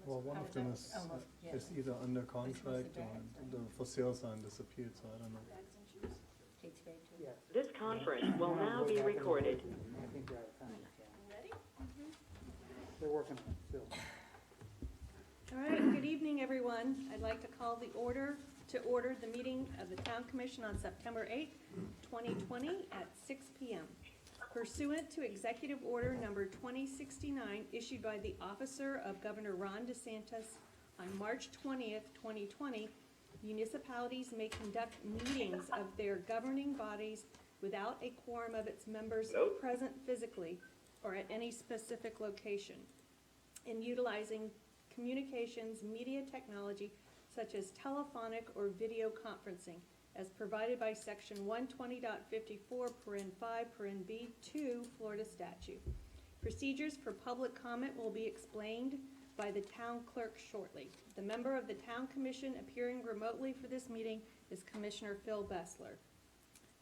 Well, one of them is either under contract or the for sale sign disappeared, so I don't know. Kate's grade too. Yes. This conference will now be recorded. I think you're out of time, yeah. Ready? They're working on it still. All right, good evening, everyone. I'd like to call to order the meeting of the Town Commission on September 8th, 2020 at 6 p.m. Pursuant to Executive Order Number 2069 issued by the Officer of Governor Ron DeSantis on March 20th, 2020, municipalities may conduct meetings of their governing bodies without a quorum of its members present physically or at any specific location, in utilizing communications media technology such as telephonic or video conferencing as provided by Section 120.54, paren 5, paren B2, Florida statute. Procedures for public comment will be explained by the town clerk shortly. The member of the Town Commission appearing remotely for this meeting is Commissioner Phil Bessler.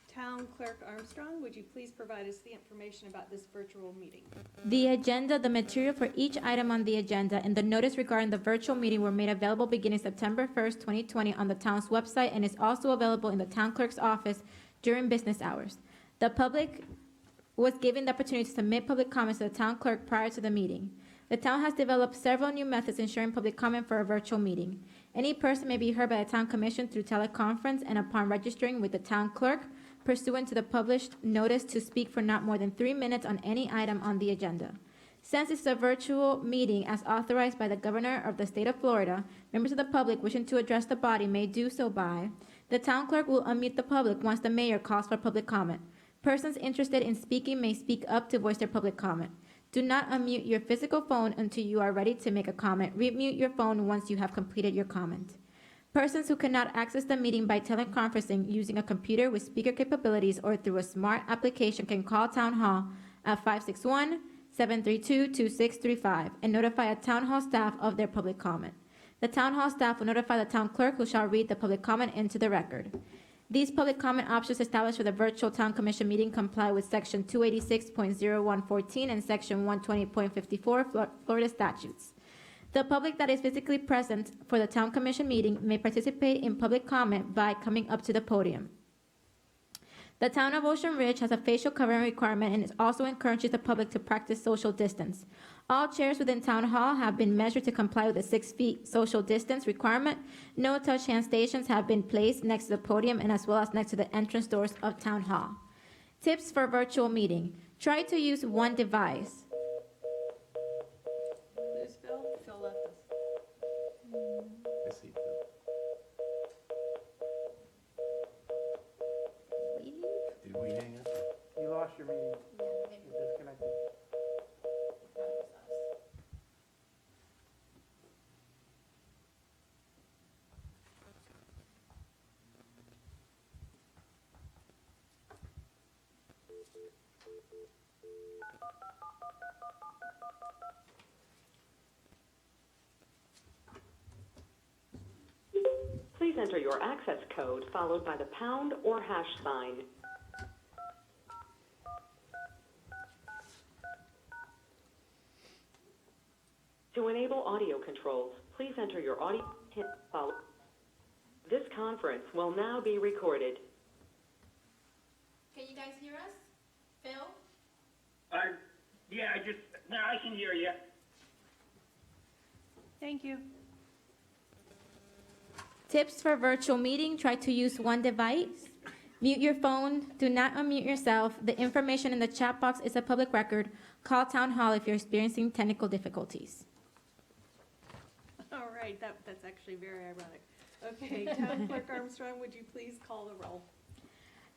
Town Clerk Armstrong, would you please provide us the information about this virtual meeting? The agenda, the material for each item on the agenda, and the notice regarding the virtual meeting were made available beginning September 1st, 2020 on the town's website and is also available in the town clerk's office during business hours. The public was given the opportunity to submit public comments to the town clerk prior to the meeting. The town has developed several new methods ensuring public comment for a virtual meeting. Any person may be heard by the Town Commission through teleconference and upon registering with the town clerk, pursuant to the published notice to speak for not more than 3 minutes on any item on the agenda. Since this is a virtual meeting as authorized by the Governor of the State of Florida, members of the public wishing to address the body may do so by the town clerk will unmute the public once the mayor calls for public comment. Persons interested in speaking may speak up to voice their public comment. Do not unmute your physical phone until you are ready to make a comment. Remute your phone once you have completed your comment. Persons who cannot access the meeting by teleconferencing using a computer with speaker capabilities or through a smart application can call Town Hall at 561-732-2635 and notify a Town Hall staff of their public comment. The Town Hall staff will notify the town clerk, who shall read the public comment into the record. These public comment options established for the virtual Town Commission meeting comply with Section 286.0114 and Section 120.54 Florida statutes. The public that is physically present for the Town Commission meeting may participate in public comment by coming up to the podium. The town of Ocean Ridge has a facial covering requirement and it also encourages the public to practice social distance. All chairs within Town Hall have been measured to comply with the 6 feet social distance requirement. No touch hand stations have been placed next to the podium and as well as next to the entrance doors of Town Hall. Tips for virtual meeting. Try to use one device. Who's Phil? Phil left us. I see Phil. Did we hang up? You lost your meeting. You disconnected. Please enter your access code followed by the pound or hash sign. To enable audio controls, please enter your audio pin follow. This conference will now be recorded. Can you guys hear us? Phil? Now I can hear you. Thank you. Tips for virtual meeting. Try to use one device. Mute your phone. Do not unmute yourself. The information in the chat box is a public record. Call Town Hall if you're experiencing technical difficulties. All right, that's actually very ironic. Okay, Town Clerk Armstrong, would you please call the roll?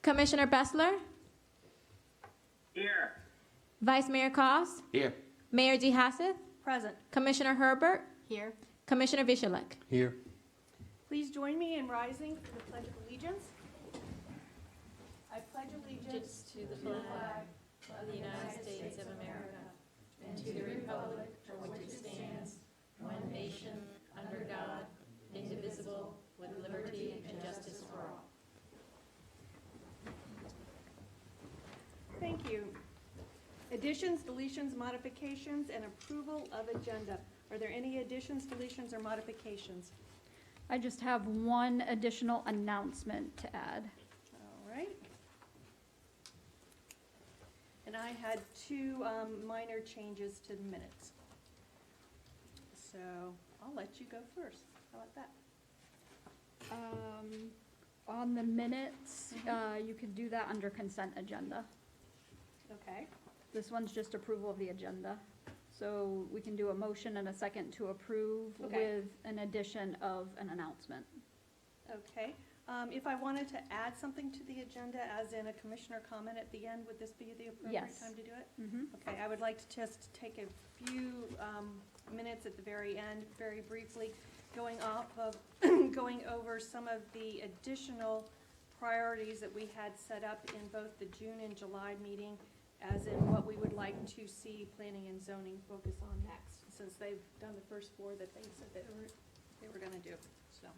Commissioner Bessler? Here. Vice Mayor Koss? Here. Mayor DeHasseth? Present. Commissioner Herbert? Here. Commissioner Vishalek? Here. Please join me in rising for the Pledge of Allegiance. I pledge allegiance To the flag of the United States of America and to the republic for which it stands, one nation, under God, indivisible, with liberty and justice for all. Thank you. Additions, deletions, modifications, and approval of agenda. Are there any additions, deletions, or modifications? I just have one additional announcement to add. All right. And I had two minor changes to the minutes. So I'll let you go first. How about that? On the minutes, you could do that under consent agenda. Okay. This one's just approval of the agenda. So we can do a motion and a second to approve Okay. with an addition of an announcement. Okay. If I wanted to add something to the agenda, as in a commissioner comment at the end, would this be the appropriate Yes. time to do it? Mm-hmm. Okay, I would like to just take a few minutes at the very end, very briefly, going over some of the additional priorities that we had set up in both the June and July meeting, as in what we would like to see planning and zoning focus on next, since they've done the first four that they said they were gonna do, so.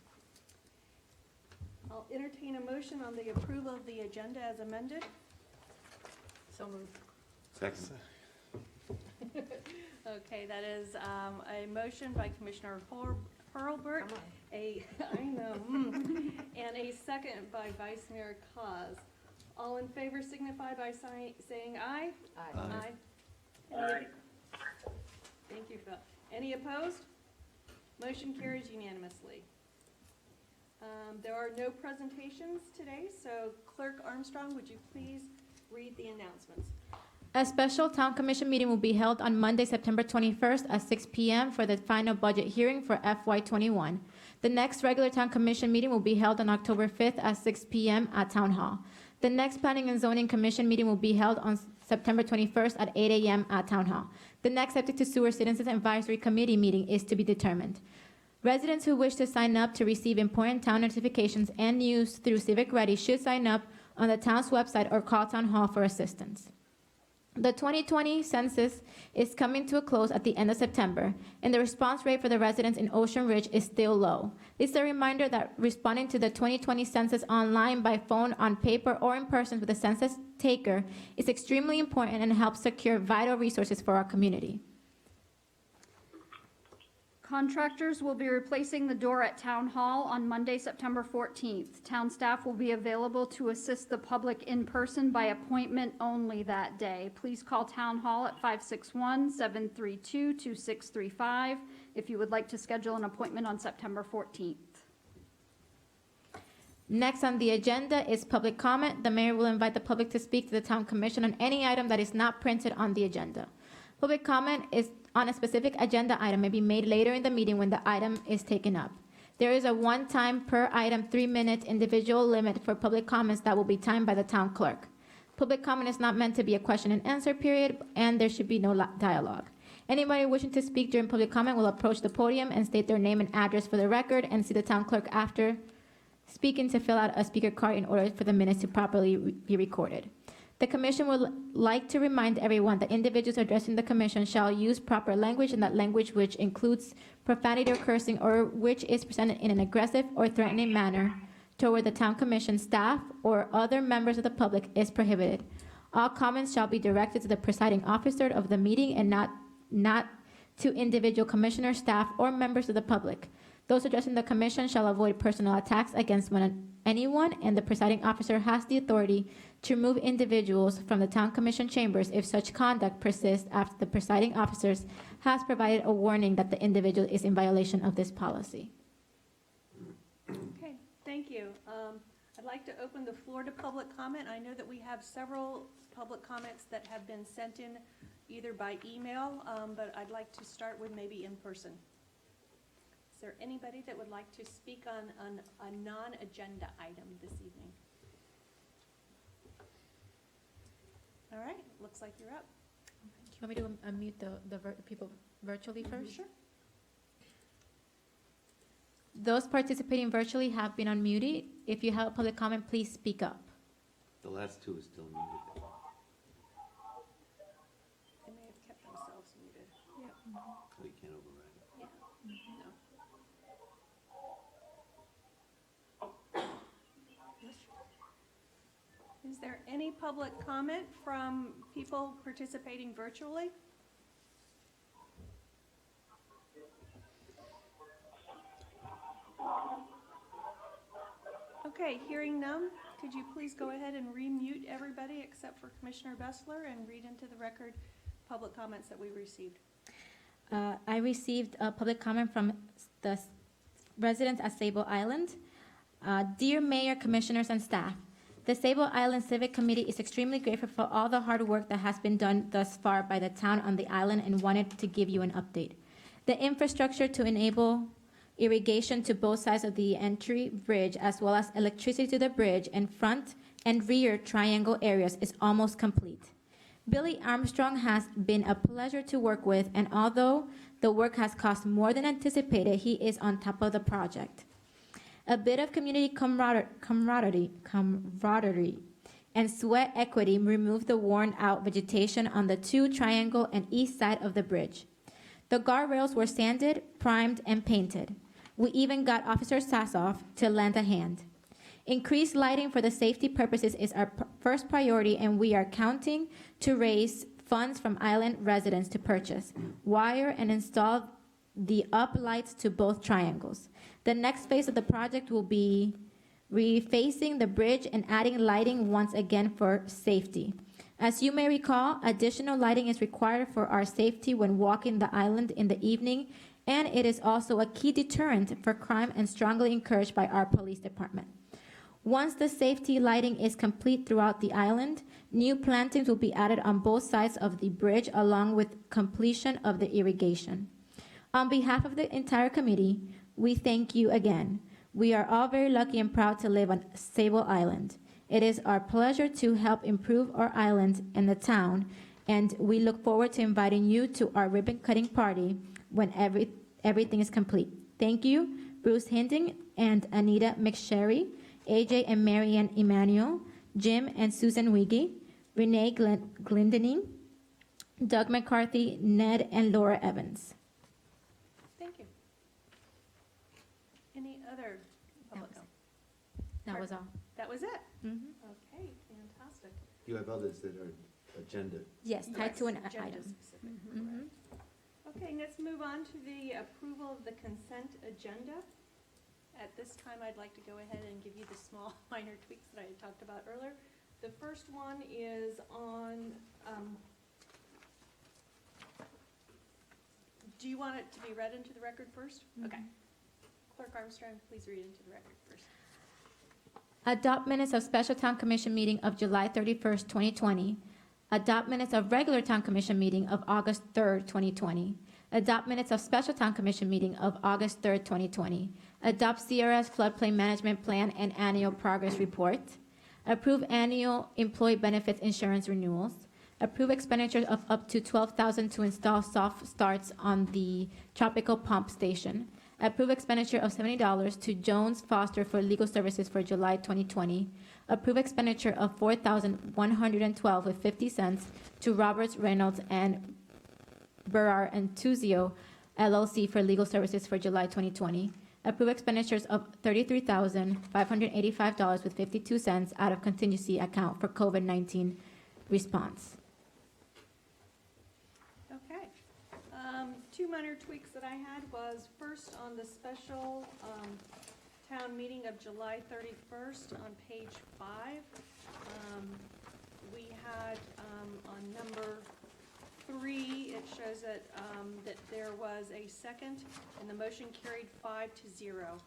I'll entertain a motion on the approval of the agenda as amended. So moved. Second. Okay, that is a motion by Commissioner Hurlbert, I know, and a second by Vice Mayor Cos. All in favor signify by saying aye. Aye. Any- Thank you, Phil. Any opposed? Motion carries unanimously. There are no presentations today, so Clerk Armstrong, would you please read the announcements? A special town commission meeting will be held on Monday, September 21st at 6 p.m. for the final budget hearing for FY21. The next regular town commission meeting will be held on October 5th at 6 p.m. at Town Hall. The next planning and zoning commission meeting will be held on September 21st at 8 a.m. at Town Hall. The next Septic to Sewer Citizens Advisory Committee meeting is to be determined. Residents who wish to sign up to receive important town notifications and news through Civic Ready should sign up on the town's website or call Town Hall for assistance. The 2020 census is coming to a close at the end of September, and the response rate for the residents in Ocean Ridge is still low. It's a reminder that responding to the 2020 census online, by phone, on paper, or in person with a census taker is extremely important and helps secure vital resources for our community. Contractors will be replacing the door at Town Hall on Monday, September 14th. Town staff will be available to assist the public in person by appointment only that day. Please call Town Hall at 561-732-2635 if you would like to schedule an appointment on September 14th. Next on the agenda is public comment. The mayor will invite the public to speak to the town commission on any item that is not printed on the agenda. Public comment is on a specific agenda item may be made later in the meeting when the item is taken up. There is a one-time per item 3-minute individual limit for public comments that will be timed by the town clerk. Public comment is not meant to be a question and answer period, and there should be no dialogue. Anybody wishing to speak during public comment will approach the podium and state their name and address for the record and see the town clerk after speaking to fill out a speaker card in order for the minutes to properly be recorded. The commission would like to remind everyone that individuals addressing the commission shall use proper language, and that language which includes profanity or cursing, or which is presented in an aggressive or threatening manner toward the town commission staff or other members of the public is prohibited. All comments shall be directed to the presiding officer of the meeting and not to individual commissioner, staff, or members of the public. Those addressing the commission shall avoid personal attacks against anyone, and the presiding officer has the authority to remove individuals from the town commission chambers if such conduct persists after the presiding officer has provided a warning that the individual is in violation of this policy. Okay, thank you. I'd like to open the floor to public comment. I know that we have several public comments that have been sent in either by email, but I'd like to start with maybe in person. Is there anybody that would like to speak on a non-agenda item this evening? All right, looks like you're up. Do you want me to unmute the people virtually first? Sure. Those participating virtually have been unmuted. If you have a public comment, please speak up. The last two is still muted. They may have kept themselves muted. So you can't override it. Yeah, no. Is there any public comment from people participating virtually? Okay, hearing none, could you please go ahead and remute everybody except for Commissioner Bessler and read into the record public comments that we received? I received a public comment from the residents at Sable Island. Dear Mayor, Commissioners, and staff, the Sable Island Civic Committee is extremely grateful for all the hard work that has been done thus far by the town on the island and wanted to give you an update. The infrastructure to enable irrigation to both sides of the entry bridge, as well as electricity to the bridge and front and rear triangle areas, is almost complete. Billy Armstrong has been a pleasure to work with, and although the work has cost more than anticipated, he is on top of the project. A bit of community camaraderie and sweat equity removed the worn-out vegetation on the two triangle and east side of the bridge. The guardrails were sanded, primed, and painted. We even got Officer Sassoff to lend a hand. Increased lighting for the safety purposes is our first priority, and we are counting to raise funds from island residents to purchase, wire, and install the up lights to both triangles. The next phase of the project will be refacing the bridge and adding lighting once again for safety. As you may recall, additional lighting is required for our safety when walking the island in the evening, and it is also a key deterrent for crime and strongly encouraged by our police department. Once the safety lighting is complete throughout the island, new plantings will be added on both sides of the bridge along with completion of the irrigation. On behalf of the entire committee, we thank you again. We are all very lucky and proud to live on Sable Island. It is our pleasure to help improve our island and the town, and we look forward to inviting you to our ribbon-cutting party when everything is complete. Thank you, Bruce Hinding and Anita McSherry, AJ and Marianne Emanuel, Jim and Susan Wiggy, Renee Glindening, Doug McCarthy, Ned and Laura Evans. Thank you. Any other public comment? That was all. That was it? Mhm. Okay, fantastic. You have others that are agenda. Yes, tied to an Yes, agenda item. specific. Mhm. Okay, let's move on to the approval of the consent agenda. At this time, I'd like to go ahead and give you the small minor tweaks that I had talked about earlier. The first one is on, do you want it to be read into the record first? Okay. Clerk Armstrong, please read into the record first. Adopt minutes of Special Town Commission meeting of July 31st, 2020. Adopt minutes of regular Town Commission meeting of August 3rd, 2020. Adopt minutes of Special Town Commission meeting of August 3rd, 2020. Adopt CRS Floodplain Management Plan and Annual Progress Report. Approve annual employee benefits insurance renewals. Approve expenditures of up to $12,000 to install soft starts on the Tropical Pump Station. Approve expenditure of $70 to Jones Foster for legal services for July 2020. Approve expenditure of $4,112 with 50 cents to Roberts, Reynolds, and Burrar and Tuzio LLC for legal services for July 2020. Approve expenditures of $33,585 with 52 cents out of contingency account for COVID-19 response. Okay. Two minor tweaks that I had was first on the special town meeting of July 31st on page 5. We had on number 3, it shows that that there was a second, and the motion carried 5-0.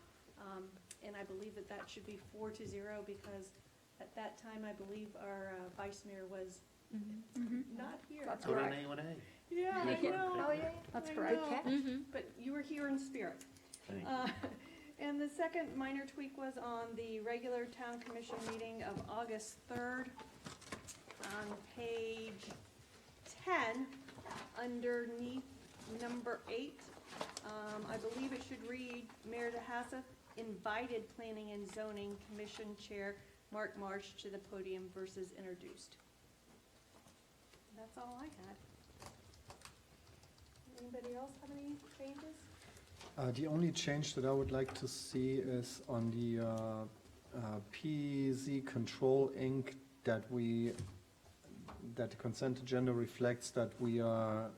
And I believe that that should be 4-0 because at that time, I believe our vice mayor was not here. That's Vote on correct. A1A. Yeah, I know. Oh, yeah, that's I correct. know. Mhm. But you were here in spirit. Thank And the second minor tweak was on the regular town commission meeting of August 3rd. On page 10, underneath number 8, I believe it should read, Mayor DeHassa invited Planning and Zoning Commission Chair Mark Marsh to the podium versus introduced. That's all I had. Anybody else have any changes? The only change that I would like to see is on the PZ Control Inc. that the consent agenda reflects that we are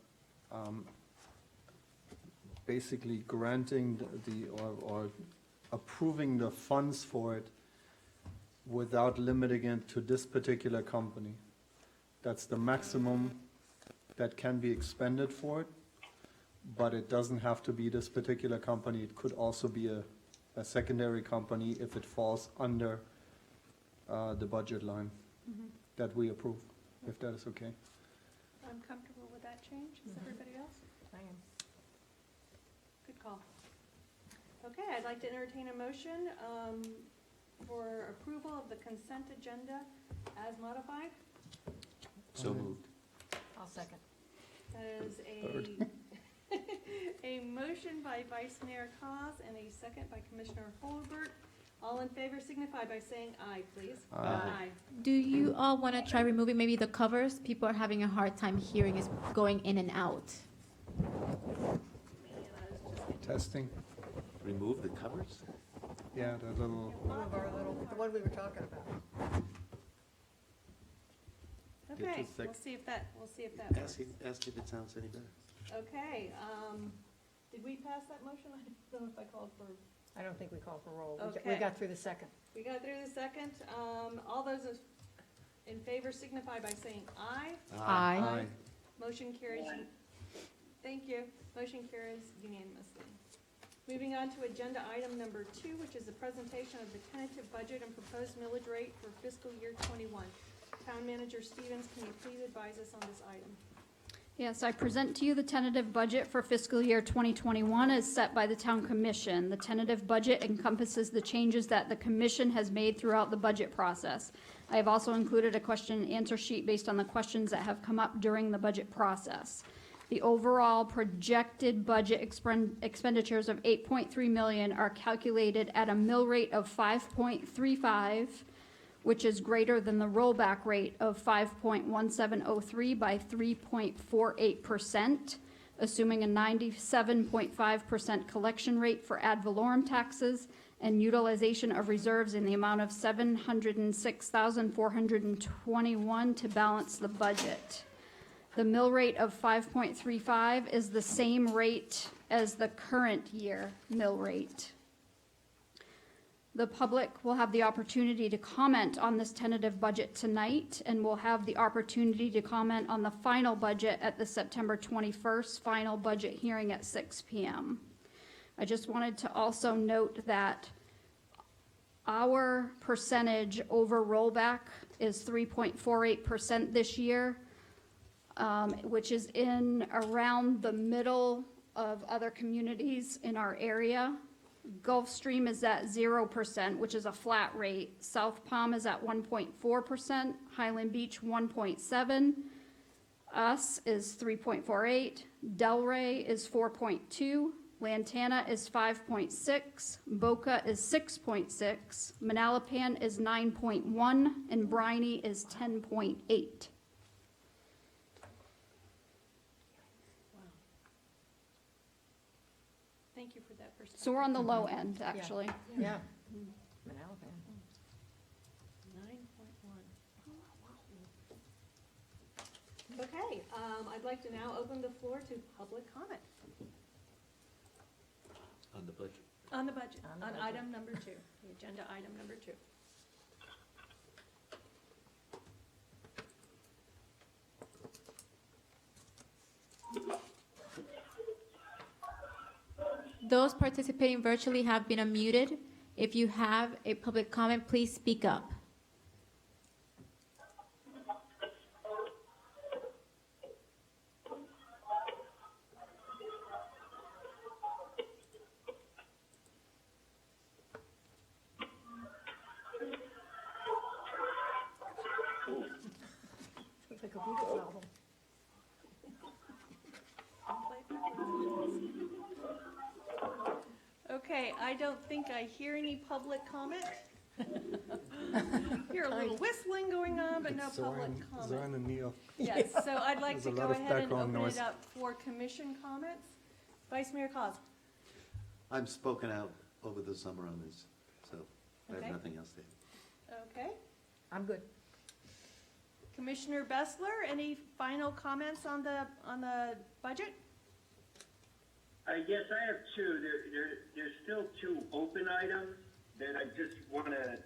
basically granting or approving the funds for it without limiting it to this particular company. That's the maximum that can be expended for it, but it doesn't have to be this particular company. It could also be a secondary company if it falls under the budget line that we approve, if that is okay. I'm comfortable with that change. Is everybody else? I am. Good call. Okay, I'd like to entertain a motion for approval of the consent agenda as modified. So moved. I'll second. That is a motion by Vice Mayor Cos and a second by Commissioner Holbert. All in favor signify by saying aye, please. Aye. Do you all want to try removing maybe the covers? People are having a hard time hearing, it's going in and out. Testing, Remove the covers? yeah, the little, The one we were talking about. Okay, Just a sec. we'll see if that works. Ask if it sounds any better. Okay, did we pass that motion? I don't know if I called for, I don't think we called for roll. Okay. We got through the second. we got through the second. All those in favor signify by saying aye. aye. Motion carries. Thank you. Motion carries unanimously. Moving on to agenda item number 2, which is the presentation of the tentative budget and proposed millage rate for fiscal year '21. Town Manager Stevens, can you please advise us on this item? Yes, I present to you the tentative budget for fiscal year 2021 as set by the Town Commission. The tentative budget encompasses the changes that the Commission has made throughout the budget process. I have also included a question and answer sheet based on the questions that have come up during the budget process. The overall projected budget expenditures of $8.3 million are calculated at a mill rate of 5.35, which is greater than the rollback rate of 5.1703 by 3.48%, assuming a 97.5% collection rate for ad valorem taxes and utilization of reserves in the amount of $706,421 to balance the budget. The mill rate of 5.35 is the same rate as the current year mill rate. The public will have the opportunity to comment on this tentative budget tonight, and will have the opportunity to comment on the final budget at the September 21st final budget hearing at 6 p.m. I just wanted to also note that our percentage over rollback is 3.48% this year, which is in around the middle of other communities in our area. Gulfstream is at 0%, which is a flat rate. South Palm is at 1.4%, Highland Beach 1.7%, us is 3.48%, Delray is 4.2%, Lantana is 5.6%, Boca is 6.6%, Manalapan is 9.1%, and Briney is 10.8%. Thank you for that perspective. So we're on the low end, actually. Yeah. Manalapan. 9.1. Okay, I'd like to now open the floor to public comment On the budget. on the budget, On the on budget. item number 2, the agenda item number 2. Those participating virtually have been unmuted. If you have a public comment, please speak up. It's like a Beatles album. Okay, I don't think I hear any public comment. Hear a little whistling going on, but no public comment. Zoran and Neil. Yes, so I'd like to There's a go lot of ahead and background open noise. it up for commission comments. Vice Mayor Cos. I'm spoken out over the summer on this, so I Okay. have nothing else to add. Okay, I'm good. Commissioner Bessler, any final comments on the budget? Yes, I have two. There's still two open items that I just want to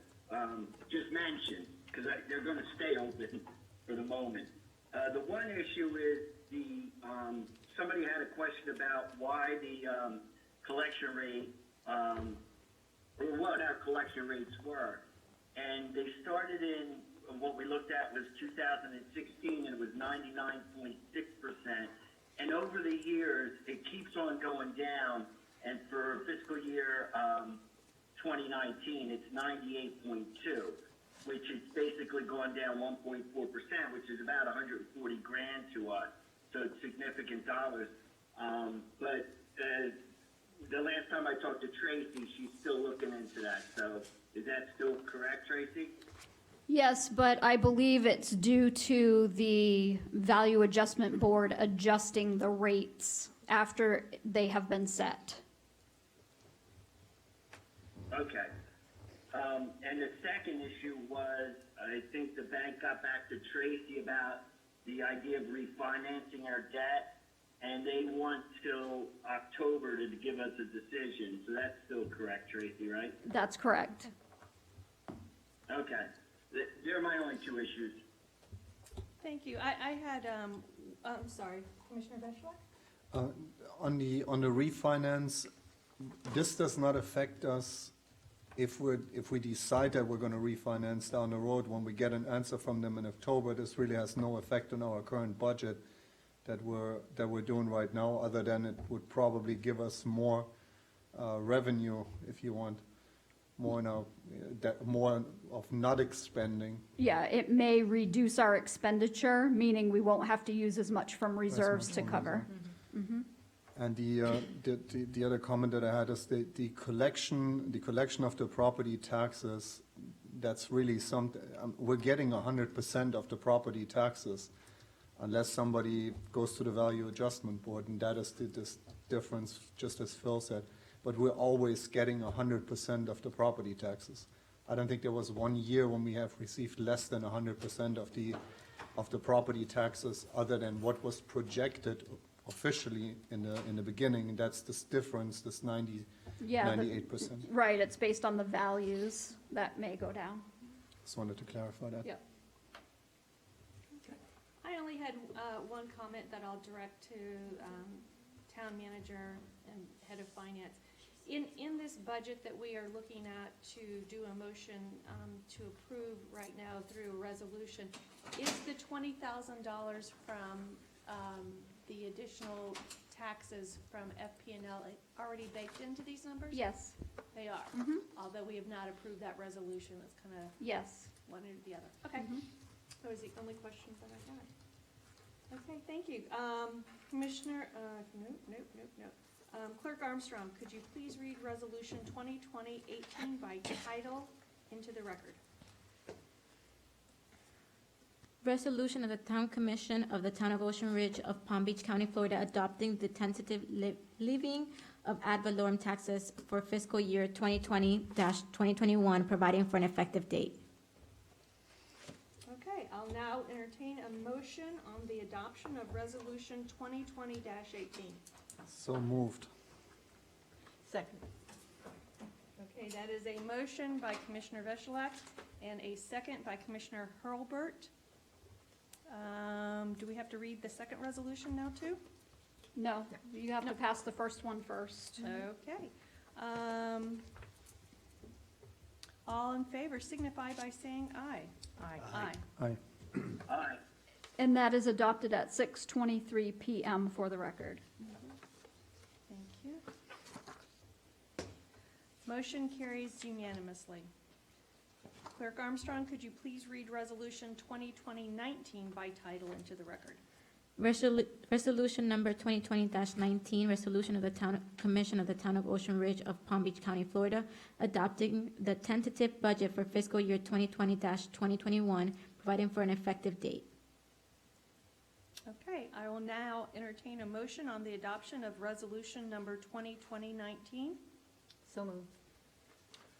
just mention, because they're going to stay open for the moment. The one issue is somebody had a question about why the collection rate, or what our collection rates were. And they started in, what we looked at was 2016, and it was 99.6%. And over the years, it keeps on going down. And for fiscal year 2019, it's 98.2, which is basically gone down 1.4%, which is about 140 grand to us. So it's significant dollars. But the last time I talked to Tracy, she's still looking into that. So is that still correct, Tracy? Yes, but I believe it's due to the Value Adjustment Board adjusting the rates after they have been set. Okay. And the second issue was, I think the bank got back to Tracy about the idea of refinancing our debt, and they want till October to give us a decision. So that's still correct, Tracy, right? That's correct. Okay. They're my only two issues. Thank you. I had, I'm sorry, Commissioner Beschloss? On the refinance, this does not affect us if we decide that we're going to refinance down the road. When we get an answer from them in October, this really has no effect on our current budget that we're doing right now, other than it would probably give us more revenue, if you want, more of not expending. Yeah, it may reduce our expenditure, meaning we won't have to use as much from reserves to cover. And the other comment that I had is the collection of the property taxes. That's really something. We're getting 100% of the property taxes, unless somebody goes to the Value Adjustment Board, and that is this difference, just as Phil said. But we're always getting 100% of the property taxes. I don't think there was 1 year when we have received less than 100% of the property taxes, other than what was projected officially in the beginning. And that's this difference, this 98%. Right, it's based on the values that may go down. Just wanted to clarify that. Yep. I only had one comment that I'll direct to town manager and head of finance. In this budget that we are looking at to do a motion to approve right now through a resolution, is the $20,000 from the additional taxes from FP&L already baked into these numbers? Yes. They are, although we have not approved that resolution. That's kind of Yes. one or the other. Okay. That was the only questions that I had. Okay, thank you. Commissioner, nope. Clerk Armstrong, could you please read Resolution 2020-18 by title into the record? Resolution of the Town Commission of the Town of Ocean Ridge of Palm Beach County, Florida, adopting the tentative levying of ad valorem taxes for fiscal year 2020-2021, providing for an effective date. Okay, I'll now entertain a motion on the adoption of Resolution 2020-18. So moved. Second. Okay, that is a motion by Commissioner Veselak and a second by Commissioner Hurlbert. Do we have to read the second resolution now, too? No, you have to pass the first one first. Okay. All in favor signify by saying aye. Aye. Aye. Aye. And that is adopted at 6:23 PM for the record. Thank you. Motion carries unanimously. Clerk Armstrong, could you please read Resolution 2020-19 by title into the record? Resolution number 2020-19, resolution of the Town Commission of the Town of Ocean Ridge of Palm Beach County, Florida, adopting the tentative budget for fiscal year 2020-2021, providing for an effective date. Okay, I will now entertain a motion on the adoption of Resolution number 2020-19. So moved.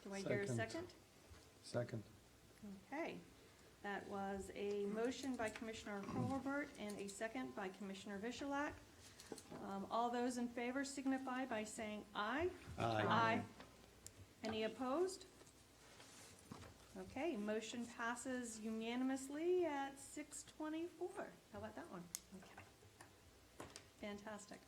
Do I hear a Second. second? Second. Okay. That was a motion by Commissioner Colbert and a second by Commissioner Vishalak. All those in favor signify by saying aye. Aye. Any opposed? Okay, motion passes unanimously at 6:24. How about that one? Okay. Fantastic.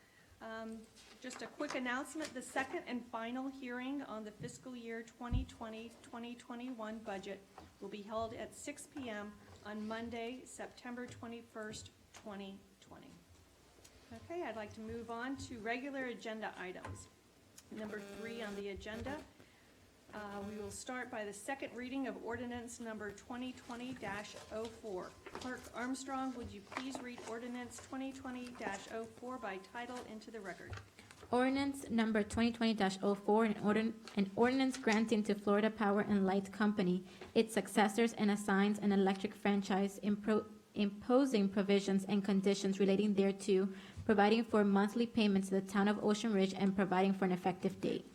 Just a quick announcement, the second and final hearing on the fiscal year 2020-2021 budget will be held at 6 p.m. on Monday, September 21st, 2020. Okay, I'd like to move on to regular agenda items. Number 3 on the agenda. We will start by the second reading of ordinance number 2020-04. Clerk Armstrong, would you please read ordinance 2020-04 by title into the record? Ordinance number 2020-04, an ordinance granting to Florida Power and Light Company, its successors, and assigns an electric franchise, imposing provisions and conditions relating thereto, providing for monthly payments to the town of Ocean Ridge, and providing for an effective date.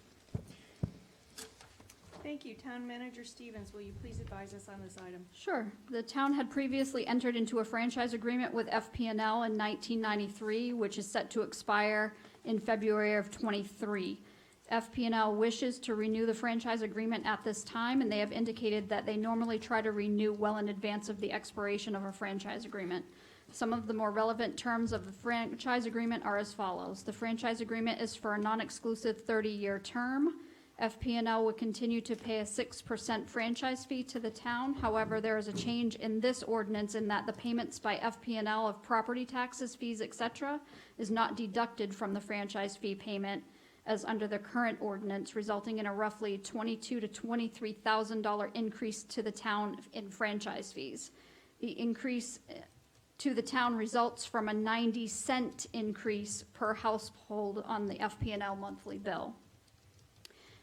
Thank you. Town Manager Stevens, will you please advise us on this item? Sure. The town had previously entered into a franchise agreement with FP&L in 1993, which is set to expire in February of '23. FP&L wishes to renew the franchise agreement at this time, and they have indicated that they normally try to renew well in advance of the expiration of a franchise agreement. Some of the more relevant terms of the franchise agreement are as follows. The franchise agreement is for a non-exclusive 30-year term. FP&L would continue to pay a 6% franchise fee to the town. However, there is a change in this ordinance in that the payments by FP&L of property taxes, fees, etc. is not deducted from the franchise fee payment as under the current ordinance, resulting in a roughly $22,000 to $23,000 increase to the town in franchise fees. The increase to the town results from a 90-cent increase per household on the FP&L monthly bill.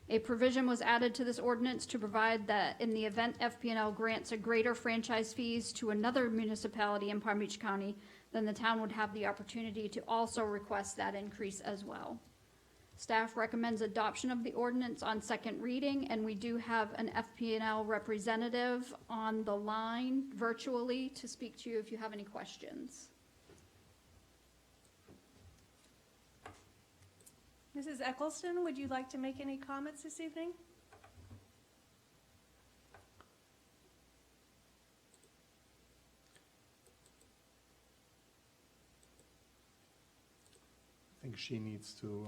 A provision was added to this ordinance to provide that in the event FP&L grants a greater franchise fees to another municipality in Palm Beach County, then the town would have the opportunity to also request that increase as well. Staff recommends adoption of the ordinance on second reading, and we do have an FP&L representative on the line virtually to speak to you if you have any questions. Mrs. Eccleston, would you like to make any comments this evening? I think she needs to,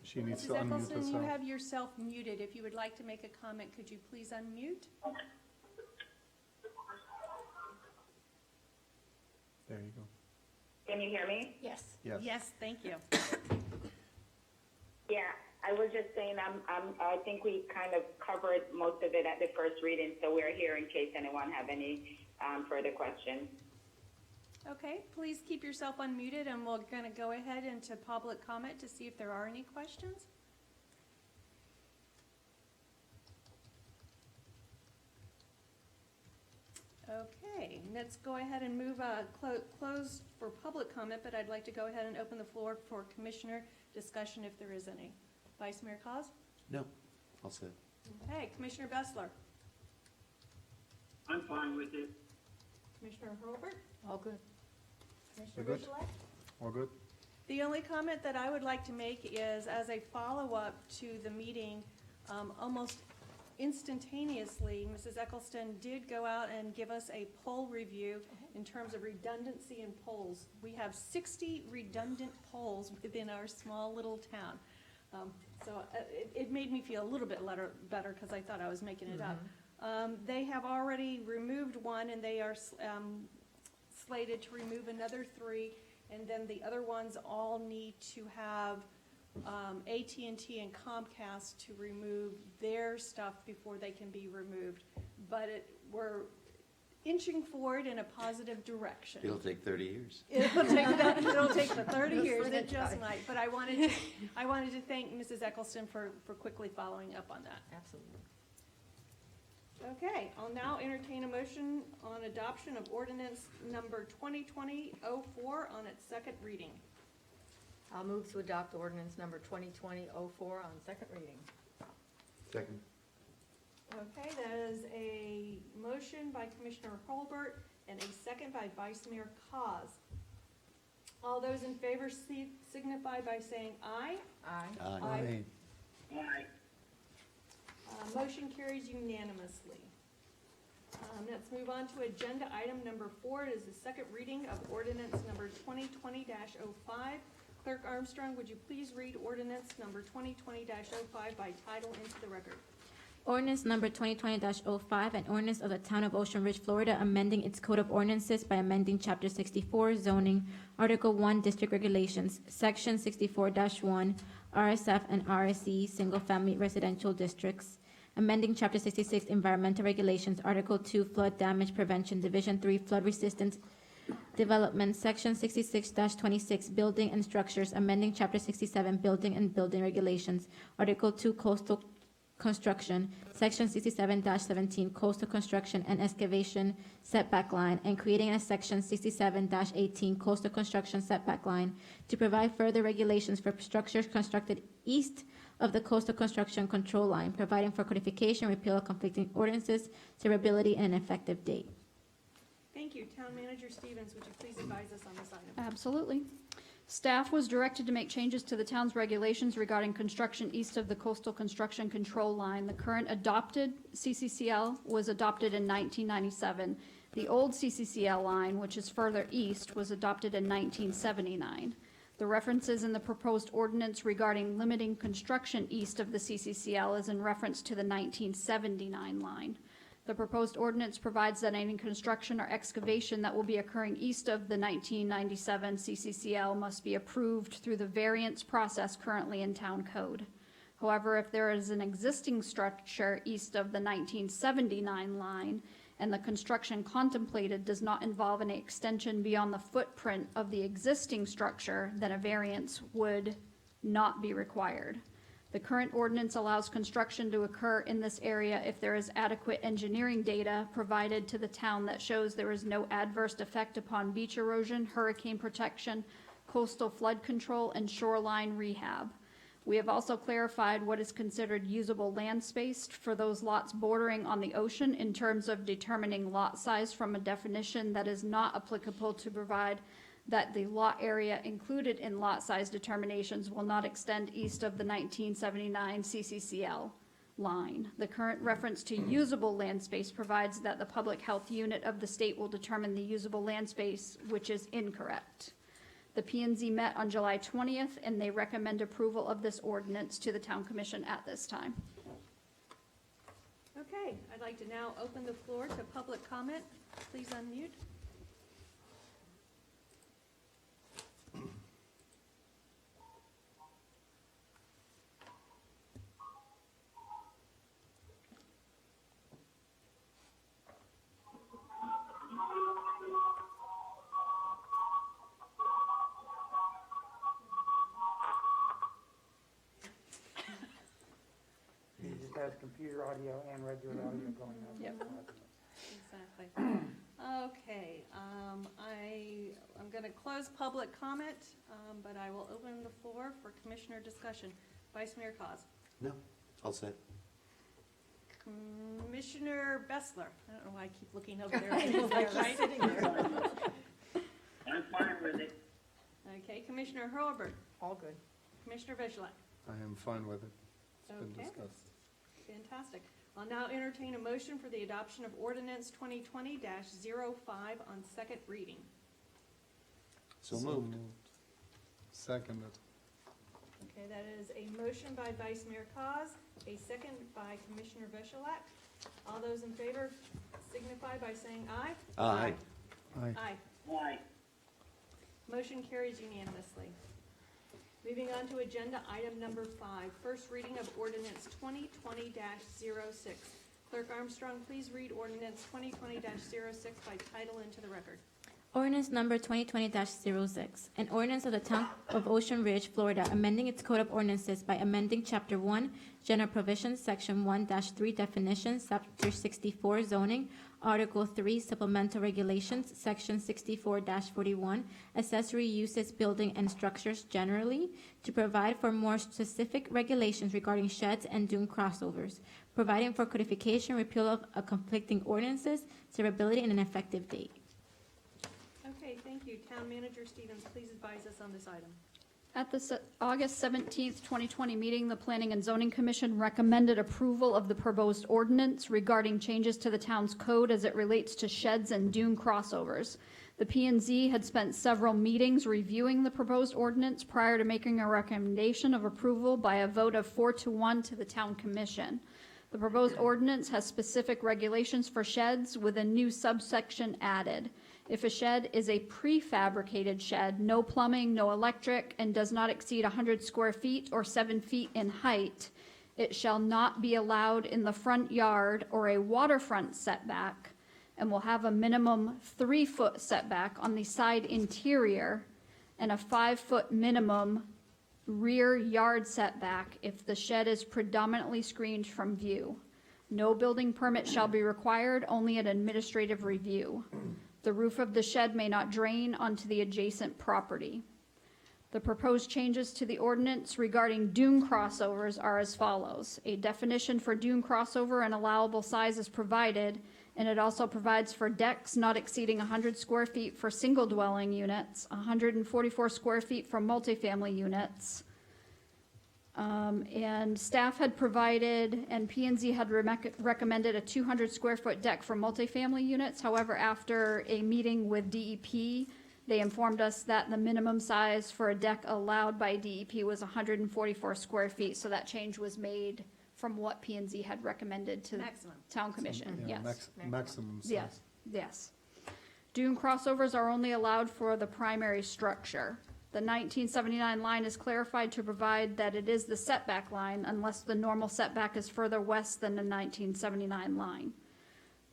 she needs to Mrs. unmute Eccleston, you herself. have yourself muted. If you would like to make a comment, could you please unmute? There you go. Can you hear me? Yes. Yes. Yes, thank you. Yeah, I was just saying, I think we kind of covered most of it at the first reading, so we're here in case anyone have any further questions. Okay, please keep yourself unmuted, and we're going to go ahead into public comment to see if there are any questions. Okay, let's go ahead and move, close for public comment, but I'd like to go ahead and open the floor for commissioner discussion if there is any. Vice Mayor Cos? No, all set. Okay, Commissioner Bessler? I'm fine with it. Commissioner Hurlbert? All good. Commissioner We're good. Vishalek? All good? The only comment that I would like to make is, as a follow-up to the meeting, almost instantaneously, Mrs. Eccleston did go out and give us a poll review in terms of redundancy in polls. We have 60 redundant polls within our small little town. It made me feel a little bit better because I thought I was making it up. They have already removed one, and they are slated to remove another 3, and then the other ones all need to have AT&T and Comcast to remove their stuff before they can be removed. But we're inching forward in a positive direction. It'll take 30 years. It'll take the 30 years, it just might. But I wanted to thank Mrs. Eccleston for quickly following up on that. Absolutely. Okay, I'll now entertain a motion on adoption of ordinance number 2020-04 on its second reading. I'll move to adopt ordinance number 2020-04 on second reading. Second. Okay, that is a motion by Commissioner Holbert and a second by Vice Mayor Cos. All those in favor signify by saying aye. Aye. Aye. Aye. Motion carries unanimously. Let's move on to agenda item number 4. It is the second reading of ordinance number 2020-05. Clerk Armstrong, would you please read ordinance number 2020-05 by title into the record? Ordinance number 2020-05, an ordinance of the Town of Ocean Ridge, Florida, amending its Code of Ordinances by amending Chapter 64, Zoning, Article 1, District Regulations, Section 64-1, RSF and RSE, Single Family Residential Districts, amending Chapter 66, Environmental Regulations, Article 2, Flood Damage Prevention, Division 3, Flood Resistant Development, Section 66-26, Building and Structures, amending Chapter 67, Building and Building Regulations, Article 2, Coastal Construction, Section 67-17, Coastal Construction and Excavation Setback Line, and creating a Section 67-18, Coastal Construction Setback Line, to provide further regulations for structures constructed east of the Coastal Construction Control Line, providing for codification, repeal of conflicting ordinances, severability, and an effective date. Thank you. Town Manager Stevens, would you please advise us on this item? Absolutely. Staff was directed to make changes to the town's regulations regarding construction east of the Coastal Construction Control Line. The current adopted CCCL was adopted in 1997. The old CCCL line, which is further east, was adopted in 1979. The references in the proposed ordinance regarding limiting construction east of the CCCL is in reference to the 1979 line. The proposed ordinance provides that any construction or excavation that will be occurring east of the 1997 CCCL must be approved through the variance process currently in town code. However, if there is an existing structure east of the 1979 line and the construction contemplated does not involve any extension beyond the footprint of the existing structure, then a variance would not be required. The current ordinance allows construction to occur in this area if there is adequate engineering data provided to the town that shows there is no adverse effect upon beach erosion, hurricane protection, coastal flood control, and shoreline rehab. We have also clarified what is considered usable land space for those lots bordering on the ocean in terms of determining lot size from a definition that is not applicable to provide that the lot area included in lot size determinations will not extend east of the 1979 CCCL line. The current reference to usable land space provides that the public health unit of the state will determine the usable land space, which is incorrect. The P&Z met on July 20th, and they recommend approval of this ordinance to the Town Commission at this time. Okay, I'd like to now open the floor to public comment. Please unmute. He just has computer audio and regular audio going on. Yep. Exactly. Okay, I'm going to close public comment, but I will open the floor for commissioner discussion. Vice Mayor Cos. No, all set. Commissioner Bessler. I don't know why I keep looking over there. He's there, right? Sitting there. I'm fine with it. Okay, Commissioner Hurlbert. All good. Commissioner Vishlat. I am fine with it. It's been Okay. discussed. Fantastic. I'll now entertain a motion for the adoption of ordinance 2020-05 on second reading. So moved. Seconded. Okay, that is a motion by Vice Mayor Cos, a second by Commissioner Veshelak. All those in favor signify by saying aye. Aye. Aye. Aye. Aye. Motion carries unanimously. Moving on to agenda item number 5, first reading of ordinance 2020-06. Clerk Armstrong, please read ordinance 2020-06 by title into the record. Ordinance number 2020-06, an ordinance of the Town of Ocean Ridge, Florida, amending its Code of Ordinances by amending Chapter 1, General Provisions, Section 1-3, Definitions, Chapter 64, Zoning, Article 3, Supplemental Regulations, Section 64-41, Accessory Uses, Building and Structures generally, to provide for more specific regulations regarding sheds and dune crossovers, providing for codification, repeal of conflicting ordinances, severability, and an effective date. Okay, thank you. Town Manager Stevens, please advise us on this item. At the August 17th, 2020 meeting, the Planning and Zoning Commission recommended approval of the proposed ordinance regarding changes to the town's code as it relates to sheds and dune crossovers. The P&Z had spent several meetings reviewing the proposed ordinance prior to making a recommendation of approval by a vote of 4-1 to the Town Commission. The proposed ordinance has specific regulations for sheds with a new subsection added. If a shed is a prefabricated shed, no plumbing, no electric, and does not exceed 100 square feet or 7 feet in height, it shall not be allowed in the front yard or a waterfront setback, and will have a minimum 3-foot setback on the side interior and a 5-foot minimum rear yard setback if the shed is predominantly screened from view. No building permit shall be required, only an administrative review. The roof of the shed may not drain onto the adjacent property. The proposed changes to the ordinance regarding dune crossovers are as follows. A definition for dune crossover and allowable size is provided, and it also provides for decks not exceeding 100 square feet for single dwelling units, 144 square feet for multifamily units. And staff had provided, and P&Z had recommended a 200 square foot deck for multifamily units. However, after a meeting with DEP, they informed us that the minimum size for a deck allowed by DEP was 144 square feet. So that change was made from what P&Z had recommended to Maximum. the Town Commission. Yeah, Yes. maximum size. Yes, yes. Dune crossovers are only allowed for the primary structure. The 1979 line is clarified to provide that it is the setback line unless the normal setback is further west than the 1979 line.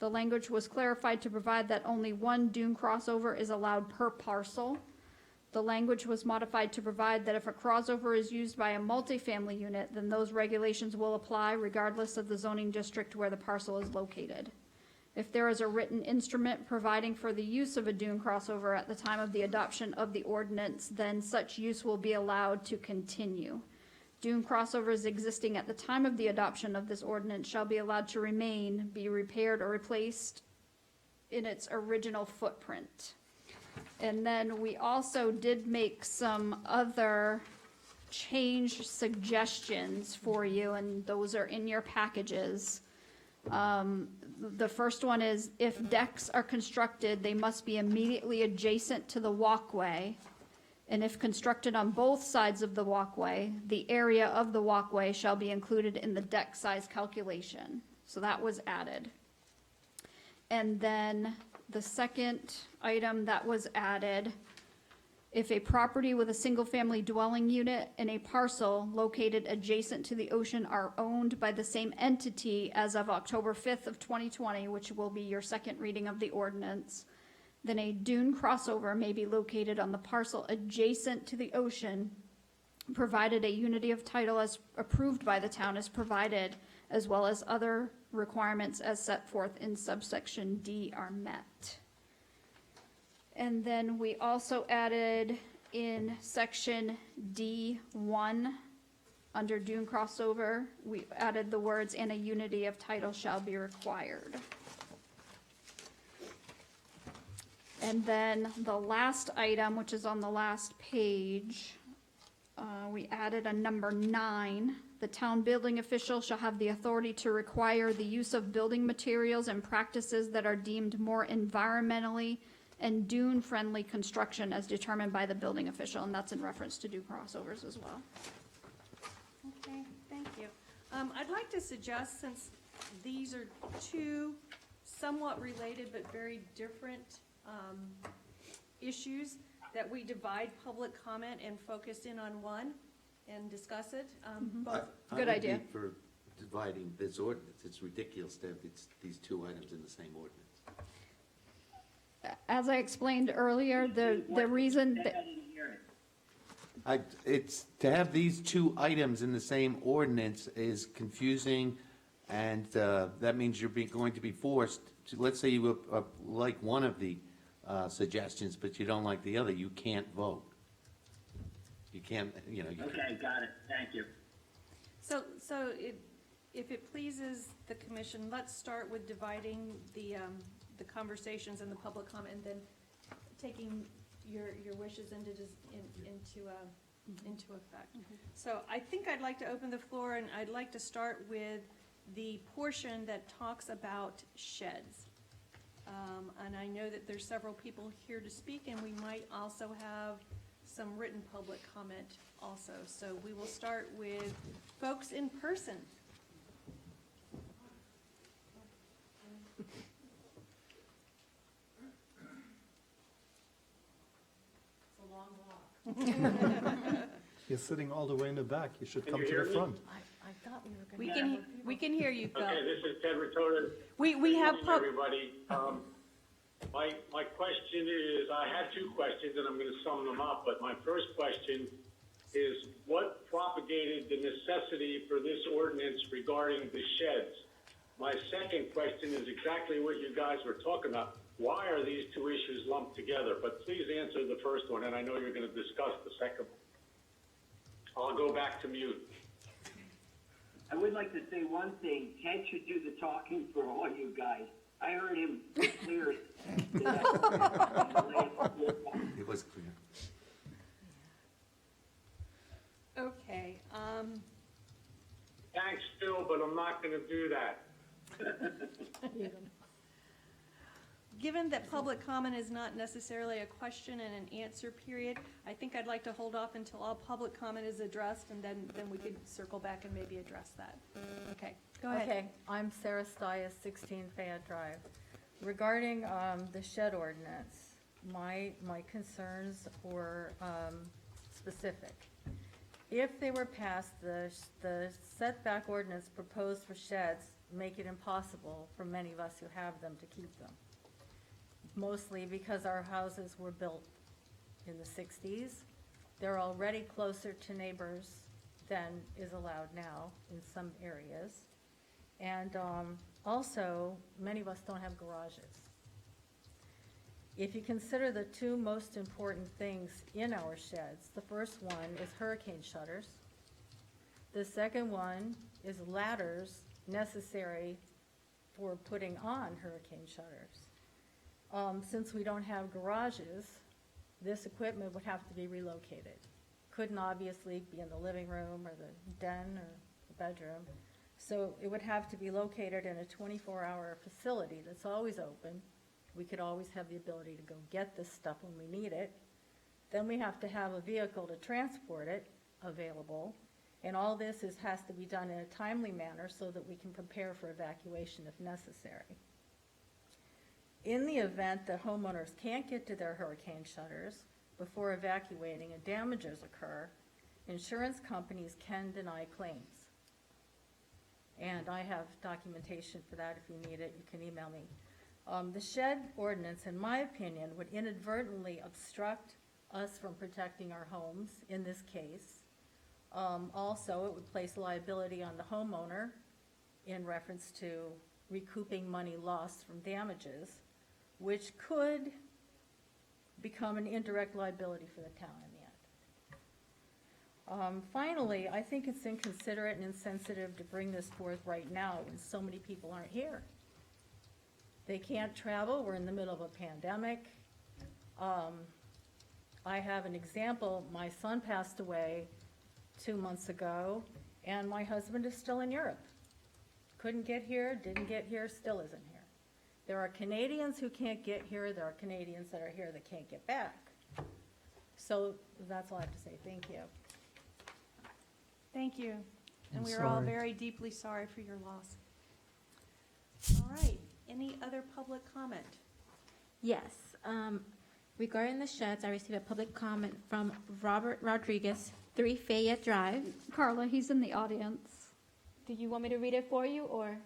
The language was clarified to provide that only one dune crossover is allowed per parcel. The language was modified to provide that if a crossover is used by a multifamily unit, then those regulations will apply regardless of the zoning district where the parcel is located. If there is a written instrument providing for the use of a dune crossover at the time of the adoption of the ordinance, then such use will be allowed to continue. Dune crossovers existing at the time of the adoption of this ordinance shall be allowed to remain, be repaired or replaced in its original footprint. And then we also did make some other change suggestions for you, and those are in your packages. The first one is, if decks are constructed, they must be immediately adjacent to the walkway. And if constructed on both sides of the walkway, the area of the walkway shall be included in the deck size calculation. So that was added. And then the second item that was added, if a property with a single-family dwelling unit and a parcel located adjacent to the ocean are owned by the same entity as of October 5th of 2020, which will be your second reading of the ordinance, then a dune crossover may be located on the parcel adjacent to the ocean, provided a unity of title as approved by the town is provided, as well as other requirements as set forth in subsection D are met. And then we also added in section D1, under dune crossover, we added the words, and a unity of title shall be required. And then the last item, which is on the last page, we added a number 9. The town building official shall have the authority to require the use of building materials and practices that are deemed more environmentally and dune-friendly construction as determined by the building official, and that's in reference to dune crossovers as well. Okay, thank you. I'd like to suggest, since these are two somewhat related but very different issues, that we divide public comment and focus in on one and discuss it. Both. Good idea. I would be for dividing this ordinance. It's ridiculous to have these two items in the same ordinance. As I explained earlier, the reason that, It's, to have these two items in the same ordinance is confusing, and that means you're going to be forced to, let's say you like one of the suggestions, but you don't like the other, you can't vote. You can't, you know. Okay, got it, thank you. So if it pleases the commission, let's start with dividing the conversations and the public comment, and then taking your wishes into effect. So I think I'd like to open the floor, and I'd like to start with the portion that talks about sheds. And I know that there's several people here to speak, and we might also have some written public comment also. So we will start with folks in person. You're sitting all the way in the back. You should come to the front. I thought we were gonna. We can hear you, Phil. Okay, this is Ted Rotota. We have Everybody, my question is, I have two questions, and I'm going to sum them up, but my first question is, what propagated the necessity for this ordinance regarding the sheds? My second question is exactly what you guys were talking about. Why are these two issues lumped together? But please answer the first one, and I know you're going to discuss the second one. I'll go back to mute. I would like to say one thing. Ted should do the talking for all you guys. I heard him clear. It was clear. Okay, Thanks, Phil, but I'm not going to do that. given that public comment is not necessarily a question and an answer period, I think I'd like to hold off until all public comment is addressed, and then we could circle back and maybe address that. Okay, go ahead. Okay, I'm Sarah Stias, 16 Fayette Drive. Regarding the shed ordinance, my concerns were specific. If they were passed, the setback ordinance proposed for sheds make it impossible for many of us who have them to keep them. Mostly because our houses were built in the 60s. They're already closer to neighbors than is allowed now in some areas. And also, many of us don't have garages. If you consider the two most important things in our sheds, the first one is hurricane shutters. The second one is ladders necessary for putting on hurricane shutters. Since we don't have garages, this equipment would have to be relocated. Couldn't obviously be in the living room or the den or the bedroom. So it would have to be located in a 24-hour facility that's always open. We could always have the ability to go get this stuff when we need it. Then we have to have a vehicle to transport it available. And all this has to be done in a timely manner so that we can prepare for evacuation if necessary. In the event that homeowners can't get to their hurricane shutters before evacuating and damages occur, insurance companies can deny claims. And I have documentation for that. If you need it, you can email me. The shed ordinance, in my opinion, would inadvertently obstruct us from protecting our homes in this case. Also, it would place liability on the homeowner in reference to recouping money lost from damages, which could become an indirect liability for the town in the end. Finally, I think it's inconsiderate and insensitive to bring this forth right now when so many people aren't here. They can't travel. We're in the middle of a pandemic. I have an example. My son passed away 2 months ago, and my husband is still in Europe. Couldn't get here, didn't get here, still isn't here. There are Canadians who can't get here. There are Canadians that are here that can't get back. So that's all I have to say. Thank you. Thank you. And I'm we are all sorry. very deeply sorry for your loss. All right, any other public comment? Yes. Regarding the sheds, I received a public comment from Robert Rodriguez, 3 Fayette Drive. Carla, he's in the audience. Do you want me to read it for you, or?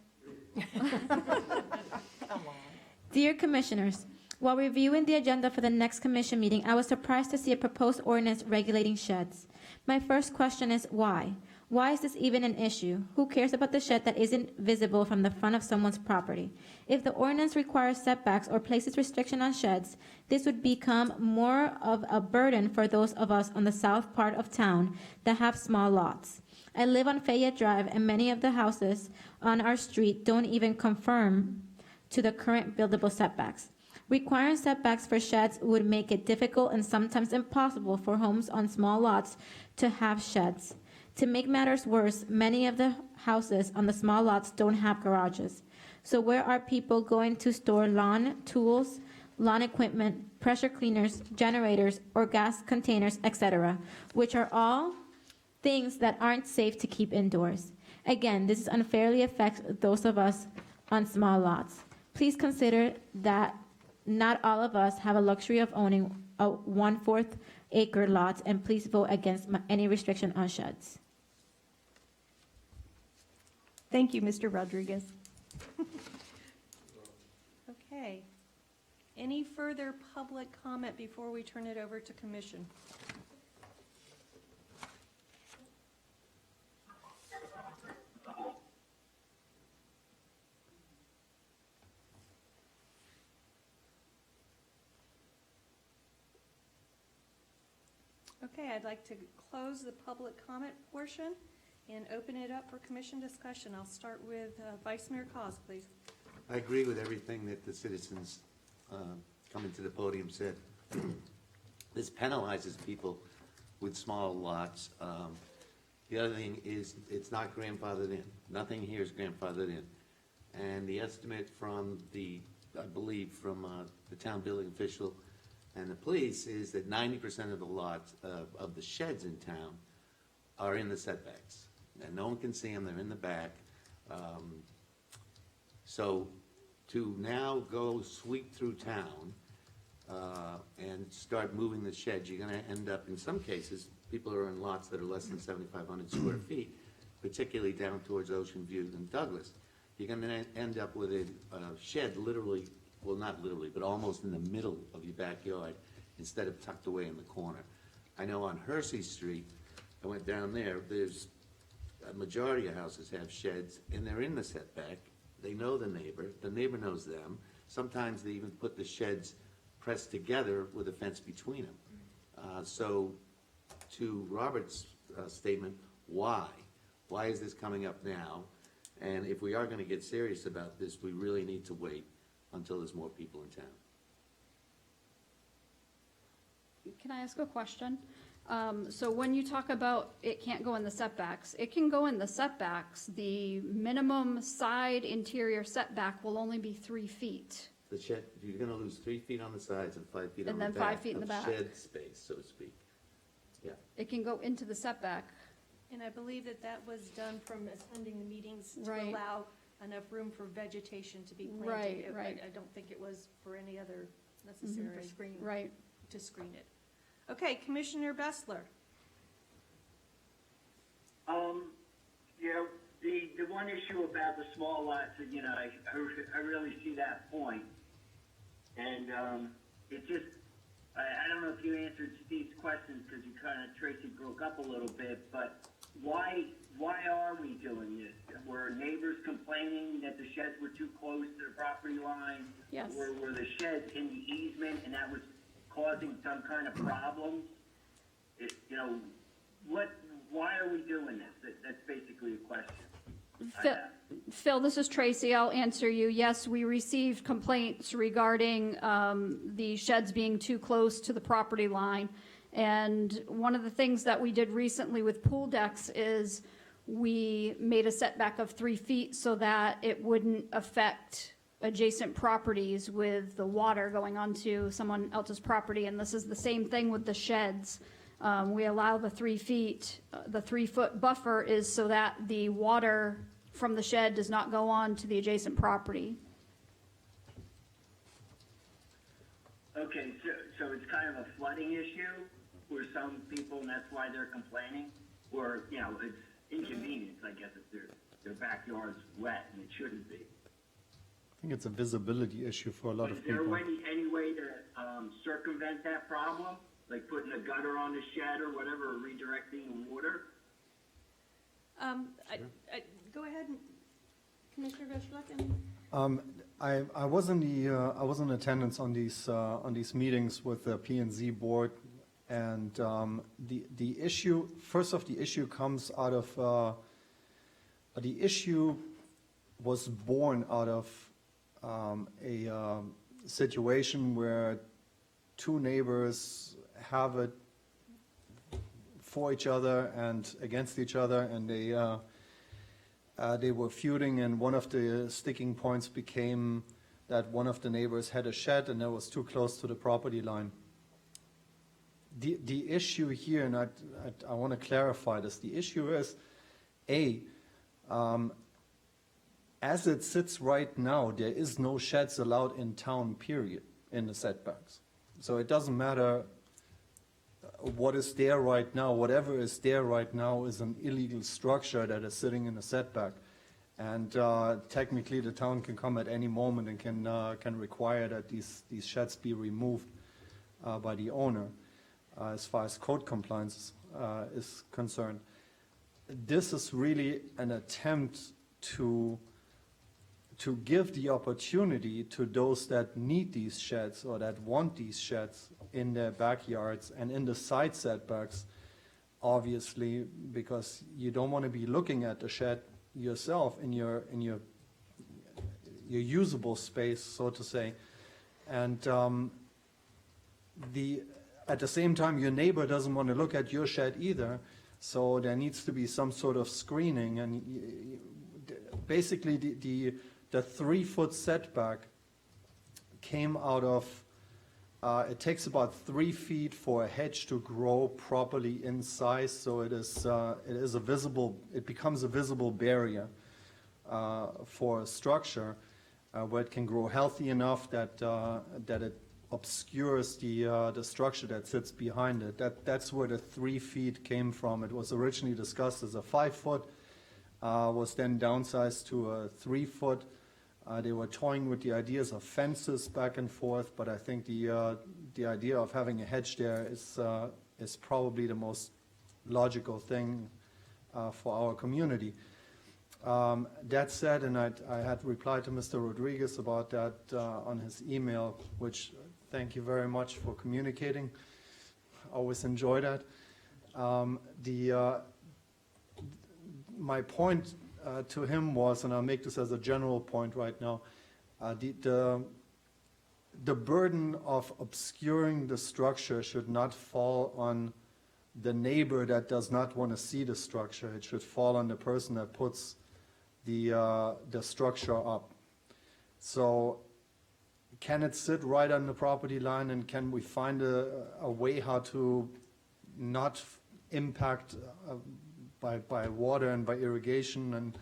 Dear Commissioners, while reviewing the agenda for the next commission meeting, I was surprised to see a proposed ordinance regulating sheds. My first question is why? Why is this even an issue? Who cares about the shed that isn't visible from the front of someone's property? If the ordinance requires setbacks or places restriction on sheds, this would become more of a burden for those of us on the south part of town that have small lots. I live on Fayette Drive, and many of the houses on our street don't even conform to the current buildable setbacks. Requiring setbacks for sheds would make it difficult and sometimes impossible for homes on small lots to have sheds. To make matters worse, many of the houses on the small lots don't have garages. So where are people going to store lawn tools, lawn equipment, pressure cleaners, generators, or gas containers, etc., which are all things that aren't safe to keep indoors? Again, this unfairly affects those of us on small lots. Please consider that not all of us have a luxury of owning a 1/4 acre lot, and please vote against any restriction on sheds. Thank you, Mr. Rodriguez. Okay. Any further public comment before we turn it over to commission? Okay, I'd like to close the public comment portion and open it up for commission discussion. I'll start with Vice Mayor Cos, please. I agree with everything that the citizens coming to the podium said. This penalizes people with small lots. The other thing is, it's not grandfathered in. Nothing here is grandfathered in. And the estimate from I believe from the town building official and the police is that 90% of the lots, of the sheds in town are in the setbacks. And no one can see them, they're in the back. So to now go sweep through town and start moving the sheds, you're gonna end up, in some cases, people are in lots that are less than 7,500 square feet, particularly down towards Ocean View and Douglas. You're gonna end up with a shed literally, well, not literally, but almost in the middle of your backyard instead of tucked away in the corner. I know on Hersey Street, I went down there, there's a majority of houses have sheds and they're in the setback. They know the neighbor knows them. Sometimes they even put the sheds pressed together with a fence between them. So to Robert's statement, why? Why is this coming up now? And if we are gonna get serious about this, we really need to wait until there's more people in town. Can I ask a question? So when you talk about it can't go in the setbacks, it can go in the setbacks. The minimum side interior setback will only be 3 feet. The shed, you're gonna lose 3 feet on the sides and 5 feet on And the then back. 5 feet in the back. Of shed space, so to speak. Yeah. It can go into the setback. And I believe that was done from attending the meetings to Right. allow enough room for vegetation to be planted. Right, right. I don't think it was for any other necessary screening. Right. to screen it. Okay, Commissioner Bessler. Yeah, the one issue about the small lots, you know, I really see that point. And, it just, I don't know if you answered Steve's questions because you kind of, Tracy broke up a little bit, but why are we doing this? Were neighbors complaining that the sheds were too close to the property line? Yes. Were the sheds in the easement and that was causing some kind of problem? You know, why are we doing this? That's basically the question. Phil, this is Tracy. I'll answer you. Yes, we received complaints regarding the sheds being too close to the property line. And one of the things that we did recently with pool decks is we made a setback of 3 feet so that it wouldn't affect adjacent properties with the water going onto someone else's property. And this is the same thing with the sheds. We allow the 3 feet. The 3-foot buffer is so that the water from the shed does not go on to the adjacent property. Okay, so it's kind of a flooding issue for some people, and that's why they're complaining? Or, you know, it's inconvenience, I guess, if their backyard's wet and it shouldn't be. I think it's a visibility issue for a lot of people. Is there any way to circumvent that problem? Like putting a gutter on the shed or whatever, or redirecting the water? Go ahead, Commissioner Veschleck. I was in attendance on these meetings with the P&Z board And the issue, first of the issue comes out of, the issue was born out of a situation where two neighbors have it for each other and against each other, and they were feuding, and one of the sticking points became that one of the neighbors had a shed and that was too close to the property line. The issue here, and I want to clarify this, the issue is, as it sits right now, there is no sheds allowed in town, period, in the setbacks. So it doesn't matter what is there right now. Whatever is there right now is an illegal structure that is sitting in a setback. And technically, the town can come at any moment and can require that these sheds be removed by the owner, as far as code compliance is concerned. This is really an attempt to give the opportunity to those that need these sheds or that want these sheds in their backyards and in the side setbacks, obviously, because you don't want to be looking at the shed yourself in your usable space, so to say. And at the same time, your neighbor doesn't want to look at your shed either, so there needs to be some sort of screening. And basically, the 3-foot setback came out of, it takes about 3 feet for a hedge to grow properly in size, so it becomes a visible barrier for a structure where it can grow healthy enough that it obscures the structure that sits behind it. That's where the 3 feet came from. It was originally discussed as a 5-foot, was then downsized to a 3-foot. They were toying with the ideas of fences back and forth, but I think the idea of having a hedge there is probably the most logical thing for our community. That said, and I had replied to Mr. Rodriguez about that on his email, which thank you very much for communicating. Always enjoy that. My point to him was, and I'll make this as a general point right now, the burden of obscuring the structure should not fall on the neighbor that does not want to see the structure. It should fall on the person that puts the structure up. So can it sit right on the property line, and can we find a way how to not impact by water and by irrigation? And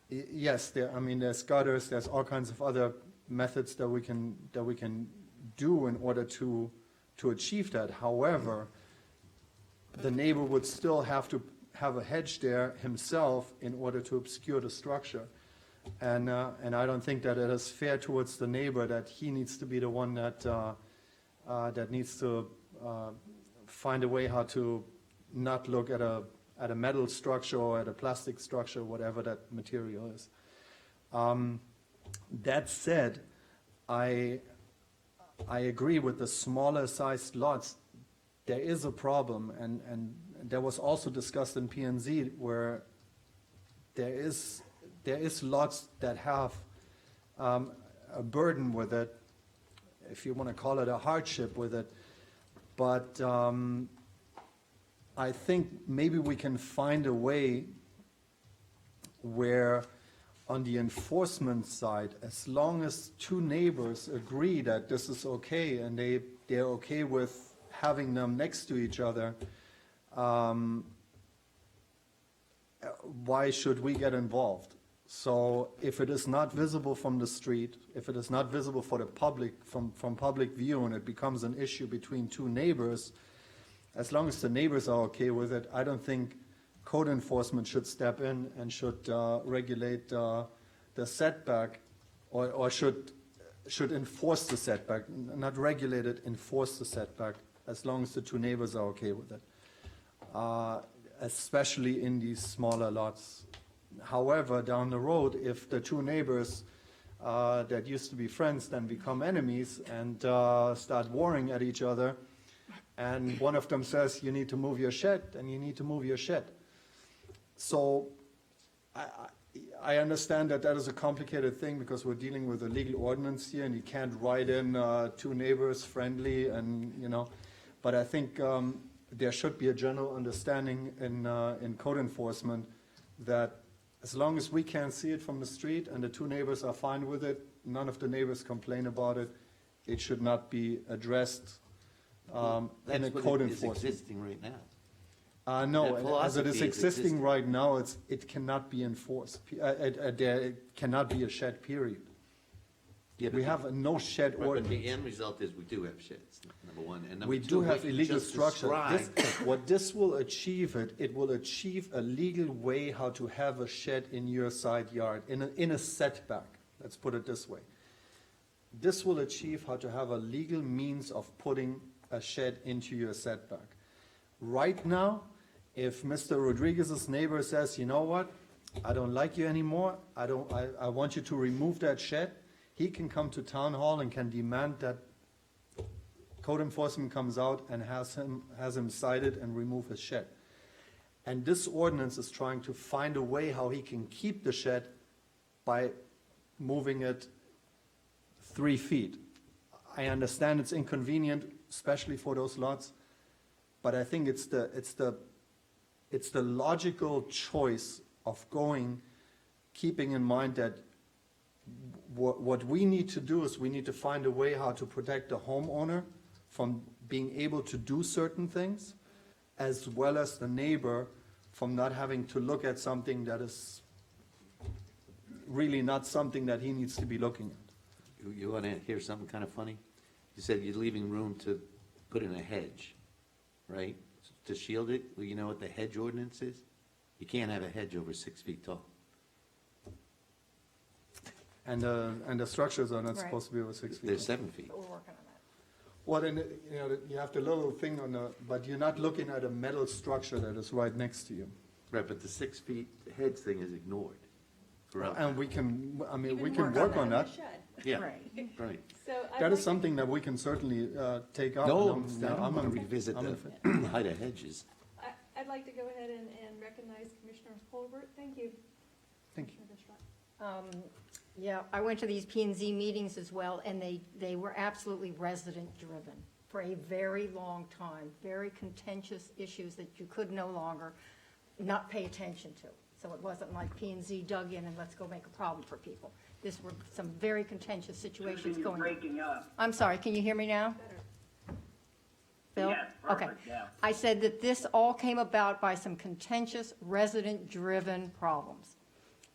yes, there's gutters, there's all kinds of other methods that we can do in order to achieve that. However, the neighbor would still have to have a hedge there himself in order to obscure the structure. And I don't think that it is fair towards the neighbor that he needs to be the one that needs to find a way how to not look at a metal structure or at a plastic structure, whatever that material is. That said, I agree with the smaller sized lots. There is a problem, and that was also discussed in P&Z, where there is lots that have a burden with it, if you want to call it a hardship with it. But I think maybe we can find a way where on the enforcement side, as long as two neighbors agree that this is okay and they're okay with having them next to each other, why should we get involved? So if it is not visible from the street, if it is not visible for the public, from public view, and it becomes an issue between two neighbors, as long as the neighbors are okay with it, I don't think code enforcement should step in and should regulate the setback, or should enforce the setback, not regulate it, enforce the setback, as long as the two neighbors are okay with it, especially in these smaller lots. However, down the road, if the two neighbors that used to be friends then become enemies and start warring at each other, and one of them says, you need to move your shed, and you need to move your shed. So I understand that that is a complicated thing because we're dealing with a legal ordinance here and you can't write in two neighbors friendly and, you know, but I think there should be a general understanding in code enforcement that as long as we can't see it from the street and the two neighbors are fine with it, none of the neighbors complain about it, it should not be addressed in a That's code what is enforcement. existing right now. No, That as it is philosophy is existing existing. right now, it cannot be enforced. There cannot be a shed, period. Yeah, We but have a no shed Right, but ordinance. the end result is we do have sheds, number one. And number We two, do what have you illegal just structure. described- What this will achieve, it will achieve a legal way how to have a shed in your side yard, in a setback, let's put it this way. This will achieve how to have a legal means of putting a shed into your setback. Right now, if Mr. Rodriguez's neighbor says, you know what, I don't like you anymore, I want you to remove that shed, he can come to town hall and can demand that code enforcement comes out and has him cited and remove his shed. And this ordinance is trying to find a way how he can keep the shed by moving it 3 feet. I understand it's inconvenient, especially for those lots, but I think it's the logical choice of going, keeping in mind that what we need to do is we need to find a way how to protect the homeowner from being able to do certain things, as well as the neighbor from not having to look at something that is really not something that he needs to be looking at. You want to hear something kind of funny? You said you're leaving room to put in a hedge, right? To shield it. Well, you know what the hedge ordinance is? You can't have a hedge over 6 feet tall. And the structures are not Right. supposed to be over 6 feet. They're 7 feet. But we're working on that. Well, then, you know, you have the little thing on the, but you're not looking at a metal structure that is right next to you. Right, but the 6 feet hedge thing is ignored. Correct. And we can, I mean, You we can work on in that. the shed. Yeah, Right. right. So I'd That like is something that we can certainly take up. No, And I don't want to I'm- revisit I'm the in height of hedges. I'd like to go ahead and recognize Commissioner Colbert. Thank you. Thank you. Commissioner Schrock. Yeah, I went to these P and Z meetings as well, and they were absolutely resident-driven for a very long time, very contentious issues that you could no longer not pay attention to. So it wasn't like P and Z dug in and let's go make a problem for people. This were some very contentious situations You're going on. breaking up. I'm sorry, can you hear me now? Bill? Yes, Okay. perfect, yeah. I said that this all came about by some contentious, resident-driven problems.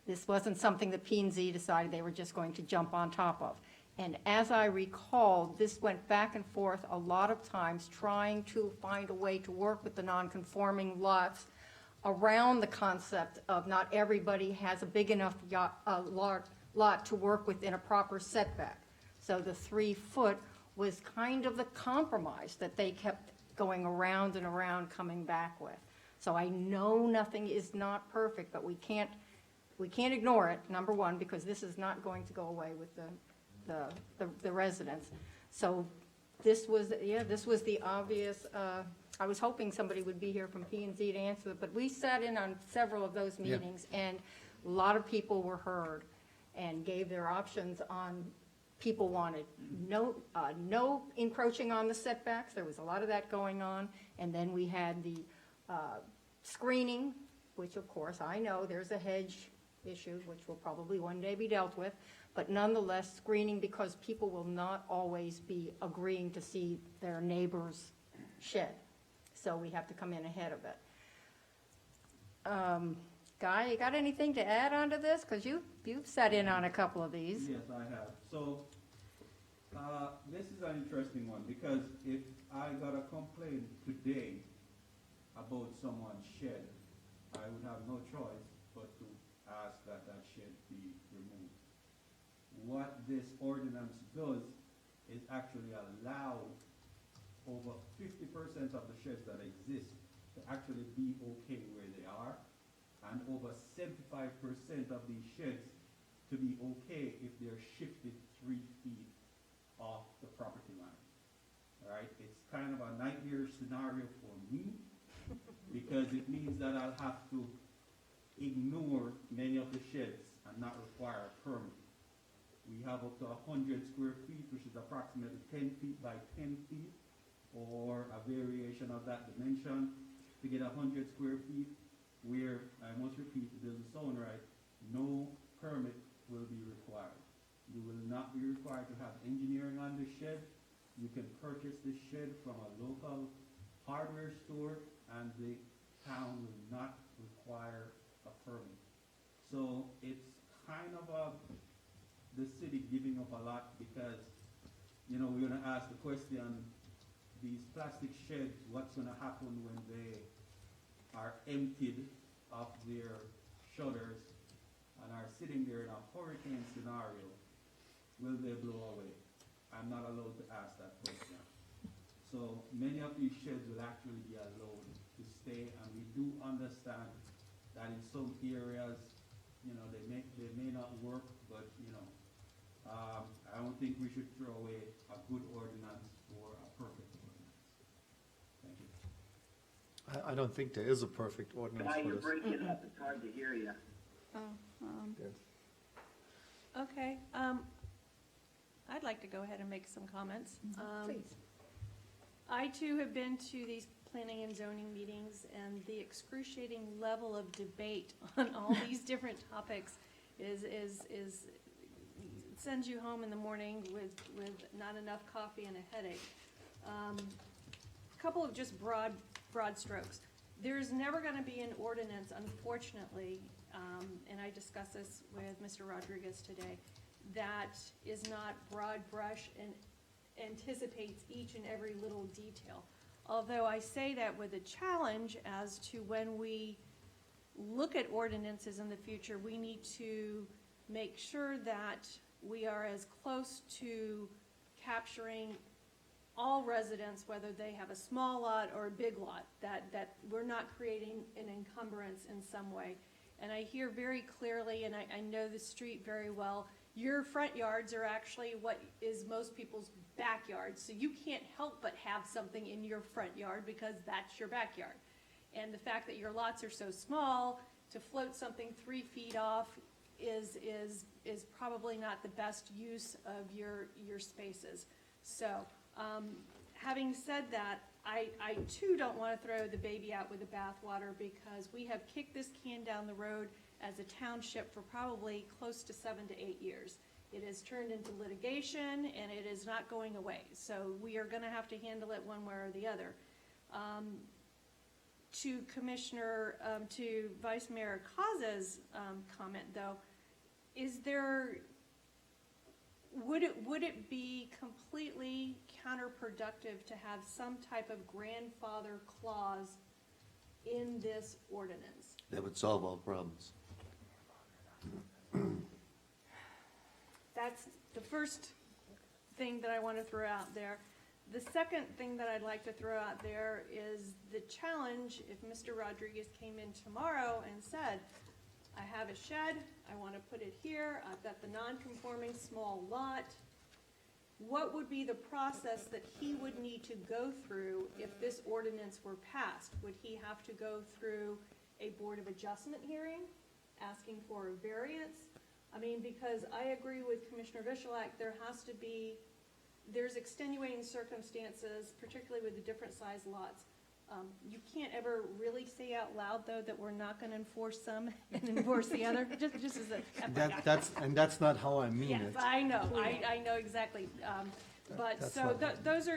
This wasn't something that P and Z decided they were just going to jump on top of. And as I recall, this went back and forth a lot of times, trying to find a way to work with the non-conforming lots around the concept of not everybody has a big enough lot to work within a proper setback. So the 3 foot was kind of the compromise that they kept going around and around, coming back with. So I know nothing is not perfect, but we can't ignore it, number one, because this is not going to go away with the residents. So this was the obvious, I was hoping somebody would be here from P and Z to answer it, but we sat in on several of those Yeah. meetings, and a lot of people were heard and gave their options on, people wanted no encroaching on the setbacks, there was a lot of that going on, and then we had the screening, which of course, I know there's a hedge issue, which will probably one day be dealt with, but nonetheless, screening, because people will not always be agreeing to see their neighbor's shed. So we have to come in ahead of it. Guy, you got anything to add onto this? Because you've sat in on a couple of these. Yes, I have. So, this is an interesting one, because if I got a complaint today about someone's shed, I would have no choice but to ask that shed be removed. What this ordinance does is actually allow over 50% of the sheds that exist to actually be okay where they are, and over 75% of these sheds to be okay if they're shifted 3 feet off the property line. All right? It's kind of a nightmare scenario for me, because it means that I'll have to ignore many of the sheds and not require a permit. We have up to 100 square feet, which is approximately 10 feet by 10 feet, or a variation of that dimension. To get 100 square feet, where, I must repeat, it doesn't sound right, no permit will be required. You will not be required to have engineering on the shed. You can purchase the shed from a local hardware store, and the town will not require a permit. So it's kind of the city giving up a lot, because, you know, we're gonna ask the question, these plastic sheds, what's gonna happen when they are emptied of their shutters and are sitting there in a hurricane scenario? Will they blow away? I'm not allowed to ask that question. So many of these sheds will actually be allowed to stay, and we do understand that in some areas, you know, they may not work, but, you know, I don't think we should throw away a good ordinance for a perfect ordinance. Thank you. I don't think there is a perfect ordinance Guy, for you're this. breaking up, it's hard to hear you. Okay, I'd like to go ahead and make some comments. Please. I too have been to these planning and zoning meetings, and the excruciating level of debate on all these different topics is sends you home in the morning with not enough coffee and a headache. A couple of just broad strokes. There's never gonna be an ordinance, unfortunately, and I discussed this with Mr. Rodriguez today, that is not broad brush and anticipates each and every little detail. Although I say that with a challenge as to when we look at ordinances in the future, we need to make sure that we are as close to capturing all residents, whether they have a small lot or a big lot, that we're not creating an encumbrance in some way. And I hear very clearly, and I know the street very well, your front yards are actually what is most people's backyards. So you can't help but have something in your front yard because that's your backyard. And the fact that your lots are so small, to float something 3 feet off is probably not the best use of your spaces. So, having said that, I too don't want to throw the baby out with the bathwater, because we have kicked this can down the road as a township for probably close to 7 to 8 years. It has turned into litigation, and it is not going away. So we are going to have to handle it one way or the other. To Vice Mayor Cause's comment, though, would it be completely counterproductive to have some type of grandfather clause in this ordinance? That would solve all problems. That's the first thing that I want to throw out there. The second thing that I'd like to throw out there is the challenge if Mr. Rodriguez came in tomorrow and said, I have a shed, I want to put it here, I've got the non-conforming small lot. What would be the process that he would need to go through if this ordinance were passed? Would he have to go through a Board of Adjustment hearing, asking for a variance? I mean, because I agree with Commissioner Vishalak, there's extenuating circumstances, particularly with the different size lots. You can't ever really say out loud, though, that we're not going to enforce some and enforce the other, just as a. That's not how I mean Yes, it. I know, I know exactly. But That's so not- those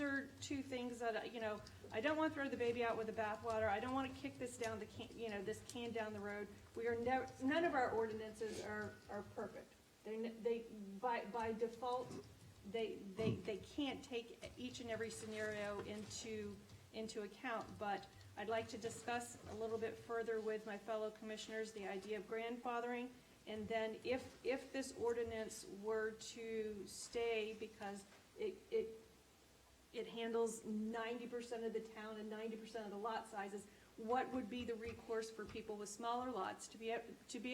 are two things that, you know, I don't want to throw the baby out with the bathwater. I don't want to kick this down this can down the road. We are never, none of our ordinances are perfect. They by default, they can't take each and every scenario into account, but I'd like to discuss a little bit further with my fellow commissioners the idea of grandfathering, and then if this ordinance were to stay, because it handles 90% of the town and 90% of the lot sizes, what would be the recourse for people with smaller lots to be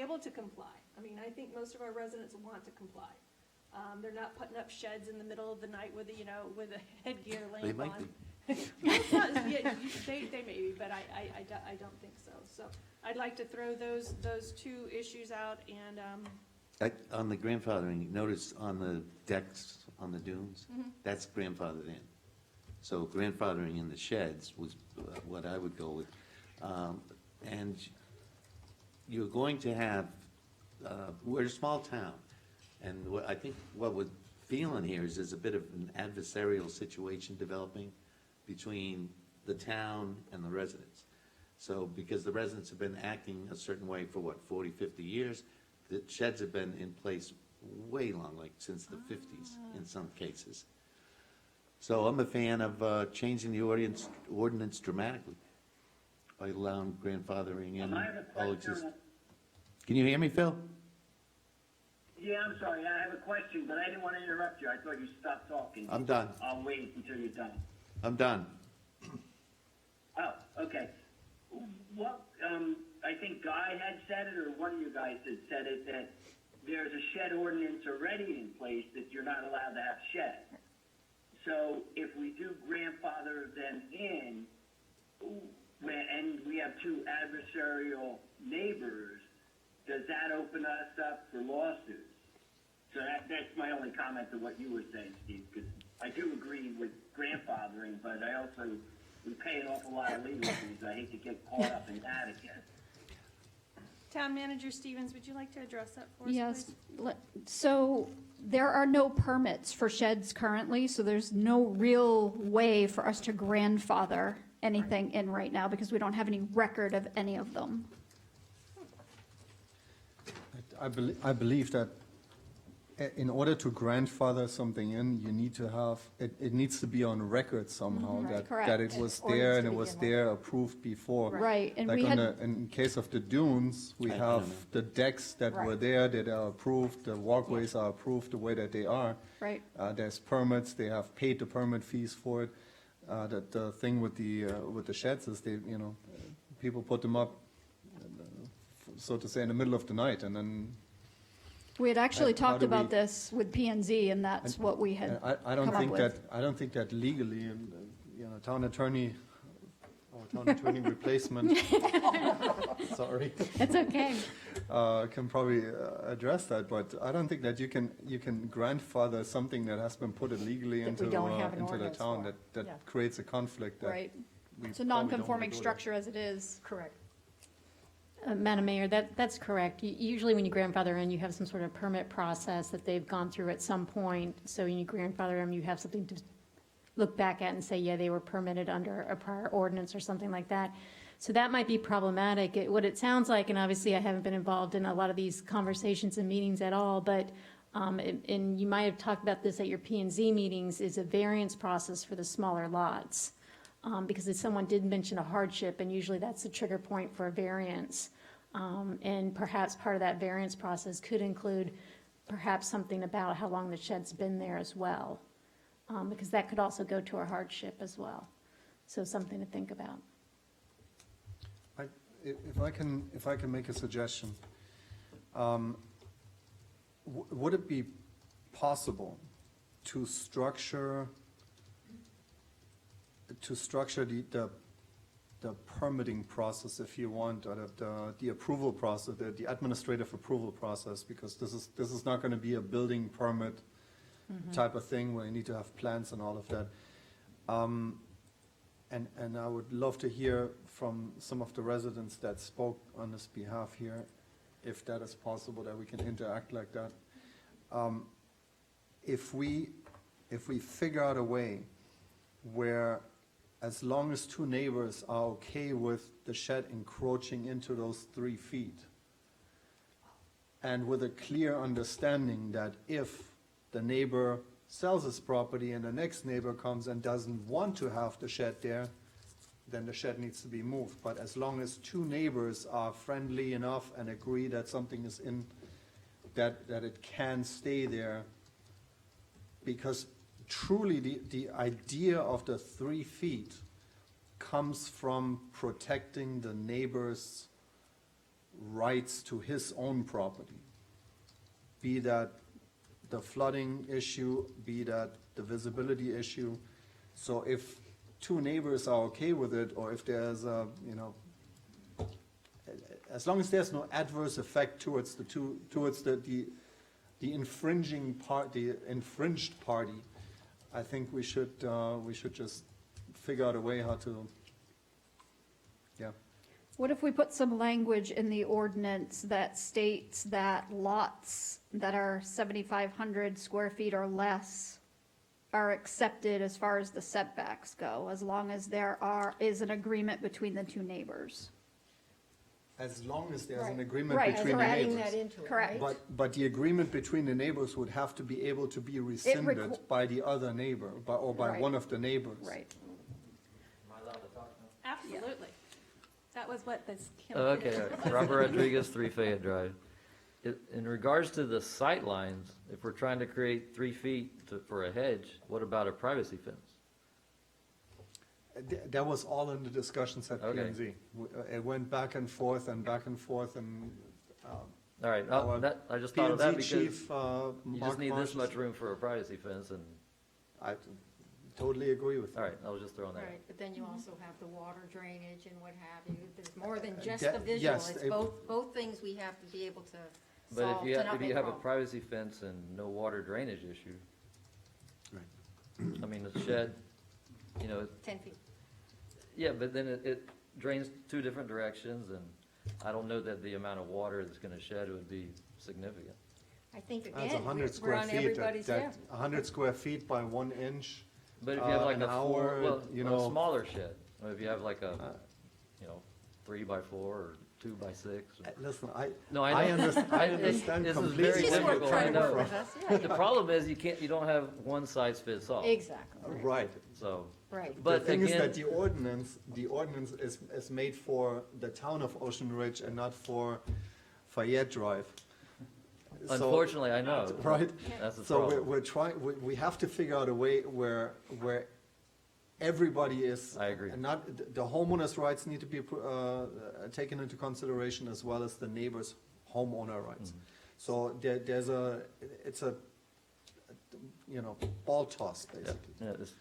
able to comply? I mean, I think most of our residents want to comply. They're not putting up sheds in the middle of the night with, with a headgear They lamp might on. be. They may be, but I don't think so. So I'd like to throw those two issues out and, On the grandfathering, notice on the decks, on the dunes, that's grandfathered in. So grandfathering in the sheds was what I would go with. And you're going to have, we're a small town, and I think what we're feeling here is there's a bit of an adversarial situation developing between the town and the residents. So, because the residents have been acting a certain way for 40, 50 years, the sheds have been in place way long, like since the 50s in some cases. So I'm a fan of changing the ordinance dramatically by allowing grandfathering in I have a all question. exist. Can you hear me, Phil? Yeah, I'm sorry, I have a question, but I didn't want to interrupt you. I thought you stopped talking. I'm done. I'll wait until you're done. I'm done. Oh, okay. What, I think Guy had said it, or one of you guys had said it, that there's a shed ordinance already in place that you're not allowed to have sheds. So if we do grandfather them in, and we have two adversarial neighbors, does that open us up for lawsuits? So that's my only comment to what you were saying, Steve, because I do agree with grandfathering, but I also, we pay an awful lot of legal fees. I hate to get caught up in that again. Town Manager Stevens, would you like to address that for us, Yes, please? so there are no permits for sheds currently, so there's no real way for us to grandfather anything in right now because we don't have any record of any of them. I believe that in order to grandfather something in, you need to have, it needs to be on record somehow, Right. that it Correct. was Or there needs and to it was begin there, approved before. Right, and Like we on had, in case of the dunes, we I have don't know. the decks that were Right. there, that are approved, the walkways are approved the way that they are. right, There's permits, they have paid the permit fees for it. The thing with the sheds is they, people put them up, so to say, in the middle of the night, and then we had actually How talked do about we- this with P and Z, and that's what we had I don't come up think with. that, I don't think that legally, town attorney, or town attorney replacement, sorry, It's okay. can probably address that, but I don't think that you can grandfather something that has been put illegally That we into, don't have an into the ordinance town, for. that Yeah. creates a conflict that Right, we it's a probably don't wanna non-conforming go there. structure as it is. Correct. Madam Mayor, that's correct. Usually when you grandfather in, you have some sort of permit process that they've gone through at some point. So when you grandfather them, you have something to look back at and say, yeah, they were permitted under a prior ordinance or something like that. So that might be problematic. What it sounds like, and obviously I haven't been involved in a lot of these conversations and meetings at all, but, and you might have talked about this at your P and Z meetings, is a variance process for the smaller lots. Because if someone did mention a hardship, and usually that's the trigger point for a variance. And perhaps part of that variance process could include perhaps something about how long the shed's been there as well. Because that could also go to a hardship as well. So something to think about. If I can make a suggestion, would it be possible to structure the permitting process, if you want, or the approval process, the administrative approval process, because this is not going to be a building permit type of thing where you need to have plans and all of that. And I would love to hear from some of the residents that spoke on this behalf here, if that is possible, that we can interact like that. If we figure out a way where, as long as two neighbors are okay with the shed encroaching into those 3 feet, and with a clear understanding that if the neighbor sells his property and the next neighbor comes and doesn't want to have the shed there, then the shed needs to be moved. But as long as two neighbors are friendly enough and agree that something is in, that it can stay there, because truly the idea of the 3 feet comes from protecting the neighbor's rights to his own property. Be that the flooding issue, be that the visibility issue. So if two neighbors are okay with it, or if there's a, you know, as long as there's no adverse effect towards the infringing part, the infringed party, I think we should just figure out a way how to, yeah. What if we put some language in the ordinance that states that lots that are 7,500 square feet or less are accepted as far as the setbacks go, as long as there is an agreement between the two neighbors? As long as there's an Right. agreement Right, between the We're adding neighbors. that into it, Correct. right? But the agreement between the neighbors would have to be able to be rescinded by the other neighbor, or by Right. one of the neighbors. Right. Absolutely. That was what this. Okay, Robert Rodriguez, 3 Fayette Drive. In regards to the sight lines, if we're trying to create 3 feet for a hedge, what about a privacy fence? That was all in the discussions at Okay. P&Z. It went back and forth and back and forth, and All right, our I just thought of that P&Z because chief, you Mark just need Marsh, this much room for a privacy fence, and, I totally agree with you. all right, I was just throwing that out. Right, but then you also have the water drainage and what have you. There's more than just that- the visual. yes, It's it- both things we have to be able to But solve if you to have, not if make you a have a problem. privacy fence and no water drainage issue, Right. I mean, the shed, you know, 10 feet. yeah, but then it drains 2 different directions, and I don't know that the amount of water that's gonna shed would be significant. I think That's again, 100 we're square on feet, everybody's, yeah. 100 square feet by 1 inch. But if you have like an a hour, you a know, smaller shed, or if you have like a, you know, 3x4 or 2x6. Listen, No, I I know. understand This is completely. very Just work- difficult, try I to know. work with us, yeah, But the yeah. problem is you don't have one size fits all. Exactly, Right. So, right. but The thing is again, that the ordinance is made for the town of Ocean Ridge and not for Fayette Drive. So- unfortunately, I know. Right? That's the So problem. we're trying, we have to figure out a way where everybody is. I agree. Not, the homeowners' rights need to be taken into consideration, as well as the neighbors' homeowner rights. Mm-hmm. So it's a, you know, ball toss, Yeah, basically. yeah, this-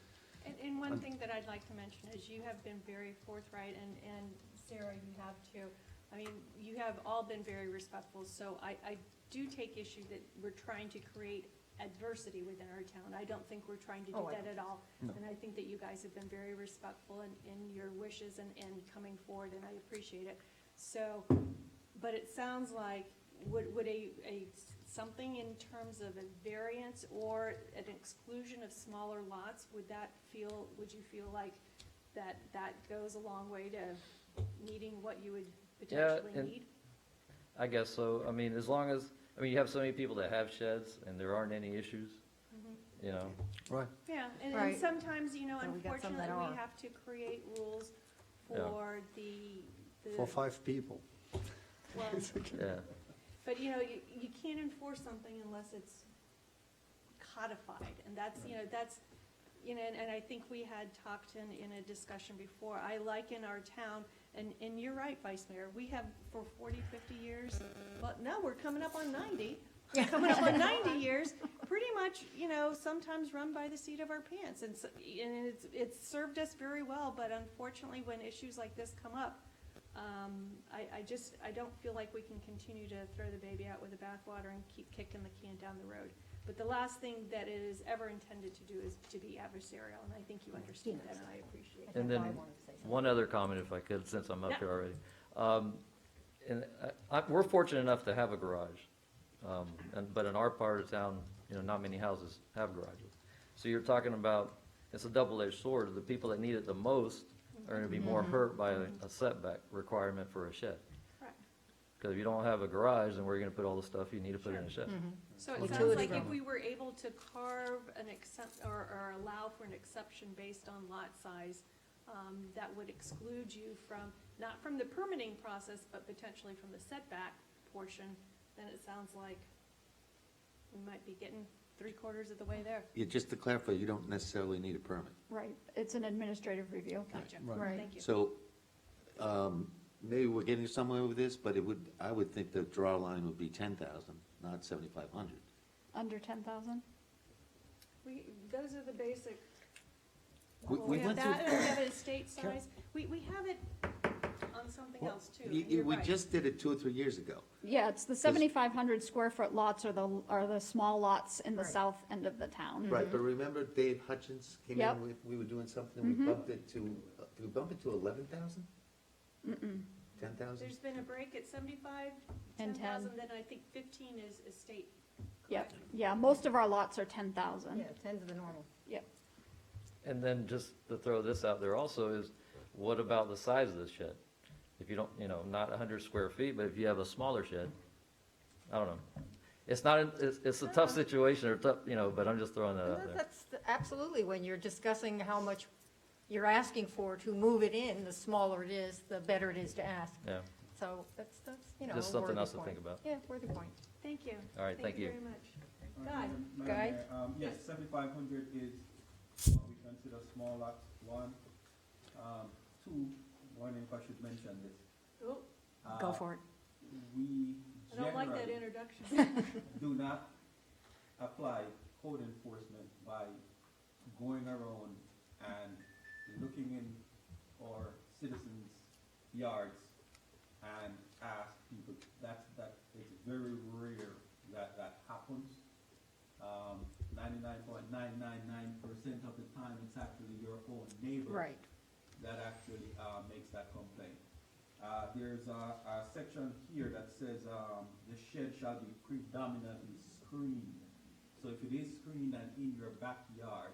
And one thing that I'd like to mention is you have been very forthright, and Sarah, you have too. I mean, you have all been very respectful, so I do take issue that we're trying to create adversity within our town. I don't think we're trying to do Oh, I that at all. No. And I think that you guys have been very respectful in your wishes and coming forward, and I appreciate it. So, but it sounds like, would something in terms of a variance or an exclusion of smaller lots, would you feel like that goes a long way to meeting what you would potentially and- need? I guess so. I mean, as long as, I mean, you have so many people that have sheds and there aren't any issues, you know. Right. Yeah, and Right. sometimes, you know, So we got some unfortunately, that we are. have to create rules Yeah. for the, For 5 people. well, Yeah. but you know, you can't enforce something unless it's codified, and that's, you know, and I think we had talked in a discussion before, I like in our town, and you're right, Vice Mayor, we have for 40, 50 years, but no, we're coming up on 90. Coming up on 90 years, pretty much, you know, sometimes run by the seat of our pants, and it's served us very well, but unfortunately, when issues like this come up, I don't feel like we can continue to throw the baby out with the bathwater and keep kicking the can down the road. But the last thing that it is ever intended to do is to be adversarial, and I think you understand that, and I appreciate it. And then one other comment, if I could, since I'm up Yeah. here already. And we're fortunate enough to have a garage. But in our part of town, you know, not many houses have garages. So you're talking about, it's a double-edged sword. The people that need it the most are gonna be more hurt by a setback requirement for a shed. Correct. Because if you don't have a garage, then where are you gonna put all the stuff you need to put in a shed? So it Utility sounds like if problem. we were able to carve an or allow for an exception based on lot size, that would exclude you from, not from the permitting process, but potentially from the setback portion, then it sounds like we might be getting 3/4 of the way there. Yeah, just to clarify, you don't necessarily need a permit. Right, it's an administrative review. Gotcha. Right. Thank you. So, maybe we're getting somewhere with this, but I would think the draw line would be 10,000, not 7,500. Under 10,000? Those are the basic. We have went that, through- and we have an estate size. We have it on something else too. You're We right. just did it 2 or 3 years ago. Yeah, it's the 7,500 square foot lots are the small lots in the Right. south end of the town. Right, but remember Dave Hutchins came Yep. in, we were doing something, we bumped it to, did we bump it to 11,000? Mm-mm. 10,000? There's been a break at 75, And 10,000, then I think 15 is estate. Yep, yeah, most of our lots are 10,000. Yeah, 10's the normal. Yep. And then just to throw this out there also is, what about the size of the shed? If you don't, not 100 square feet, but if you have a smaller shed, I don't know. It's not, it's a tough situation or tough, but I'm just throwing that out there. That's absolutely, when you're discussing how much you're asking for to move it in, the smaller it is, the better it is to ask. Yeah, So that's, just a something worthy else to point. think about. Yeah, worthy point. Thank you. All right, thank you. very much. Madam Guy? Mayor, yes, 7,500 is what we consider small lots, one. Two, wondering if I should mention this. Oh, Go for it. We I don't like that generally introduction. do not apply code enforcement by going around and looking in our citizens' yards and ask people. It's very rare that happens. 99.999% of the time, it's actually your own neighbor Right. that actually makes that complaint. There's a section here that says the shed shall be predominantly screened. So if it is screened and in your backyard,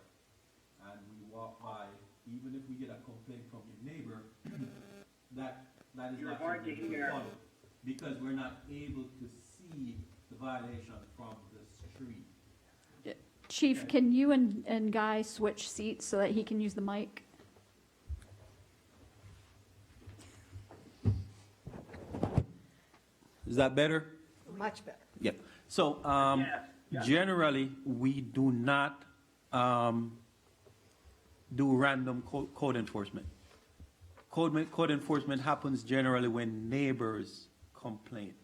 and we walk by, even if we get a complaint from your neighbor, that is You're not hard to something we hear. follow, because we're not able to see the violation from the street. Chief, can you and Guy switch seats so that he can use the mic? Is that better? Much better. Yep. So, Yeah. generally, we do not, do random code enforcement. Code enforcement happens generally when neighbors complain.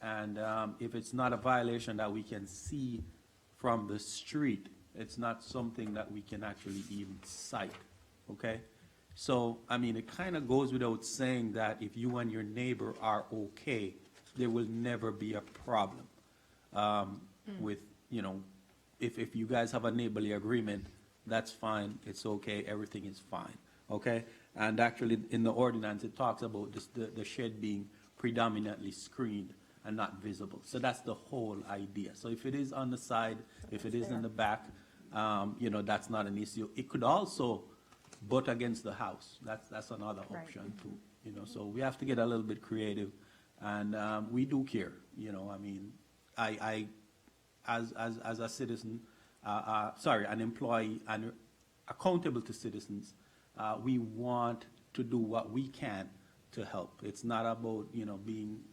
And, if it's not a violation that we can see from the street, it's not something that we can actually even cite, okay? So, I mean, it kind of goes without saying that if you and your neighbor are okay, there will never be a problem with, if you guys have a neighborly agreement, that's fine, it's okay, everything is fine, okay? And actually, in the ordinance, it talks about the shed being predominantly screened and not visible. So that's the whole idea. So if it is on the side, if it is in the back, that's not an issue. It could also butt against the house. That's another Right. option too, so we have to get a little bit creative. And we do care, I mean, I as a citizen, an employee and accountable to citizens, we want to do what we can to help. It's not about, being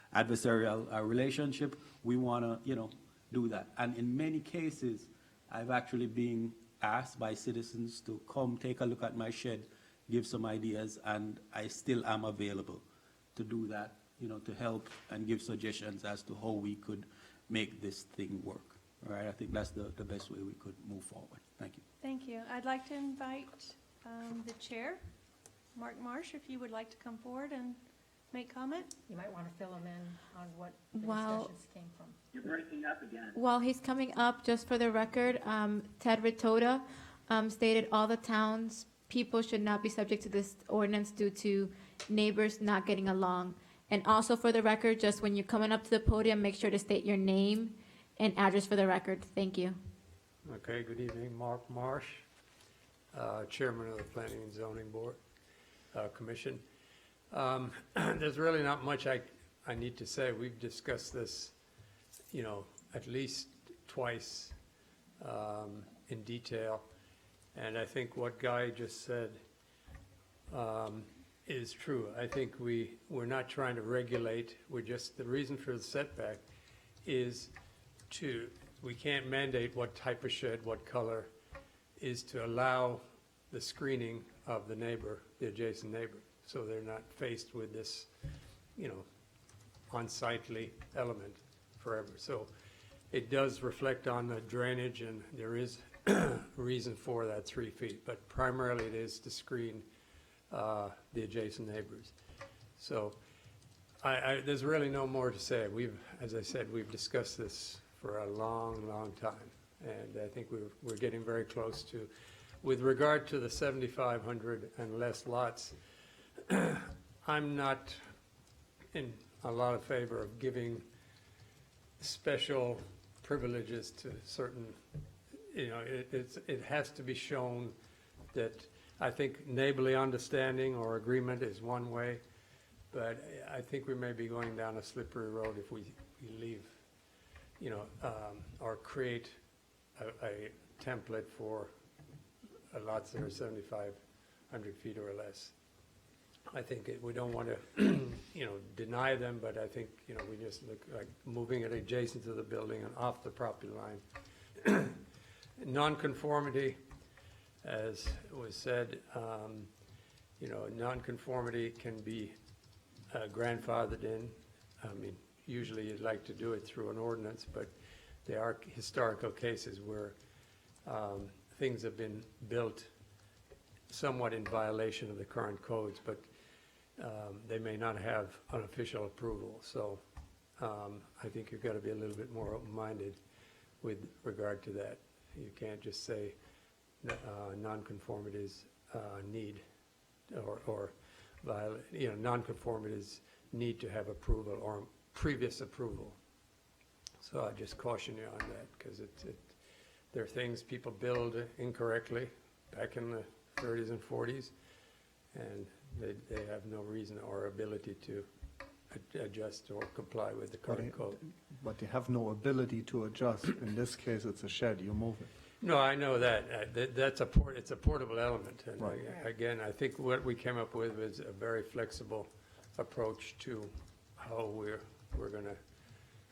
adversarial relationship. We want to, do that. And in many cases, I've actually been asked by citizens to come take a look at my shed, give some ideas, and I still am available to do that, to help and give suggestions as to how we could make this thing work. All right, I think that's the best way we could move forward. Thank you. Thank you. I'd like to invite the chair, Mark Marsh, if you would like to come forward and make comment. You might want to fill them in on what the Wow. discussions came from. You're breaking up again. While he's coming up, just for the record, Ted Ritoda stated all the towns people should not be subject to this ordinance due to neighbors not getting along. And also for the record, just when you're coming up to the podium, make sure to state your name and address for the record. Thank you. Okay, good evening, Mark Marsh, Chairman of the Planning and Zoning Board, Commission. There's really not much I need to say. We've discussed this, at least twice in detail. And I think what Guy just said is true. I think we're not trying to regulate. The reason for the setback is we can't mandate what type of shed, what color, is to allow the screening of the neighbor, the adjacent neighbor, so they're not faced with this, unsightly element forever. So it does reflect on the drainage, and there is reason for that 3 feet, but primarily it is to screen the adjacent neighbors. So there's really no more to say. As I said, we've discussed this for a long, long time, and I think we're getting very close to, with regard to the 7,500 and less lots, I'm not in a lot of favor of giving special privileges to certain, it has to be shown that, I think neighborly understanding or agreement is one way, but I think we may be going down a slippery road if we leave, or create a template for lots that are 7,500 feet or less. I think we don't want to, deny them, but I think, we just look like moving it adjacent to the building and off the property line. Nonconformity, as was said, nonconformity can be grandfathered in. I mean, usually you'd like to do it through an ordinance, but there are historical cases where things have been built somewhat in violation of the current codes, but they may not have unofficial approval. So I think you've got to be a little bit more open-minded with regard to that. You can't just say nonconformities need or violate, nonconformities need to have approval or previous approval. So I just caution you on that, because there are things people build incorrectly back in the 30s and 40s, and they have no reason or ability to adjust or comply with the current code. But they have no ability to adjust. In this case, it's a shed, you move it. No, I know that. It's a portable element. And Right. again, I think what we came up with was a very flexible approach to how we're going to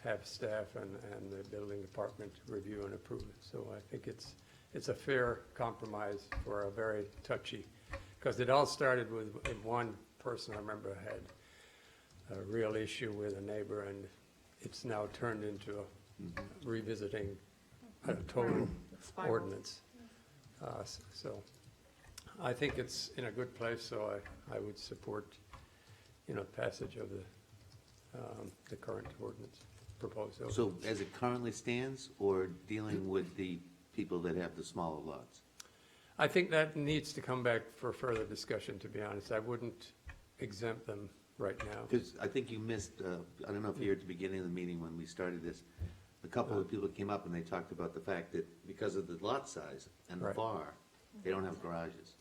have staff and the building department review and approve it. So I think it's a fair compromise for a very touchy, because it all started with one person I remember had a real issue with a neighbor, and it's now turned into revisiting a total ordinance. So I think it's in a good place, so I would support, passage of the current ordinance proposed. So as it currently stands, or dealing with the people that have the smaller lots? I think that needs to come back for further discussion, to be honest. I wouldn't exempt them right now. Because I think you missed, I don't know if you were at the beginning of the meeting when we started this, a couple of people came up and they talked about the fact that because of the lot size and the Right. FAR, they don't have garages.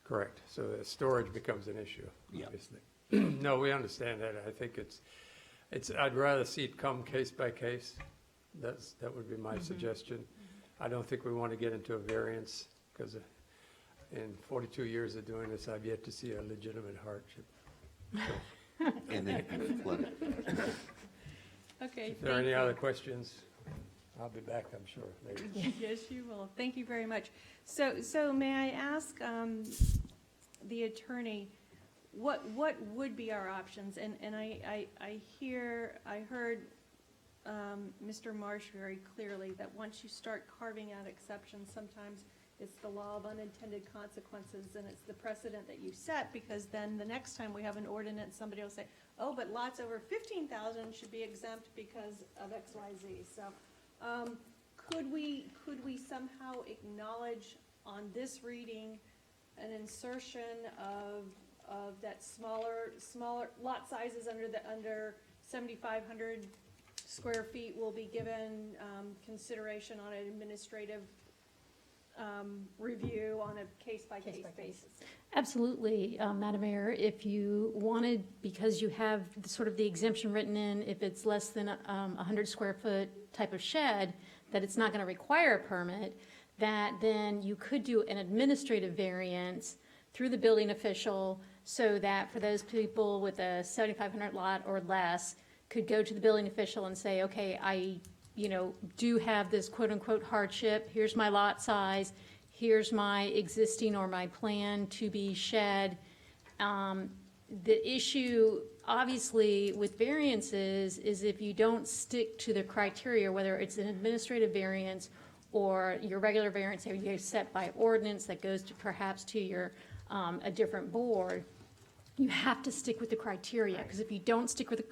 Correct. So the storage becomes an issue, Yeah. obviously. No, we understand that. I think I'd rather see it come case by case. That would be my suggestion. I don't think we want to get into a variance, because in 42 years of doing this, I've yet to see a legitimate hardship. And then you flood it. Okay. If there are any other questions, I'll be back, I'm sure, later. Yes, you will. Thank you very much. So may I ask the attorney, what would be our options? And I heard Mr. Marsh very clearly that once you start carving out exceptions, sometimes it's the law of unintended consequences, and it's the precedent that you set, because then the next time we have an ordinance, somebody will say, oh, but lots over 15,000 should be exempt because of X, Y, Z. So could we somehow acknowledge on this reading an insertion of that smaller lot sizes under 7,500 square feet will be given consideration on an administrative review on a case-by-case basis? Absolutely, Madam Mayor. If you wanted, because you have sort of the exemption written in, if it's less than 100 square foot type of shed, that it's not going to require a permit, that then you could do an administrative variance through the building official, so that for those people with a 7,500 lot or less could go to the building official and say, okay, I do have this quote-unquote hardship, here's my lot size, here's my existing or my plan to be shed, the issue, obviously, with variances is if you don't stick to the criteria, whether it's an administrative variance or your regular variance, or you're set by ordinance that goes to perhaps to your, a different board, you have to stick with the criteria, because if you don't stick with the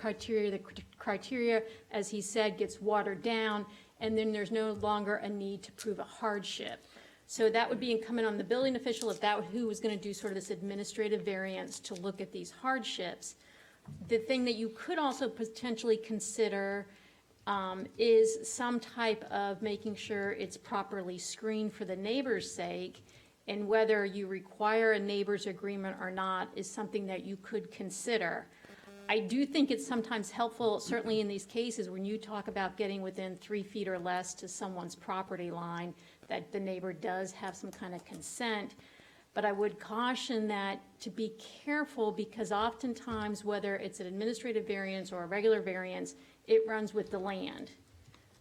criteria, as he said, gets watered down, and then there's no longer a need to prove a hardship. So that would be incumbent on the building official, if that who was gonna do sort of this administrative variance to look at these hardships. The thing that you could also potentially consider is some type of making sure it's properly screened for the neighbor's sake, and whether you require a neighbor's agreement or not is something that you could consider. I do think it's sometimes helpful, certainly in these cases, when you talk about getting within 3 feet or less to someone's property line, that the neighbor does have some kind of consent. But I would caution that to be careful, because oftentimes, whether it's an administrative variance or a regular variance, it runs with the land.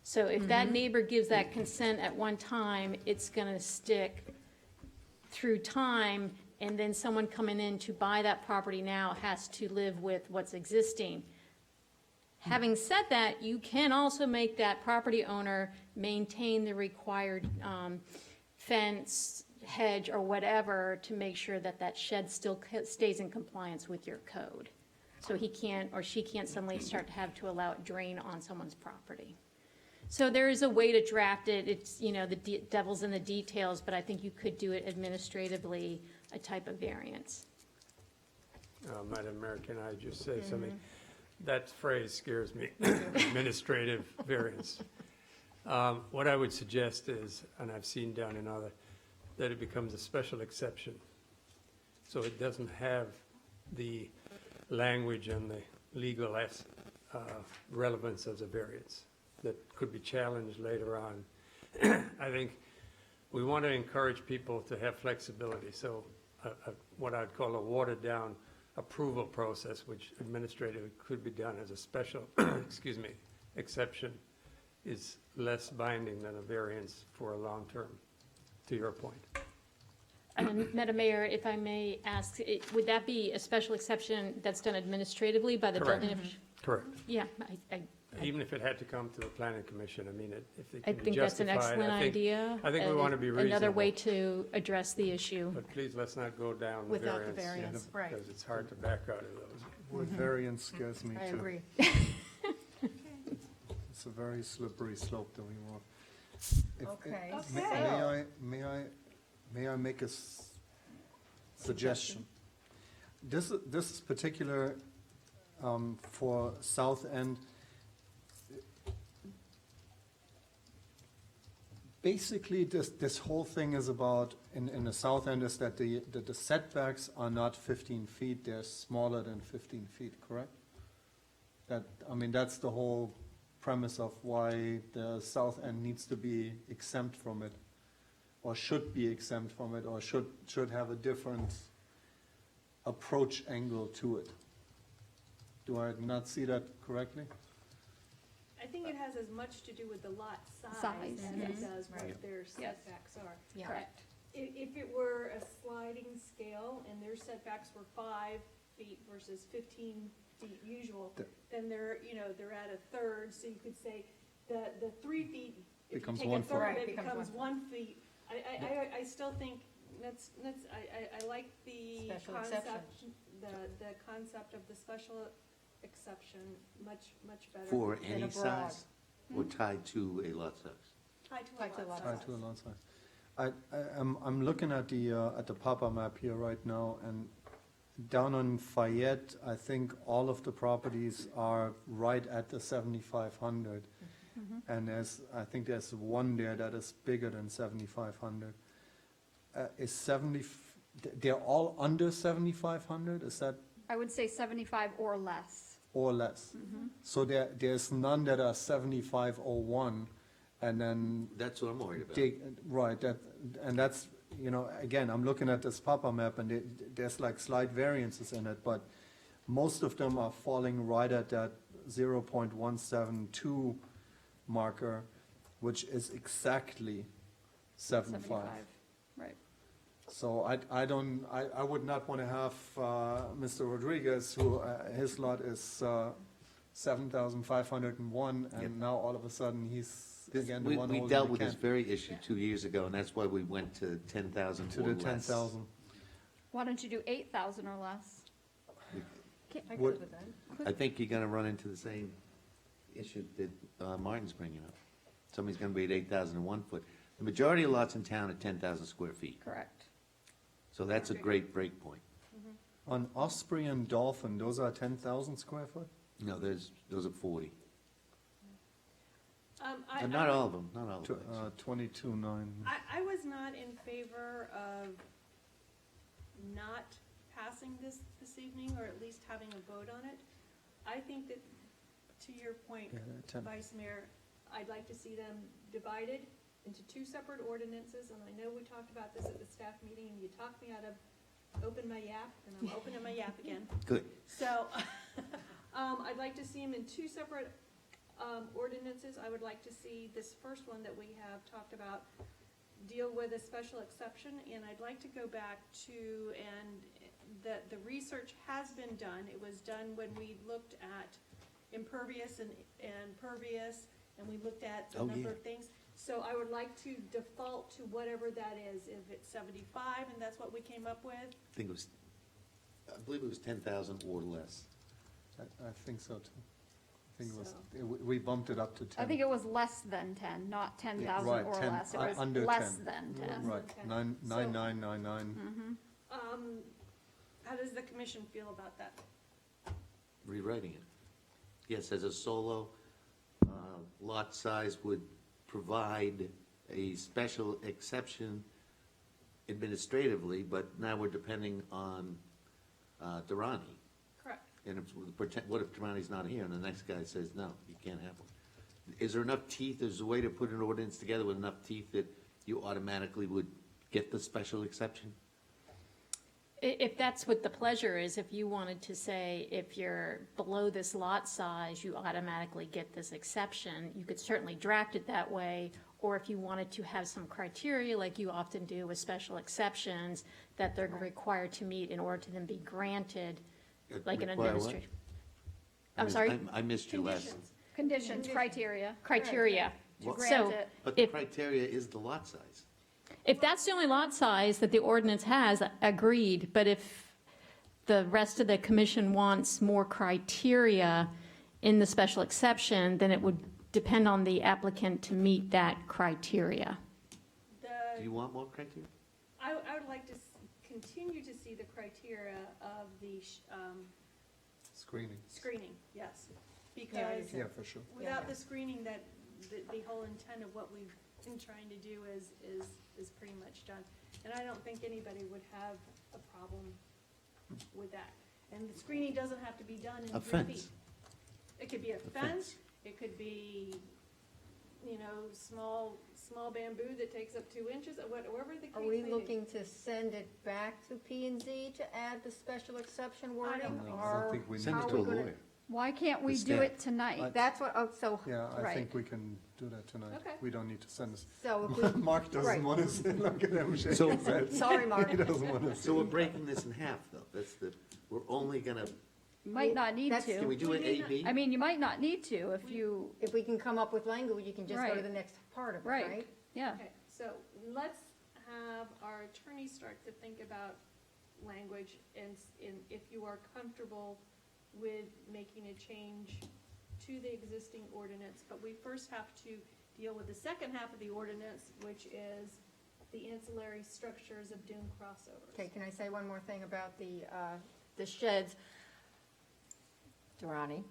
So if that neighbor gives that consent at one time, it's gonna stick through time, and then someone coming in to buy that property now has to live with what's existing. Having said that, you can also make that property owner maintain the required fence, hedge, or whatever to make sure that that shed still stays in compliance with your code. So he can't, or she can't suddenly start to have to allow it drain on someone's property. So there is a way to draft it. It's, you know, the devil's in the details, but I think you could do it administratively, a type of variance. Madam Mayor, can I just say something? That phrase scares me, administrative variance. What I would suggest is, and I've seen down in other, that it becomes a special exception. So it doesn't have the language and the legal relevance as a variance that could be challenged later on. I think we want to encourage people to have flexibility. So what I'd call a watered-down approval process, which administratively could be done as a special, excuse me, exception, is less binding than a variance for a long term, to your point. Madam Mayor, if I may ask, would that be a special exception that's done administratively by the Correct. building official? Correct. Yeah, Even if it had to come to the planning commission, I mean, if it I can be think that's an justified, excellent idea. I think we and want to be reasonable. Another way to address the issue. But please, let's not go down the Without the variance. variance, right. Because it's hard to back out of those. Word variance scares me too. I agree. It's a very slippery slope that we walk. Okay. May I make a suggestion? This is particular for South End. Basically, this whole thing is about, in the South End, is that the setbacks are not 15 feet, they're smaller than 15 feet, correct? That's the whole premise of why the South End needs to be exempt from it, or should be exempt from it, or should have a different approach angle to it. Do I not see that correctly? I think it has as much to do with the lot size Size, as it does what Right. their setbacks are. Yeah. Correct. If it were a sliding scale and their setbacks were 5 feet versus 15 feet usual, then they're at a third, so you could say the 3 feet, if you Becomes take a 1 third foot. of Right, it, becomes becomes 1 1 feet. I still think I like the Special concept, exception. the concept of the special exception much better. For In any a broad. size or tied to a lot size? Tied to a Tied to lot a size. Tied to a lot size. I'm looking at the Papa map here right now, and down on Fayette, I think all of the properties are right at the 7,500. And I think there's one there that is bigger than 7,500. They're all under 7,500, is that, I would say 75 or less. or less? So there's none that are 7,501, and then That's what I'm worried about. right, and that's, again, I'm looking at this Papa map, and there's like slight variances in it, but most of them are falling right at that 0.172 marker, which is exactly 75. Right. So I would not want to have Mr. Rodriguez, who, his lot is 7,501, Yep. and now all of a sudden, he's again the We one we holding dealt the with this can very issue 2 years ago, and that's why we went to 10,000 to or the less. 10,000. Why don't you do 8,000 or less? I Would- could with that. I think you're gonna run into the same issue that Martin's bringing up. Somebody's gonna be at 8,001 foot. The majority of lots in town are 10,000 square feet, Correct. so that's a great break point. On Osprey and Dolphin, those are 10,000 square foot? No, those are 40. I- And not all of them, not all of them. 22.9. I was not in favor of not passing this evening, or at least having a vote on it. I think that, to your point, Yeah, 10. Vice Mayor, I'd like to see them divided into two separate ordinances, and I know we talked about this at the staff meeting, and you talked me out of open my yap, and I'm opening my yap again. Good. So, I'd like to see them in two separate ordinances. I would like to see this first one that we have talked about deal with a special exception, and I'd like to go back to, and the research has been done. It was done when we looked at impervious and pervious, and we looked at the Oh, number yeah. of things. So I would like to default to whatever that is. If it's 75, and that's what we came up with, I think it was, I believe it was 10,000 or less. I think so too. I think it was, So- we bumped it up to 10. I think it was less than 10, not 10,000 Right, or 10, less. It was under less 10. than 10. Right, Okay. 9999. how does the commission feel about that? Rewriting it. Yes, as a solo, lot size would provide a special exception administratively, but now we're depending on Durrani. Correct. And what if Durrani's not here and the next guy says, no, you can't have one? Is there enough teeth, is there a way to put an ordinance together with enough teeth that you automatically would get the special exception? If that's what the pleasure is, if you wanted to say, if you're below this lot size, you automatically get this exception, you could certainly draft it that way. Or if you wanted to have some criteria, like you often do with special exceptions, that they're required to meet in order to then be granted, like an Require what? administrative. I'm sorry? I missed you last. Conditions, criteria. Criteria. To What? grant So- it. But the If- criteria is the lot size. If that's the only lot size that the ordinance has, agreed, but if the rest of the commission wants more criteria in the special exception, then it would depend on the applicant to meet that criteria. Do you want more criteria? I would like to continue to see the criteria of the Screening. screening, yes. Because Yeah, for sure. without the screening, that, the whole intent of what we've been trying to do is pretty much done. And I don't think anybody would have a problem with that. And the screening doesn't have to be done in 3 A feet. fence. It could be a fence, it could be, small bamboo that takes up 2 inches, or whatever the case Are may we be. looking to send it back to P and Z to add the special exception wording? don't No, I or don't think we Send need it how to are a we gonna- lawyer. Why can't we The do staff. it tonight? That's what, so, Yeah, I right. think we can do that tonight. Okay. We don't need to send this. So if we, Mark doesn't Right. want to, look at him shaking So- his head. sorry, Mark. He doesn't want to. So we're breaking this in half, though. We're only gonna, You might not need That's- can we to. do it A, B? I mean, you might not need to if you, If we can come up with language, you can just go to Right. the next part of it, Right. right? yeah. Okay, so let's have our attorney start to think about language, and if you are comfortable with making a change to the existing ordinance, but we first have to deal with the second half of the ordinance, which is the ancillary structures of dune crossovers. Okay, can I say one more thing about the sheds? Durrani,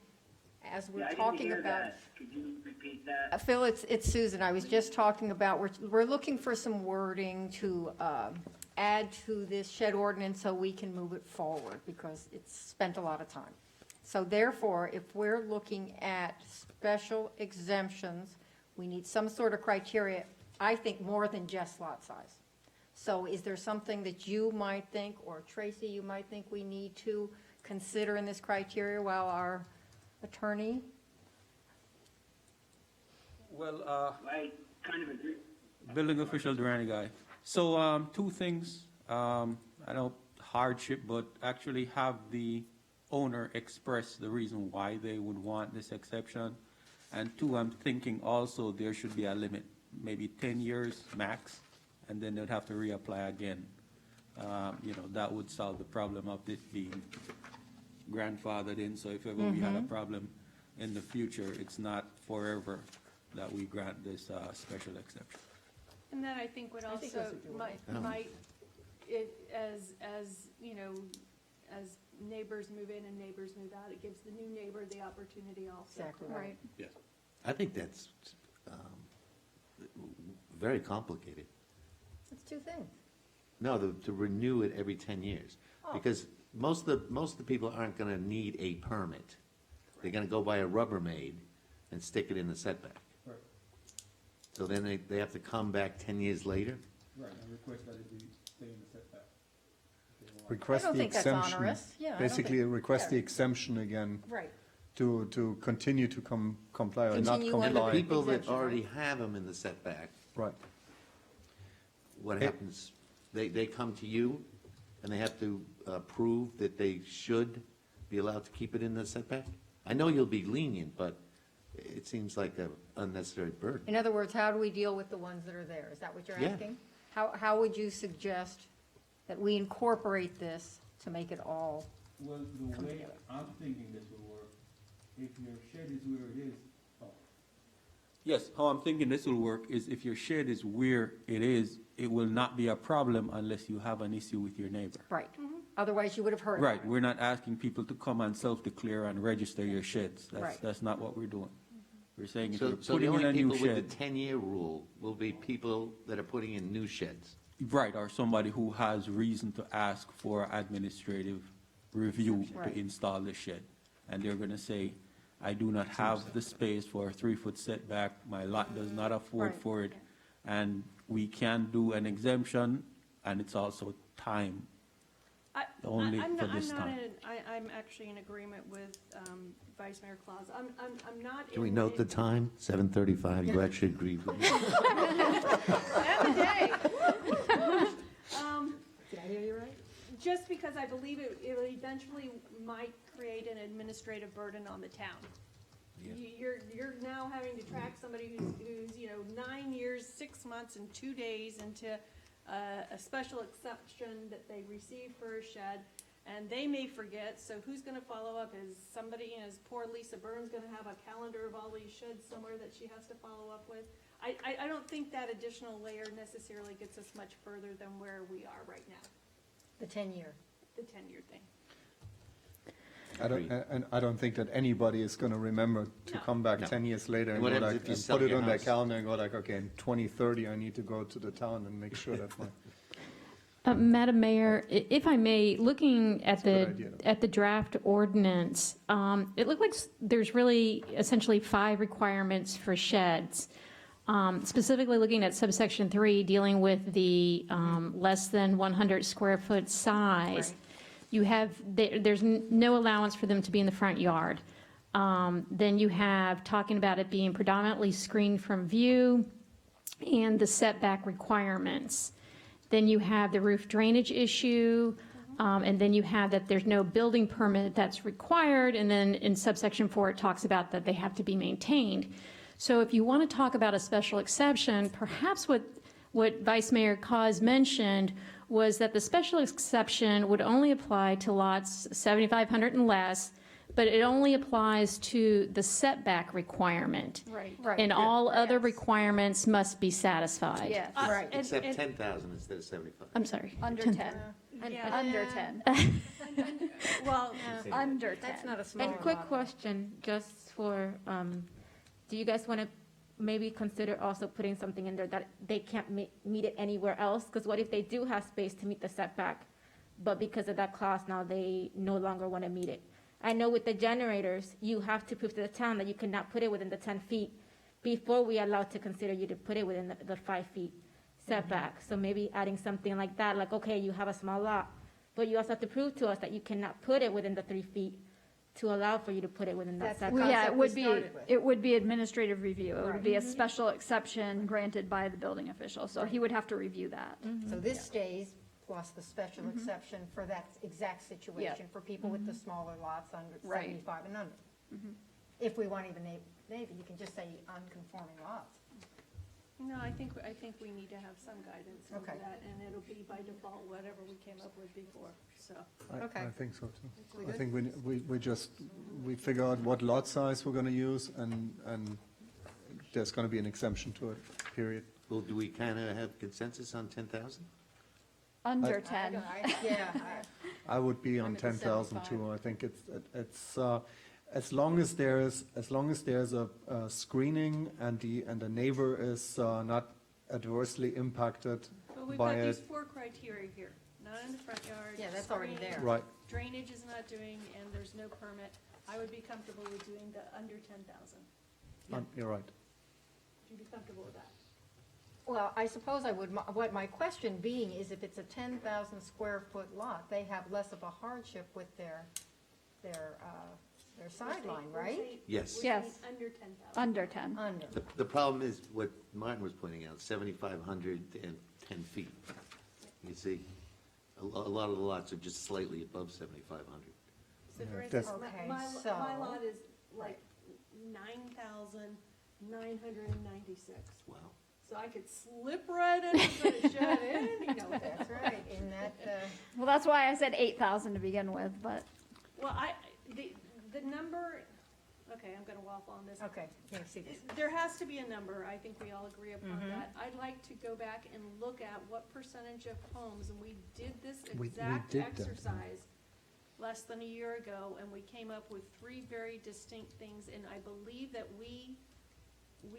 as Yeah, we're I didn't talking hear about. that. Could you repeat that? Phil, it's Susan. I was just talking about, we're looking for some wording to add to this shed ordinance so we can move it forward, because it's spent a lot of time. So therefore, if we're looking at special exemptions, we need some sort of criteria, I think, more than just lot size. So is there something that you might think, or Tracy, you might think we need to consider in this criteria while our attorney? Well, I kind of agree. building official Durrani guy. So, two things. I know hardship, but actually have the owner express the reason why they would want this exception. And two, I'm thinking also there should be a limit, maybe 10 years max, and then they'd have to reapply again. That would solve the problem of it being grandfathered in, so if ever we had a problem in the future, it's not forever that we grant this special exception. And that I think would also, might, as as neighbors move in and neighbors move out, it gives the new neighbor the opportunity also. Exactly right. Yes. I think that's very complicated. It's two things. No, to renew it every 10 years. Because most of the people aren't going to need a permit. They're going to go buy a Rubbermaid and stick it in the setback. Right. So then they have to come back 10 years later? Right, and request that it be stay in the setback. Request I don't the think that's exemption. onerous. Yeah, I don't Basically, think- request the yeah. exemption again Right. to continue to comply or not Continue on And the comply. people that Exemption, right. already have them in the setback, Right. what It- happens? They come to you and they have to prove that they should be allowed to keep it in the setback? I know you'll be lenient, but it seems like an unnecessary burden. In other words, how do we deal with the ones that are there? Is that what you're Yeah. asking? How would you suggest that we incorporate this to make it all? Well, the Come way together. I'm thinking this will work, if your shed is where it is. Yes, how I'm thinking this will work is if your shed is where it is, it will not be a problem unless you have an issue with your neighbor. Right. Otherwise, you would have heard. Right, we're not asking people to come and self-declare and register your sheds. Right. That's not what we're doing. We're saying if So you're the putting in only a new people with shed, the 10-year rule will be people that are putting in new sheds. right, or somebody who has reason to ask for administrative review Right. to install the shed. And they're gonna say, I do not have the space for a 3-foot setback, my lot does not afford Right. for it, and we can do an exemption, and it's also time. Only for this time. I'm actually in agreement with Vice Mayor Claus. I'm not. Can we in- note the time? 7:35, you actually agree with me? Every day. Did I hear you right? Just because I believe it eventually might create an administrative burden on the town. You're now having to track somebody who's 9 years, 6 months, and 2 days into a special exception that they received for a shed, and they may forget, so who's gonna follow up? Is somebody, is poor Lisa Burns gonna have a calendar of all these sheds somewhere that she has to follow up with? I don't think that additional layer necessarily gets us much further than where we are right now, The 10-year. the 10-year thing. I don't think that anybody is going to remember to come back No. 10 years later and What go happens like, if you and sell put it your on their house? calendar and go like, okay, in 2030, I need to go to the town and make sure that my, Madam Mayor, if I may, looking at That's a good idea, though. the draft ordinance, it looked like there's really essentially 5 requirements for sheds. Specifically looking at subsection 3, dealing with the less than 100 square foot size. Right. You have, there's no allowance for them to be in the front yard. Then you have talking about it being predominantly screened from view and the setback requirements. Then you have the roof drainage issue, and then you have that there's no building permit that's required, and then in subsection 4, it talks about that they have to be maintained. So if you want to talk about a special exception, perhaps what Vice Mayor Cos mentioned was that the special exception would only apply to lots 7,500 and less, but it only applies to the setback requirement. Right. Right. And all other requirements must be satisfied. Yes. Right. Except 10,000 instead of 75. I'm sorry. Under 10. 10. Yeah. Under 10. Well, Under 10. That's not a small And quick lot. question, just for, do you guys want to maybe consider also putting something in there that they can't meet it anywhere else? Because what if they do have space to meet the setback, but because of that clause now they no longer want to meet it? I know with the generators, you have to prove to the town that you cannot put it within the 10 feet before we allow to consider you to put it within the 5 feet setback. So maybe adding something like that, like, okay, you have a small lot, but you also have to prove to us that you cannot put it within the 3 feet to allow for you to put it within that That's the setback. Yeah, concept it we would be, started with. it would be administrative review. It would Right. be a special exception granted by the building official, so he would have to review that. So this stays plus the special exception for that exact situation, for people with the smaller lots under Right. 75 and under. If we want even maybe, you can just say unconforming lots. No, I think we need to have some guidance over Okay. that, and it'll be by default whatever we came up with before, so. Okay. I think so too. We I good? think we figure out what lot size we're gonna use, and there's gonna be an exemption to it, period. Well, do we kind of have consensus on 10,000? Under 10. Yeah. I would be on I'm at the 10,000 too. 75. I think it's as long as there's a screening and the neighbor is not adversely impacted But we've by got these it. 4 criteria here, not in the front yard. Yeah, that's already screening, there. Right. Drainage is not doing, and there's no permit. I would be comfortable with doing the under 10,000. You're right. Would you be comfortable with that? Well, I suppose I would, what my question being is if it's a 10,000 square foot lot, they have less of a hardship with their sideline, right? Yes. Yes. Under 10,000. Under 10. Under. The problem is what Martin was pointing out, 7,510 feet. You see, a lot of the lots are just slightly above 7,500. So for Yeah, instance, that's- my Okay, so- lot is like 9,996. Wow. So I could slip right in and put a shed in, you know. That's right, in that, Well, that's why I said 8,000 to begin with, but Well, the number, okay, I'm gonna waffle on this. okay, can you see this? There has to be a number, I think we all agree upon that. I'd like to go back and look at what percentage of homes, and we did this We exact did that. exercise less than a year ago, and we came up with 3 very distinct things, and I believe that we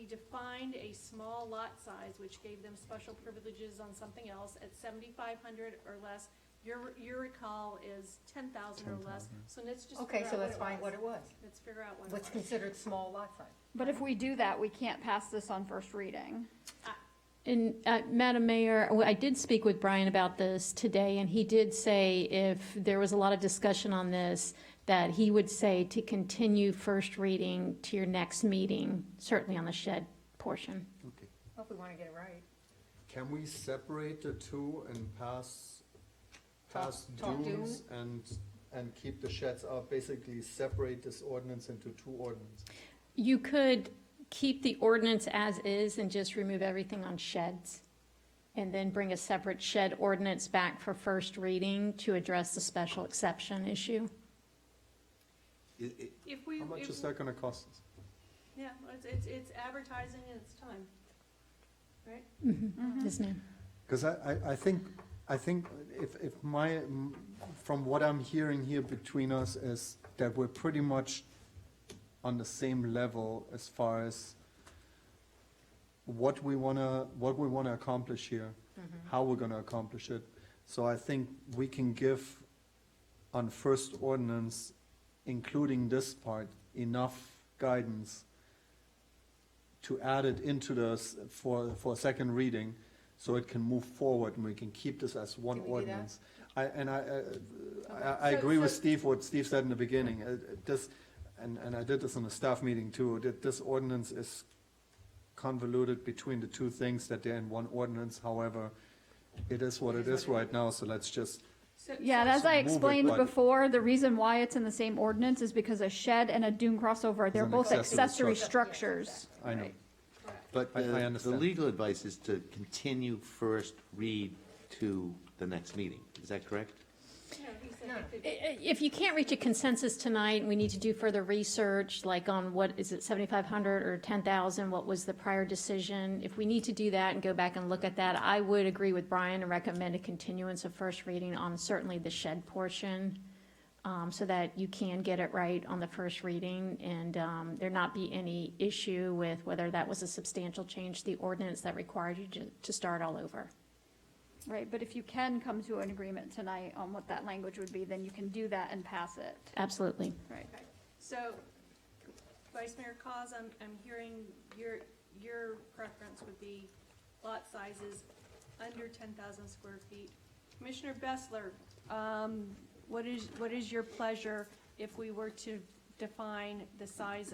defined a small lot size, which gave them special privileges on something else at 7,500 or less. Your recall is 10,000 or less, so let's just Okay, figure so out let's find what it was. Let's figure out what it What's was. considered small lot size. but if we do that, we can't pass this on first reading. And Madam Mayor, I did speak with Brian about this today, and he did say if there was a lot of discussion on this, that he would say to continue first reading to your next meeting, certainly on the shed portion. Okay. Hope we want to get it right. Can we separate the two and pass Talk dunes and keep the sheds out, basically separate this ordinance into 2 ordinances? You could keep the ordinance as is and just remove everything on sheds, and then bring a separate shed ordinance back for first reading to address the special exception issue. If we, How much if- is that gonna cost us? yeah, it's advertising and it's time, right? Yes, ma'am. Because I think if from what I'm hearing here between us is that we're pretty much on the same level as far as what we wanna accomplish here, how we're gonna accomplish it. So I think we can give on first ordinance, including this part, enough guidance to add it into this for second reading, so it can move forward and we can keep this as one Can we do that? ordinance. I agree with Steve, what Steve said in the beginning, and I did this in a staff meeting too, that this ordinance is convoluted between the 2 things, that they're in one ordinance, however, it is what it is right now, so let's just, Yeah, and as I move it, explained but- before, the reason why it's in the same ordinance is because a shed and a dune crossover, they're an both accessory accessory structure. structures. I know. But I the understand. legal advice is to continue first read to the next meeting. Is that correct? If you can't reach a consensus tonight, and we need to do further research, like on what, is it 7,500 or 10,000, what was the prior decision? If we need to do that and go back and look at that, I would agree with Brian and recommend a continuance of first reading on certainly the shed portion, so that you can get it right on the first reading, and there not be any issue with whether that was a substantial change to the ordinance that required you to start all over. Right, but if you can come to an agreement tonight on what that language would be, then you can do that and pass it. Absolutely. Right. Okay, so, Vice Mayor Cos, I'm hearing your preference would be lot sizes under 10,000 square feet. Commissioner Bessler, what is your pleasure if we were to define the size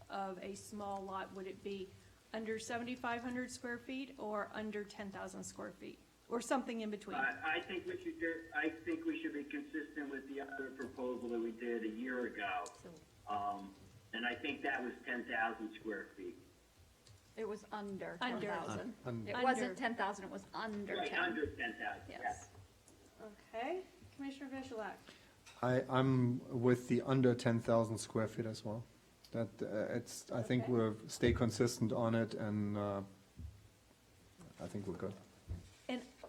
of a small lot? Would it be under 7,500 square feet or under 10,000 square feet? or something in between? I think we should be consistent with the other proposal that we did a year ago. And I think that was 10,000 square feet. It was under Under. 10,000. Under. It Under. wasn't 10,000, it was under 10. Right, under 10,000, Yes. Okay, Commissioner Visualak. I'm with the under 10,000 square feet as well. That, I think Okay. we'll stay consistent on it, and I think we're good.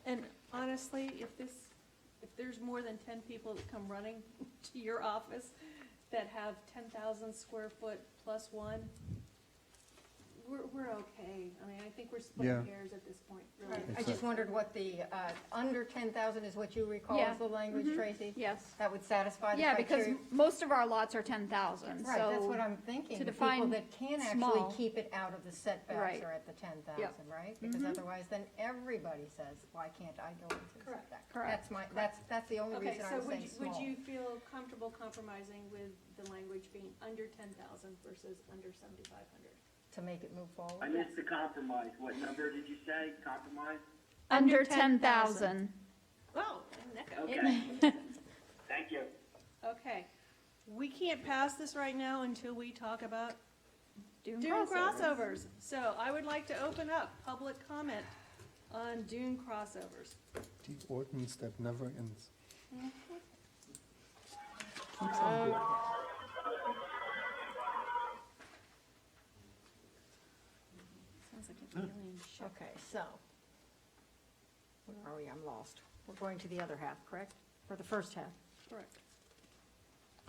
And honestly, if there's more than 10 people that come running to your office that have 10,000 square foot plus one, we're okay. I mean, I think we're splitting Yeah. hairs at this point, really. I just wondered what the, under 10,000 is what you recall Yeah. as the language, Mhm. Tracy? Yes. That would satisfy the Yeah, because criteria? most of our lots are 10,000, so. Right, that's what I'm thinking. to The people define that can small. actually keep it out of the setbacks Right. are at the 10,000, Yep. right? Because Mhm. otherwise, then everybody says, why can't I go into the Correct. setback? Correct. That's the only Okay, reason I so was saying would small. you feel comfortable compromising with the language being under 10,000 versus under 7,500? To make it move forward? I missed the compromise. What number did you say, compromise? Under 10,000. Oh, NECA. Okay. Thank you. Okay, we can't pass this right now until we talk about Dune dune crossovers. crossovers. So I would like to open up public comment on dune crossovers. The ordinance that never ends. Sounds like it's alien ship. Okay, so, where are we? I'm lost. We're going to the other half, correct? Or the first half, Correct.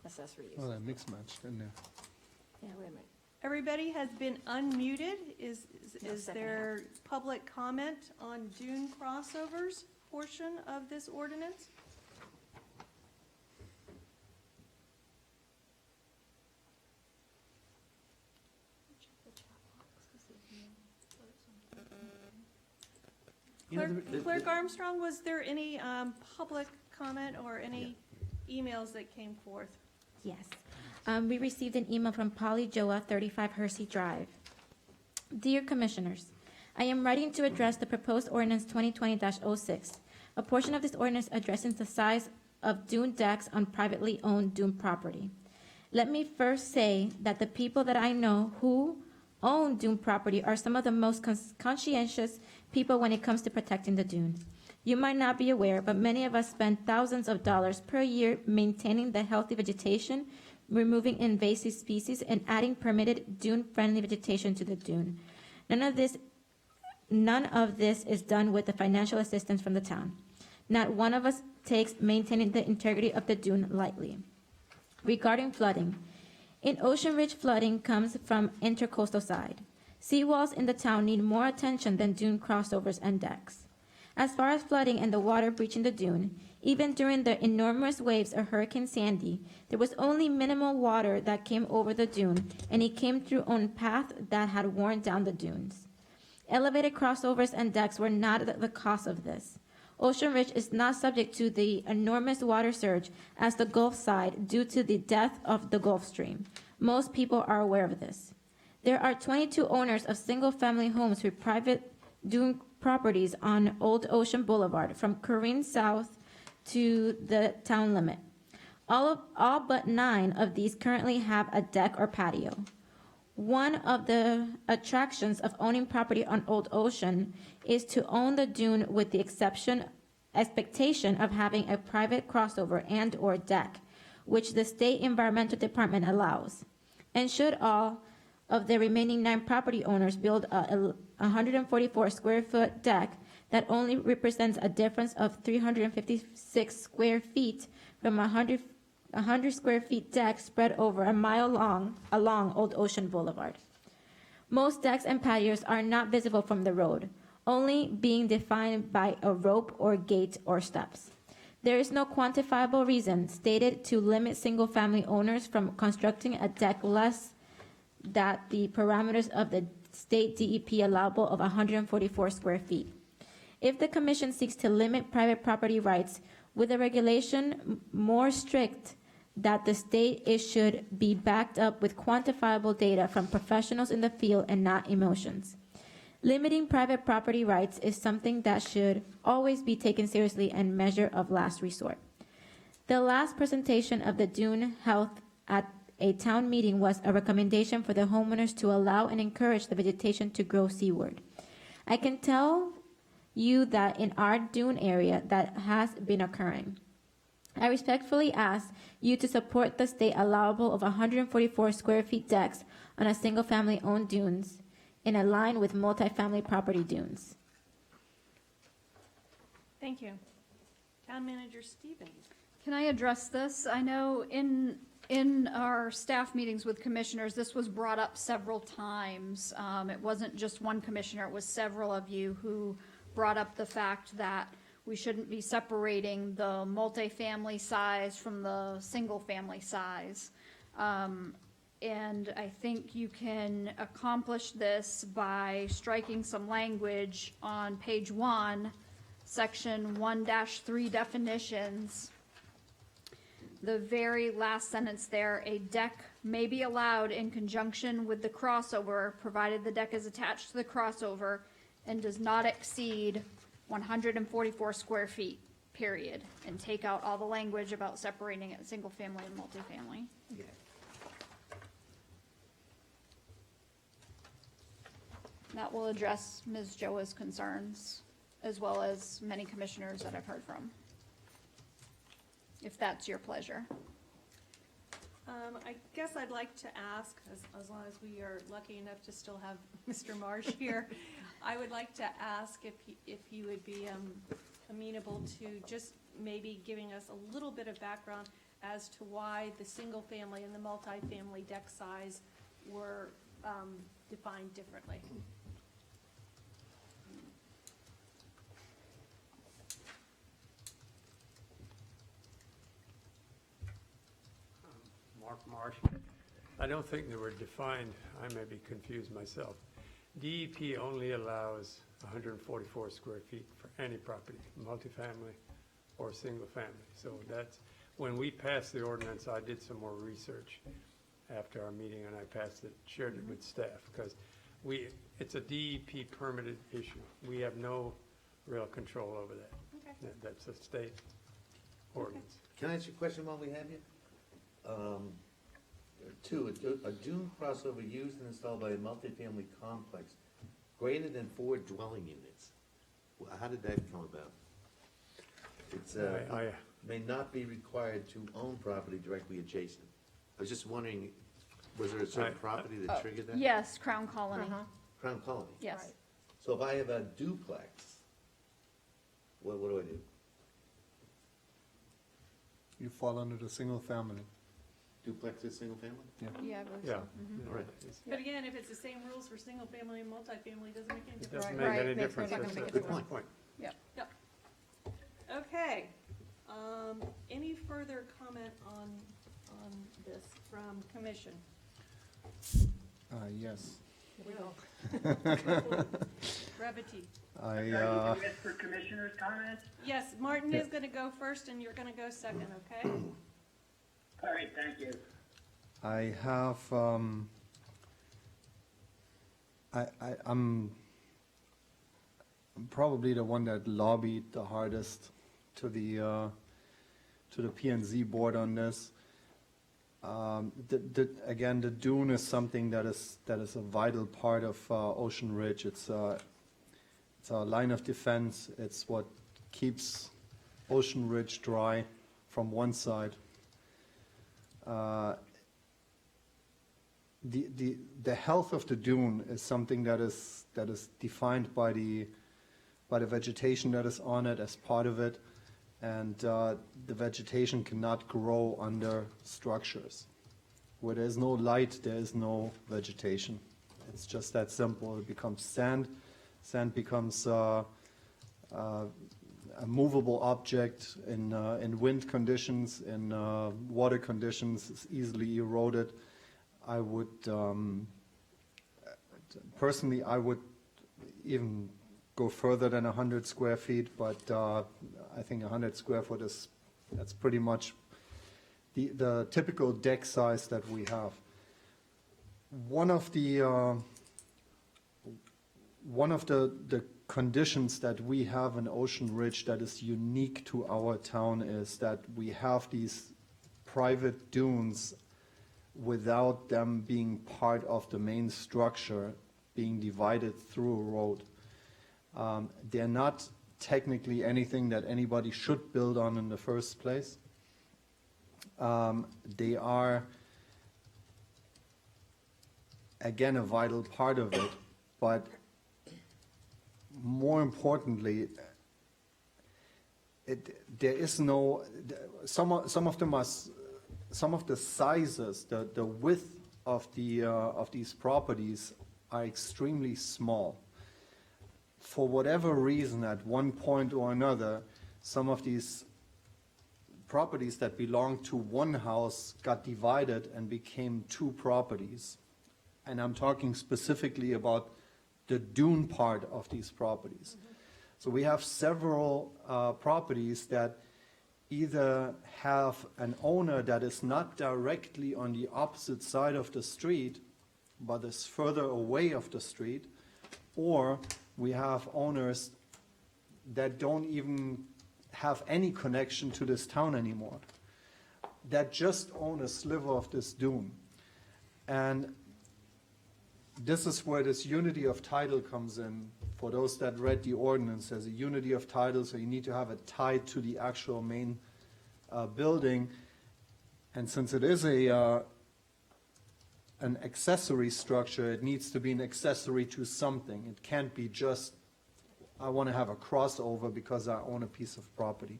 accessory use. Oh, that mix matched in there. Yeah, wait a minute. Everybody has been unmuted. Is No, second there public comment on dune crossovers portion of this ordinance? You know, Clerk Armstrong, was there any public comment or any emails that came forth? Yes. We received an email from Polly Joa, 35 Hersey Drive. Dear Commissioners, I am writing to address the proposed ordinance 2020-06. A portion of this ordinance addressing the size of dune decks on privately owned dune property. Let me first say that the people that I know who own dune property are some of the most conscientious people when it comes to protecting the dune. You might not be aware, but many of us spend thousands of dollars per year maintaining the healthy vegetation, removing invasive species, and adding permitted dune-friendly vegetation to the dune. None of this is done with the financial assistance from the town. Not one of us takes maintaining the integrity of the dune lightly. Regarding flooding, in Ocean Ridge, flooding comes from intercoastal side. Seawalls in the town need more attention than dune crossovers and decks. As far as flooding and the water breaching the dune, even during the enormous waves of Hurricane Sandy, there was only minimal water that came over the dune, and it came through on path that had worn down the dunes. Elevated crossovers and decks were not the cause of this. Ocean Ridge is not subject to the enormous water surge as the Gulf side due to the depth of the Gulf Stream. Most people are aware of this. There are 22 owners of single-family homes with private dune properties on Old Ocean Boulevard from Corrine South to the town limit. All but 9 of these currently have a deck or patio. One of the attractions of owning property on Old Ocean is to own the dune with the expectation of having a private crossover and or deck, which the State Environmental Department allows. And should all of the remaining 9 property owners build a 144 square foot deck that only represents a difference of 356 square feet from a 100 square feet deck spread over a mile long along Old Ocean Boulevard. Most decks and patios are not visible from the road, only being defined by a rope or gate or steps. There is no quantifiable reason stated to limit single-family owners from constructing a deck less than the parameters of the state DEP allowable of 144 square feet. If the commission seeks to limit private property rights with a regulation more strict that the state should be backed up with quantifiable data from professionals in the field and not emotions. Limiting private property rights is something that should always be taken seriously and measure of last resort. The last presentation of the Dune Health at a town meeting was a recommendation for the homeowners to allow and encourage the vegetation to grow seaward. I can tell you that in our dune area that has been occurring. I respectfully ask you to support the state allowable of 144 square feet decks on a single-family owned dunes in a line with multifamily property dunes. Thank you. Town Manager Stevens. Can I address this? I know in our staff meetings with commissioners, this was brought up several times. It wasn't just one commissioner, it was several of you who brought up the fact that we shouldn't be separating the multifamily size from the single-family size. And I think you can accomplish this by striking some language on page 1, section 1-3 definitions. The very last sentence there, a deck may be allowed in conjunction with the crossover, provided the deck is attached to the crossover and does not exceed 144 square feet, period. And take out all the language about separating it single family and multifamily. Yeah. That will address Ms. Joa's concerns, as well as many commissioners that I've heard from, if that's your pleasure. I guess I'd like to ask, as long as we are lucky enough to still have Mr. Marsh here, I would like to ask if he would be amenable to just maybe giving us a little bit of background as to why the single-family and the multifamily deck size were defined differently. Mark Marsh. I don't think they were defined. I may be confused myself. DEP only allows 144 square feet for any property, multifamily or single family. So that's, when we passed the ordinance, I did some more research after our meeting and I passed it, shared it with staff, because it's a DEP permitted issue. We have no real control over that. Okay. That's a state ordinance. Can I ask you a question while we have you? Two, a dune crossover used and installed by a multifamily complex greater than 4 dwelling units. Well, how did that come about? It's, may not be required to own property directly adjacent. I was just wondering, was there a certain property that triggered that? Yes, Crown Colony. Crown Colony? Yes. So if I have a duplex, what do I do? You fall under the single family. Duplex is single family? Yeah. Yeah, I believe so. Yeah. All right. But again, if it's the same rules for single family and multifamily, it doesn't make any difference. It doesn't make any difference. Right. That's a Good good point. Yep. Yep. Okay. Any further comment on this from commission? Yes. Here we go. Brevity. Are you for commissioners' comments? Yes, Martin is going to go first and you're going to go second, okay? All right, thank you. I have, I'm probably the one that lobbied the hardest to the P&Z board on this. Again, the dune is something that is a vital part of Ocean Ridge. It's a line of defense. It's what keeps Ocean Ridge dry from one side. The health of the dune is something that is defined by the vegetation that is on it as part of it, and the vegetation cannot grow under structures. Where there is no light, there is no vegetation. It's just that simple. It becomes sand. Sand becomes a movable object in wind conditions, in water conditions. It's easily eroded. I would personally, I would even go further than 100 square feet, but I think 100 square foot that's pretty much the typical deck size that we have. One of the one of the conditions that we have in Ocean Ridge that is unique to our town is that we have these private dunes without them being part of the main structure, being divided through a road. They're not technically anything that anybody should build on in the first place. They are, again, a vital part of it, but more importantly, there is no, some of them are, some of the sizes, the width of these properties are extremely small. For whatever reason, at one point or another, some of these properties that belonged to one house got divided and became two properties. And I'm talking specifically about the dune part of these properties. So we have several properties that either have an owner that is not directly on the opposite side of the street, but is further away of the street, or we have owners that don't even have any connection to this town anymore, that just own a sliver of this dune. And this is where this unity of title comes in. For those that read the ordinance, there's a unity of title, so you need to have it tied to the actual main building. And since it is an accessory structure, it needs to be an accessory to something. It can't be just, I want to have a crossover because I own a piece of property.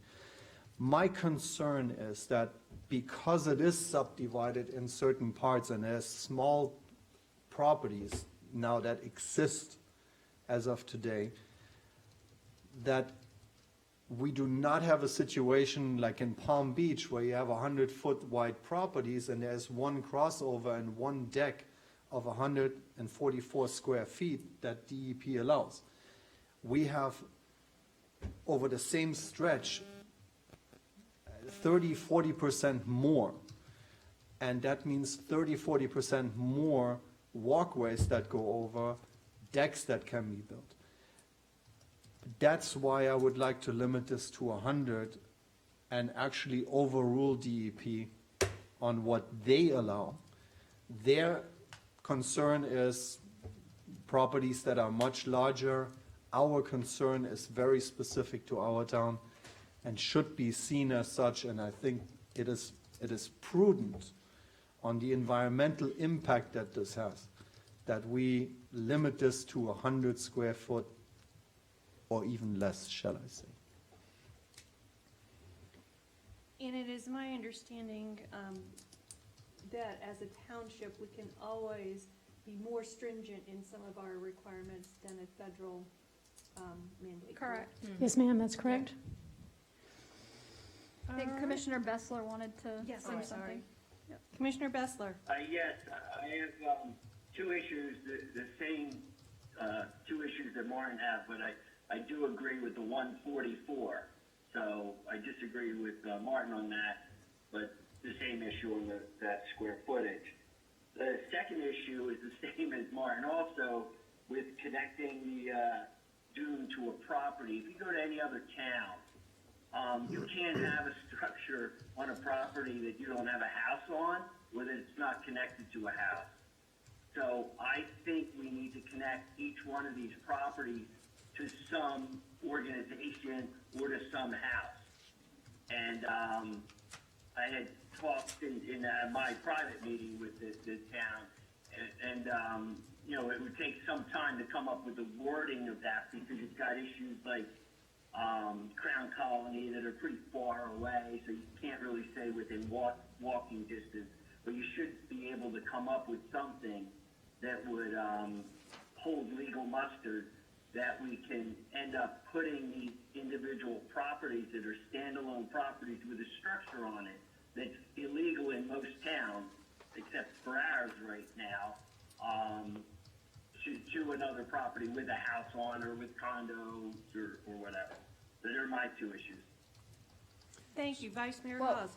My concern is that because it is subdivided in certain parts and there's small properties now that exist as of today, that we do not have a situation like in Palm Beach where you have 100-foot wide properties and there's one crossover and one deck of 144 square feet that DEP allows. We have, over the same stretch, 30-40% more. And that means 30-40% more walkways that go over, decks that can be built. That's why I would like to limit this to 100 and actually overrule DEP on what they allow. Their concern is properties that are much larger. Our concern is very specific to our town and should be seen as such, and I think it is prudent on the environmental impact that this has, that we limit this to 100 square foot or even less, shall I say. And it is my understanding that as a township, we can always be more stringent in some of our requirements than a federal mandate. Correct. Yes, ma'am, that's correct. I think Commissioner Bessler wanted to Yes, say I'm something. sorry. Commissioner Bessler. Yes, I have two issues, the same two issues that Martin have, but I do agree with the 144. So I disagree with Martin on that, but the same issue on that square footage. The second issue is the same as Martin also with connecting the dune to a property. If you go to any other town, you can't have a structure on a property that you don't have a house on or that it's not connected to a house. So I think we need to connect each one of these properties to some organization or to some house. And I had talked in my private meeting with the town, and you know, it would take some time to come up with the wording of that because you've got issues like Crown Colony that are pretty far away, so you can't really say within walking distance, but you should be able to come up with something that would hold legal muster, that we can end up putting these individual properties that are standalone properties with a structure on it that's illegal in most towns, except for ours right now, to another property with a house on or with condos or whatever. Those are my two issues. Thank you, Vice Mayor Well,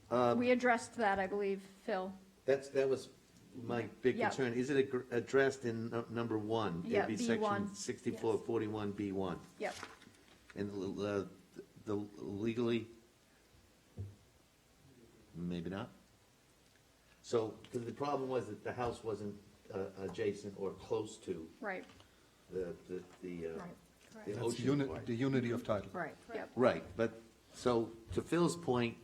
Hawes. We addressed that, I believe, Phil. That was my big Yep. concern. Is it addressed in number one? Yeah, It'd be B1. section 6441B1. Yep. And the legally, maybe not? So, because the problem was that the house wasn't adjacent or close to Right, the right, the That's ocean part. the unity of title. right, yep. Right, but, so, to Phil's point,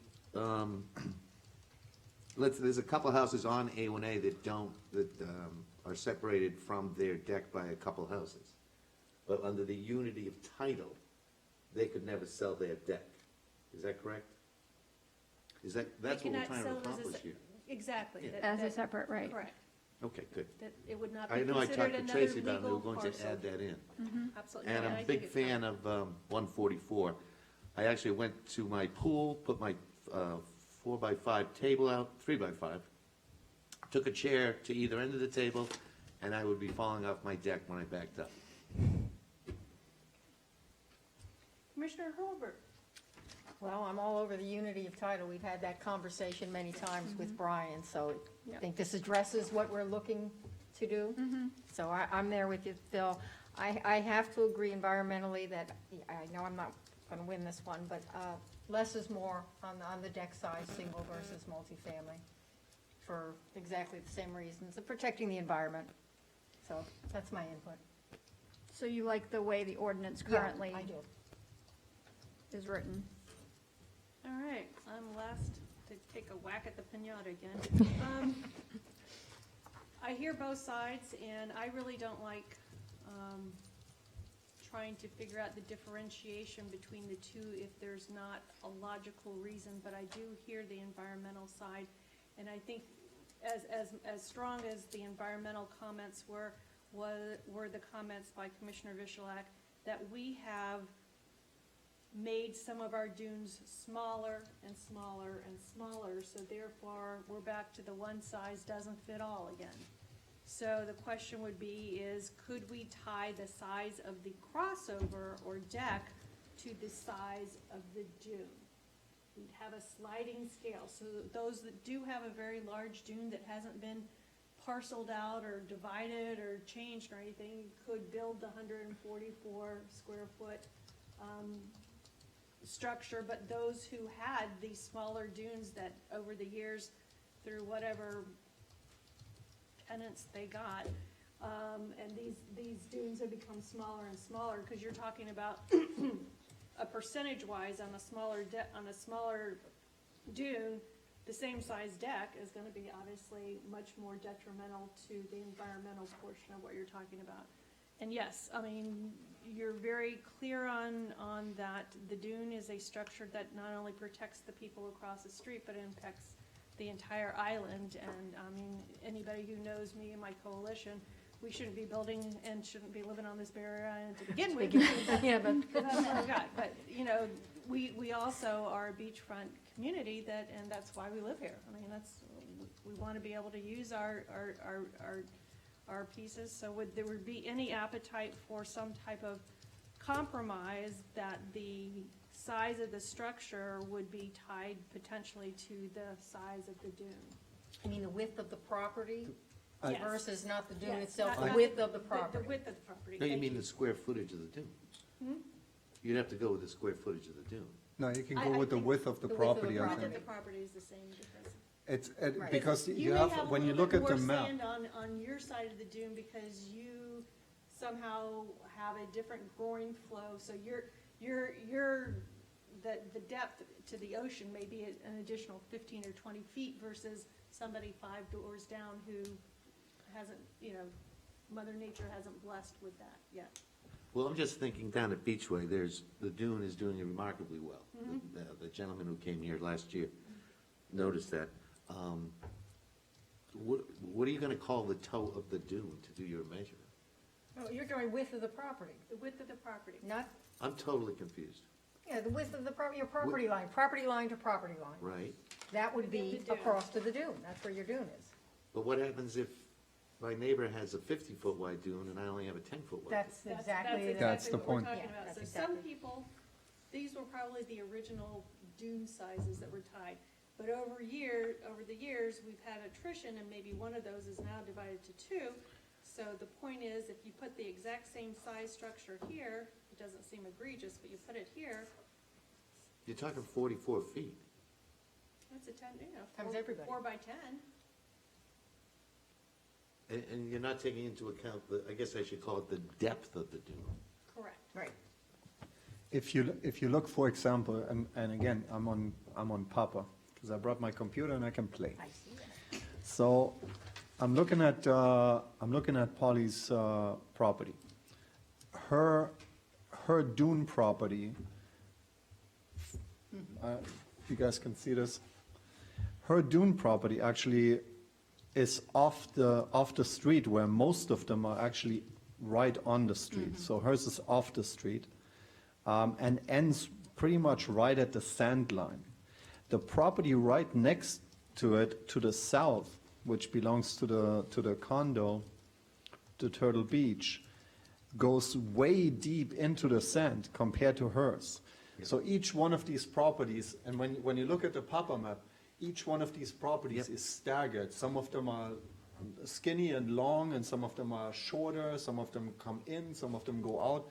there's a couple houses on A1A that are separated from their deck by a couple houses. But under the unity of title, they could never sell their deck. Is that correct? That's what we're trying to accomplish here? Exactly. Yeah. As a separate, right. Correct. Okay, good. That it would not be I know I considered talked to another Tracy about it, they were legal going to parcel. add that in. Absolutely. And Yeah, I'm I a big think it's fan of 144. I actually went to my pool, put my 4x5 table out, 3x5, took a chair to either end of the table, and I would be falling off my deck when I backed up. Commissioner Hurlbert. Well, I'm all over the unity of title. We've had that conversation many times with Brian, so I think this addresses what we're looking to do. So I'm there with you, Phil. I have to agree environmentally that, I know I'm not gonna win this one, but less is more on the deck size, single versus multifamily, for exactly the same reasons, of protecting the environment. So that's my input. So you like the way the ordinance Yeah, currently I do. is written? All right, I'm last to take a whack at the pinata again. I hear both sides, and I really don't like trying to figure out the differentiation between the two if there's not a logical reason, but I do hear the environmental side. And I think as strong as the environmental comments were the comments by Commissioner Vishalak, that we have made some of our dunes smaller and smaller and smaller, so therefore, we're back to the one size doesn't fit all again. So the question would be is, could we tie the size of the crossover or deck to the size of the dune? We'd have a sliding scale, so that those that do have a very large dune that hasn't been parceled out or divided or changed or anything, could build the 144 square foot structure, but those who had these smaller dunes that over the years, through whatever tenants they got, and these dunes have become smaller and smaller, because you're talking about a percentage-wise on a smaller dune, the same size deck is gonna be obviously much more detrimental to the environmental portion of what you're talking about. And yes, I mean, you're very clear on that the dune is a structure that not only protects the people across the street, but impacts the entire island. And, I mean, anybody who knows me and my coalition, we shouldn't be building and shouldn't be living on this barrier island to begin with. Yeah, but That's what we got. But, you know, we also are a beachfront community and that's why we live here. I mean, we want to be able to use our pieces. So there would be any appetite for some type of compromise that the size of the structure would be tied potentially to the size of the dune? You mean the width of the property Yes. versus not the dune Yes, itself, not the width of the property? The width of the property. No, you Thank mean the square footage of the dune. Hmm? You'd have to go with the square footage of the dune. No, you can I go with the think width of the the width of the property, I The width think. of the property is the same difference. It's, Right. because You you may have, have a when you little look bit at the more map, sand on your side of the dune because you somehow have a different growing flow, so the depth to the ocean may be an additional 15 or 20 feet versus somebody 5 doors down who hasn't, Mother Nature hasn't blessed with that yet. Well, I'm just thinking down at Beachway, the dune is doing remarkably well. The gentleman who came here last year noticed that. What are you gonna call the toe of the dune to do your measurement? Oh, you're going width of the property, The width of the property. not, I'm totally confused, yeah, the width of the property, your property line to property line. right? That would The be dune. across to the dune, that's where your dune is. But what happens if my neighbor has a 50-foot wide dune and I only have a 10-foot wide? That's exactly. That's the what we're point. talking Yeah, about. that's So some exactly. people, these were probably the original dune sizes that were tied. But over the years, we've had attrition, and maybe one of those is now divided to two. So the point is, if you put the exact same size structure here, it doesn't seem egregious, but you put it here, You're talking 44 feet. that's a 10, Times everybody. 4 by 10. And you're not taking into account, I guess I should call it the depth of the dune. Correct. Right. If you look, for example, and again, I'm on Papa, because I brought my computer and I can play. I see that. So I'm looking at Polly's property. Her dune property. You guys can see this. Her dune property actually is off the street, where most of them are actually right on the street. So hers is off the street, and ends pretty much right at the sand line. The property right next to it, to the south, which belongs to the condo, to Turtle Beach, goes way deep into the sand compared to hers. So each one of these properties, and when you look at the Papa map, each one of these properties is staggered. Some of them are skinny and long, and some of them are shorter, some of them come in, some of them go out.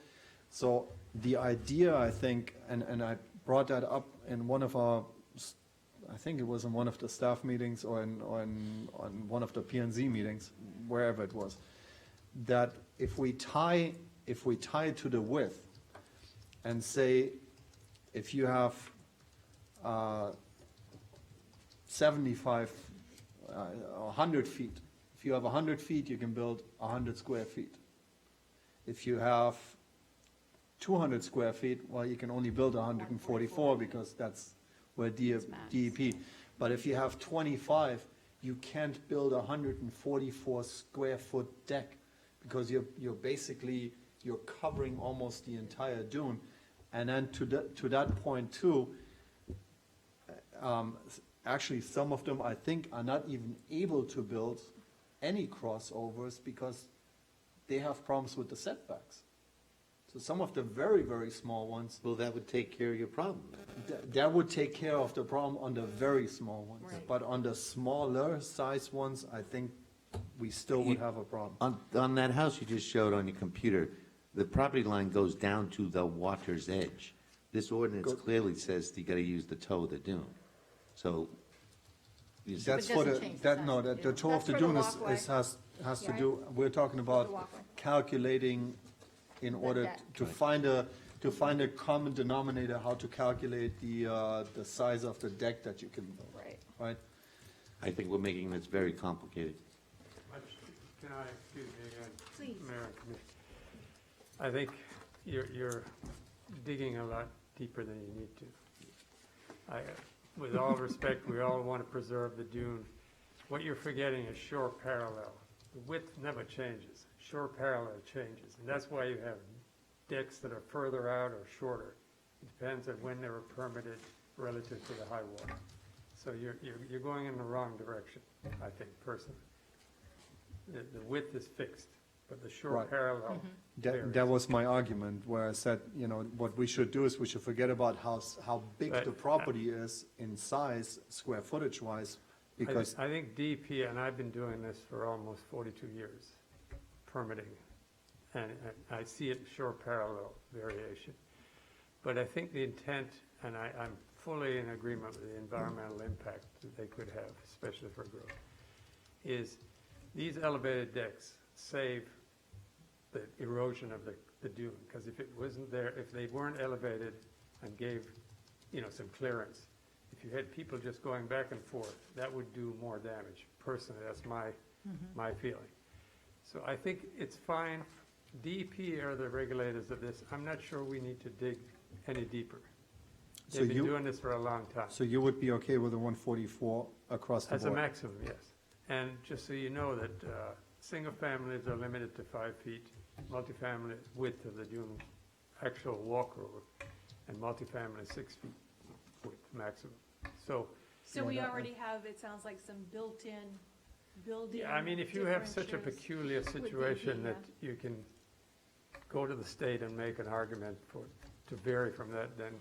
So the idea, I think, and I brought that up in one of our, I think it was in one of the staff meetings or on one of the P&Z meetings, wherever it was, that if we tie it to the width and say, if you have 75, 100 feet. If you have 100 feet, you can build 100 square feet. If you have 200 square feet, well, you can only build 144 because that's where DEP. But if you have 25, you can't build a 144 square foot deck because you're basically, you're covering almost the entire dune. And then to that point too, actually, some of them, I think, are not even able to build any crossovers because they have problems with the setbacks. So some of the very, very small ones. Well, that would take care of your problem. That would take care of the problem on the very small ones. Right. But on the smaller size ones, I think we still would have a problem. On that house you just showed on your computer, the property line goes down to the water's edge. This ordinance clearly says you gotta use the toe of the dune. So. That's for the, the toe of the dune has to do, we're talking about calculating in order to find a common denominator, how to calculate the size of the deck that you can build. Right? I think we're making this very complicated. Can I, excuse me again? Please. Mayor and Commissioner. I think you're digging a lot deeper than you need to. With all respect, we all want to preserve the dune. What you're forgetting is shore parallel. The width never changes. Shore parallel changes. And that's why you have decks that are further out or shorter. It depends on when they were permitted relative to the high water. So you're going in the wrong direction, I think, personally. The width is fixed, but the shore Right. parallel varies. That was my argument, where I said, what we should do is we should forget about how big But the property is in size, square footage wise, because. I think DEP, and I've been doing this for almost 42 years, permitting, and I see it shore parallel variation. But I think the intent, and I'm fully in agreement with the environmental impact that they could have, especially for growth, is these elevated decks save the erosion of the dune, because if it wasn't there, if they weren't elevated and gave, some clearance, if you had people just going back and forth, that would do more damage. Personally, that's my feeling. So I think it's fine. DEP are the regulators of this. I'm not sure we need to dig any deeper. So They've been you- doing this for a long time. So you would be okay with the 144 across the board? As a maximum, yes. And just so you know that single families are limited to 5 feet, multifamily width of the dune, actual walkover, and multifamily 6 feet width maximum. So, So we already have, it sounds like, some built-in building. yeah, I mean, if you have such a differences peculiar with situation DEP, that you can go to the state and make an argument to vary from that, then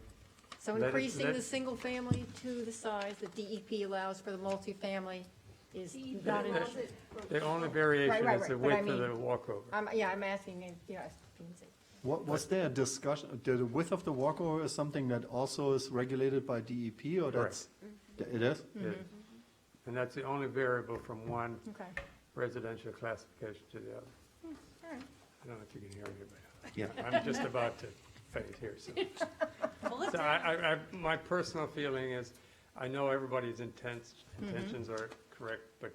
So Let it- increasing let- the single family to the size that DEP allows for the multifamily is not an issue. The only variation Right, is the but I width of the mean- walkover. I'm asking, yes, P&Z. Was there a discussion, the width of the walkover is something that also is regulated by DEP, or that's? It is? Yeah. And that's the only variable from one Okay. residential classification to the other. All right. I don't know if you can hear me, but Yeah. I'm just about to fade here, so. So my personal feeling is, I know everybody's intentions are correct, but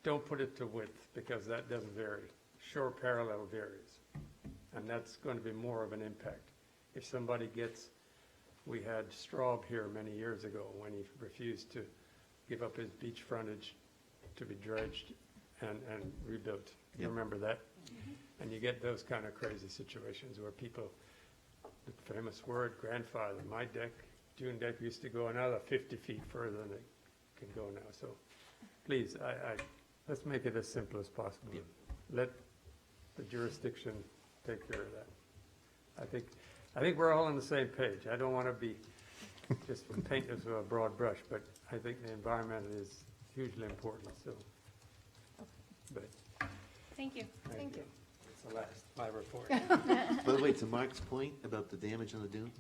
don't put it to width, because that doesn't vary. Shore parallel varies, and that's going to be more of an impact. If somebody gets, we had Straub here many years ago when he refused to give up his beach frontage to be dredged and rebuilt. You Yep. remember that? And you get those kind of crazy situations where people, the famous word grandfather, my deck, dune deck used to go another 50 feet further than it can go now. So please, let's make it as simple as possible. Let the jurisdiction take care of that. I think we're all on the same page. I don't want to be just paint this with a broad brush, but I think the environment is hugely important, so. But, Thank you. thank you. It's the last, my report. By the way, to Mark's point about the damage on the dune,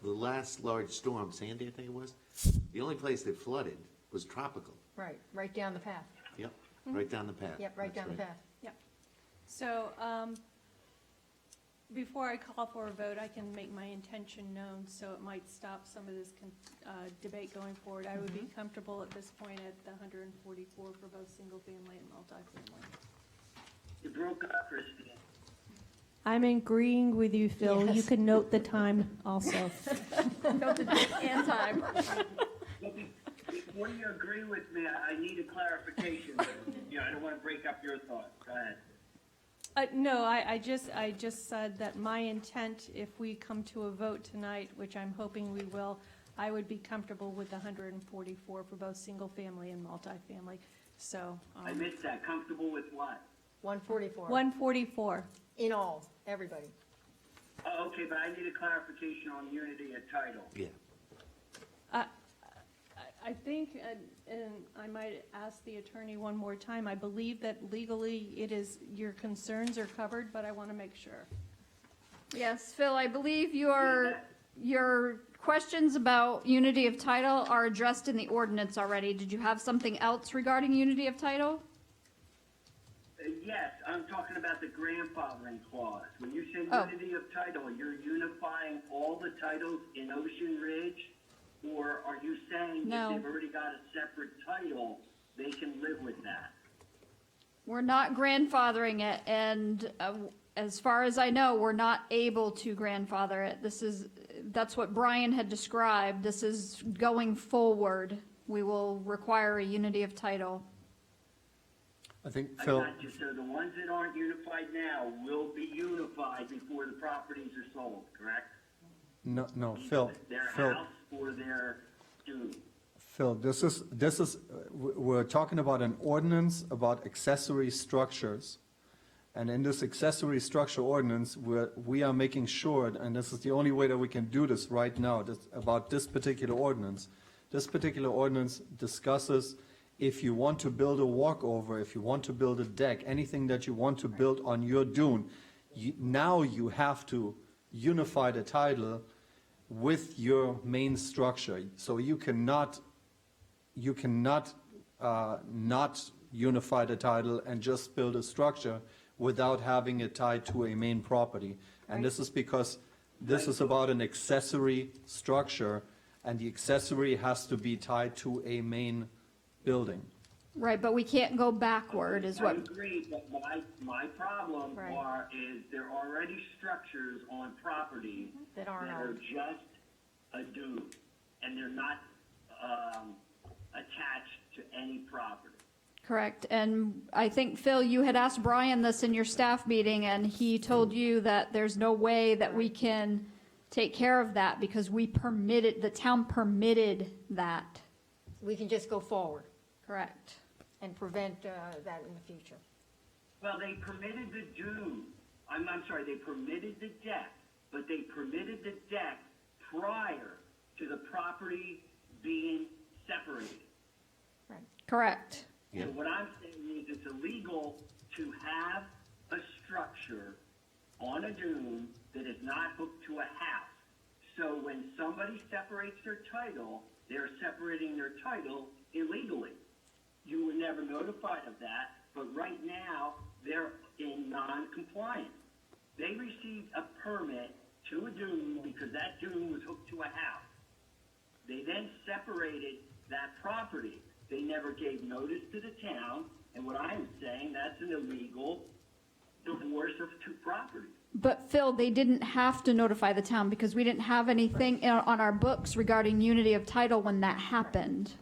the last large storm, Sandy, I think it was, the only place that flooded was tropical. Right down the path. Yep, right down the path. Yep, right That's down the path. Yep. So, before I call for a vote, I can make my intention known, so it might stop some of this debate going forward. I would be comfortable at this point at the 144 for both single-family and multifamily. You broke up, Christine. I'm agreeing with you, Phil. You can note the time also. Note the date and time. Before you agree with me, I need a clarification. I don't want to break up your thought. Go ahead. No, I just said that my intent, if we come to a vote tonight, which I'm hoping we will, I would be comfortable with 144 for both single-family and multifamily. So. I missed that. Comfortable with what? 144. 144. In all, everybody. Oh, okay, but I need a clarification on unity of title. Yeah. I think, and I might ask the attorney one more time, I believe that legally it is, your concerns are covered, but I want to make sure. Yes, Phil, I believe your questions about unity of title are addressed in the ordinance already. Did you have something else regarding unity of title? Yes, I'm talking about the grandfathering clause. When you say Oh. unity of title, you're unifying all the titles in Ocean Ridge? Or are you saying No. if they've already got a separate title, they can live with that? We're not grandfathering it, and as far as I know, we're not able to grandfather it. That's what Brian had described. This is going forward. We will require a unity of title. I think, I Phil, got you. So the ones that aren't unified now will be unified before the properties are sold, correct? no, Phil, Their Phil. house or their dune. Phil, we're talking about an ordinance about accessory structures. And in this accessory structure ordinance, we are making sure, and this is the only way that we can do this right now, about this particular ordinance. This particular ordinance discusses if you want to build a walkover, if you want to build a deck, anything that you want to build on your dune, now you have to unify the title with your main structure. So you cannot not unify the title and just build a structure without having it tied to a main property. And this is because this is about an accessory structure, and the accessory has to be tied to a main building. Right, but we can't go backward is I what, agree, but my problem Right. is there are already structures on property That aren't are owned. just a dune, and they're not attached to any property. correct. And I think, Phil, you had asked Brian this in your staff meeting, and he told you that there's no way that we can take care of that because the town permitted that. We can just go forward Correct. and prevent that in the future. Well, they permitted the dune, I'm sorry, they permitted the deck, but they permitted the deck prior to the property being separated. Correct. So what I'm saying is it's illegal to have a structure on a dune that is not hooked to a house. So when somebody separates their title, they're separating their title illegally. You were never notified of that, but right now, they're in non-compliance. They received a permit to a dune because that dune was hooked to a house. They then separated that property. They never gave notice to the town, and what I'm saying, that's an illegal divorce of two properties. But Phil, they didn't have to notify the town because we didn't have anything on our books regarding unity of title when that happened.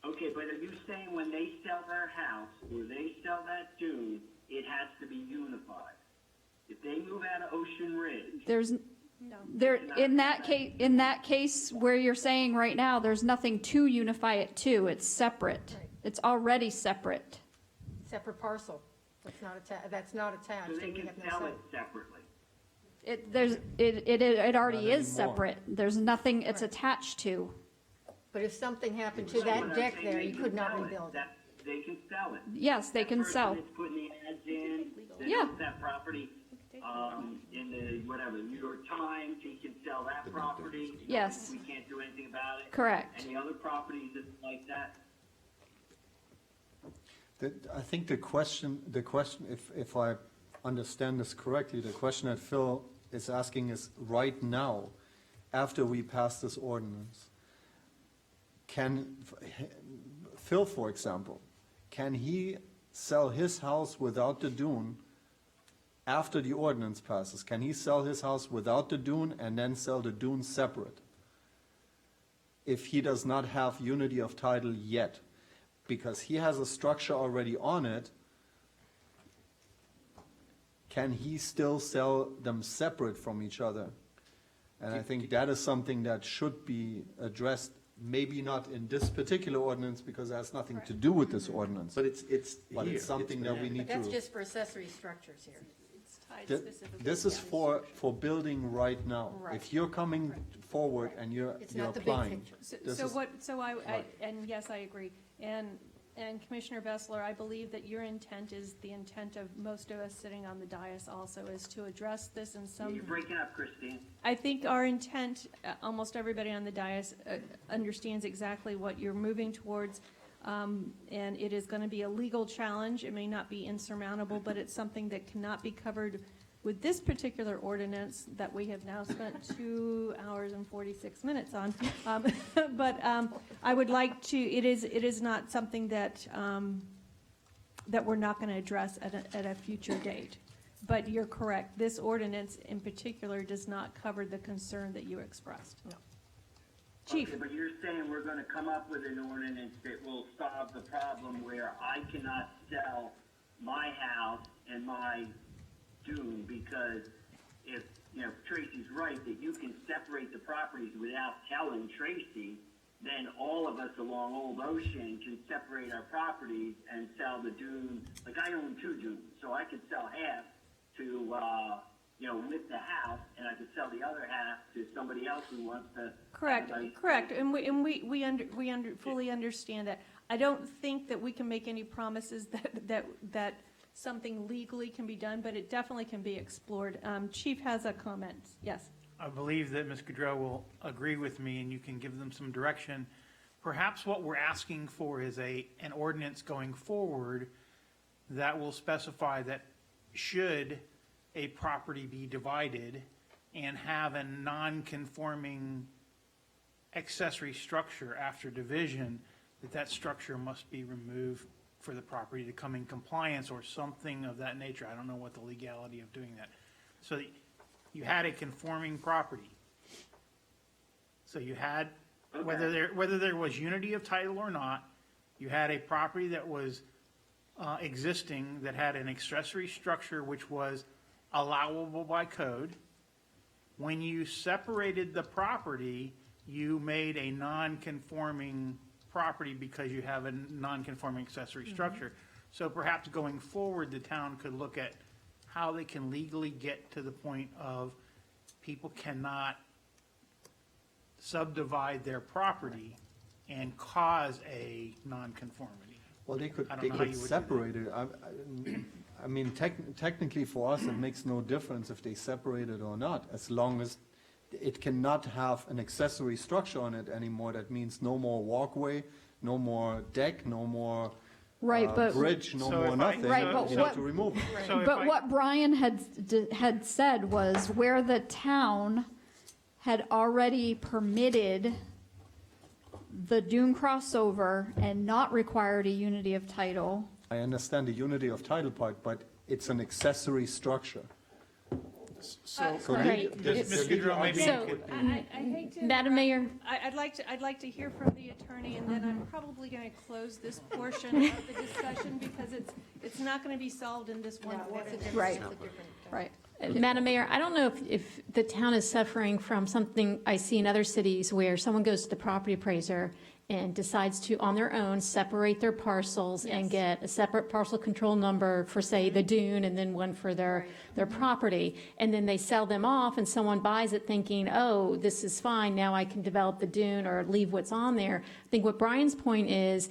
Okay, but are you saying when they sell their house or they sell that dune, it has to be unified? If they move out of Ocean Ridge, In that case where you're saying right now, there's nothing to unify it to. It's separate. It's already separate. Separate parcel. That's not attached. so they and we can have no sell say. it separately. It already Not is anymore. separate. There's nothing it's attached to. But if something happened to So that what I'm deck saying, there, they you can could not sell it. rebuild it. That- They can sell it. Yes, they can sell. That person that's putting the ads in, that Yeah. owns that property, in the, whatever, New York Times, he can sell that property. Yes. We can't do anything about it. Correct. Any other properties that's like that? I think the question, if I understand this correctly, the question that Phil is asking is right now, after we pass this ordinance, can, Phil, for example, can he sell his house without the dune after the ordinance passes? Can he sell his house without the dune and then sell the dune separate? If he does not have unity of title yet, because he has a structure already on it, can he still sell them separate from each other? And I think that is something that should be addressed, maybe not in this particular ordinance, because it has nothing to do with this ordinance. But it's But here. it's something that we been need But that's to. just for accessory structures here. It's tied Th- specifically This to is for building right now. Right. If you're coming forward and you're It's you're not the big applying. picture. this is- Right. And yes, I agree. And Commissioner Bessler, I believe that your intent is the intent of most of us sitting on the dais also, is to address this in some. You're breaking up, Christine. I think our intent, almost everybody on the dais understands exactly what you're moving towards, and it is going to be a legal challenge. It may not be insurmountable, but it's something that cannot be covered with this particular ordinance that we have now spent 2 hours and 46 minutes on. But I would like to, it is not something that, that we're not going to address at a future date. But you're correct, this ordinance in particular does not cover the concern that you expressed. Chief? Okay, but you're saying we're gonna come up with an ordinance that will solve the problem where I cannot sell my house and my dune, because if, Tracy's right, that you can separate the properties without telling Tracy, then all of us along Old Ocean can separate our properties and sell the dune. Like, I own 2 dunes, so I could sell half to, with the house, and I could sell the other half to somebody else who wants to. Correct, and we fully understand that. I don't think that we can make any promises that something legally can be done, but it definitely can be explored. Chief has a comment, yes. I believe that Ms. Goodrow will agree with me, and you can give them some direction. Perhaps what we're asking for is an ordinance going forward that will specify that should a property be divided and have a non-conforming accessory structure after division, that structure must be removed for the property to come in compliance or something of that nature. I don't know what the legality of doing that. So you had a conforming property. So you had, whether there was unity of title or not, you had a property that was existing that had an accessory structure which was allowable by code. When you separated the property, you made a non-conforming property because you have a non-conforming accessory structure. So perhaps going forward, the town could look at how they can legally get to the point of people cannot subdivide their property and cause a nonconformity. Well, they could, I don't they know how could you would do separate it. I mean, technically for us, it makes no difference if they separate it or not, as long as it cannot have an accessory structure on it anymore. That means no more walkway, no more deck, no more Right, but. bridge, no So more if I- nothing. Right, but You what- have to remove it. So if But I- what Brian had said was where the town had already permitted the dune crossover and not required a unity of title. I understand the unity of title part, but it's an accessory structure. So, So Right. the- Ms. the legal Goodrow, maybe So- you could, I hate to. Madam Mayor? I'd like to hear from the attorney, and then I'm probably going to close this portion of the discussion because it's not going to be solved in this one ordinance. Right. Right. Madam Mayor, I don't know if the town is suffering from something I see in other cities where someone goes to the property appraiser and decides to, on their own, separate their parcels and get a separate parcel control number for, say, the dune, and then one for their property. And then they sell them off, and someone buys it thinking, oh, this is fine, now I can develop the dune or leave what's on there. I think what Brian's point is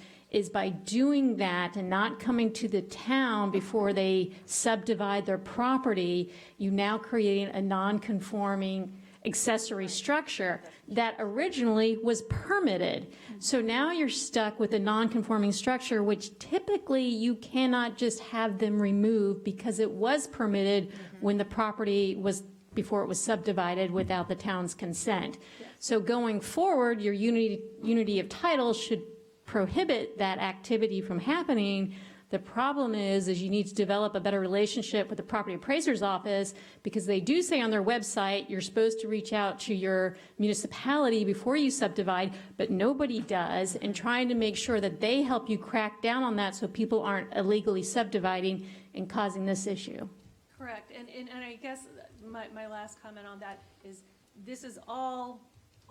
by doing that and not coming to the town before they subdivide their property, you now create a non-conforming accessory structure that originally was permitted. So now you're stuck with a non-conforming structure, which typically you cannot just have them removed because it was permitted when the property was, before it was subdivided without the town's consent. So going forward, your unity of title should prohibit that activity from happening. The problem is you need to develop a better relationship with the property appraiser's office, because they do say on their website you're supposed to reach out to your municipality before you subdivide, but nobody does, and trying to make sure that they help you crack down on that so people aren't illegally subdividing and causing this issue. Correct, and I guess my last comment on that is, this is all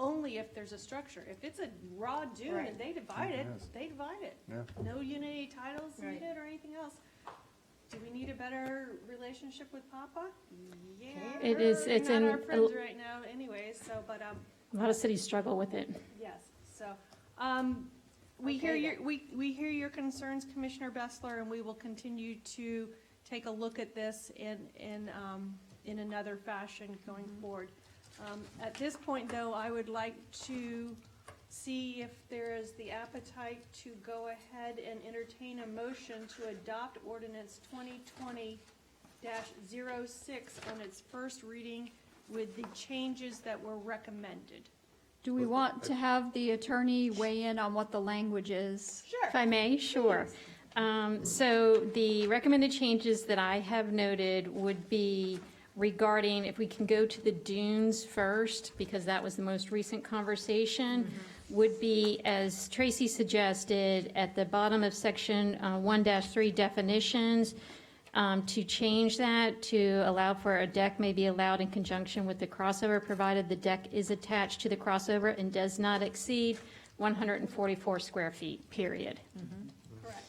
only if there's a structure. If it's a raw dune and they divide it, Yes. they divide it. Yeah. No unity titles needed or anything else. Do we need a better relationship with Papa? Yeah. It is- they're it's not in our friends a- right now anyways, so, but, A lot of cities struggle with it. yes, so, we hear we hear your concerns, Commissioner Bessler, and we will continue to take a look at this in another fashion going forward. At this point, though, I would like to see if there is the appetite to go ahead and entertain a motion to adopt ordinance 2020-06 on its first reading with the changes that were recommended. Do we want to have the attorney weigh in on what the language is? If I may, sure. So the recommended changes that I have noted would be regarding, if we can go to the dunes first, because that was the most recent conversation, would be, as Tracy suggested, at the bottom of section 1-3 definitions, to change that to allow for a deck may be allowed in conjunction with the crossover, provided the deck is attached to the crossover and does not exceed 144 square feet, period. Correct.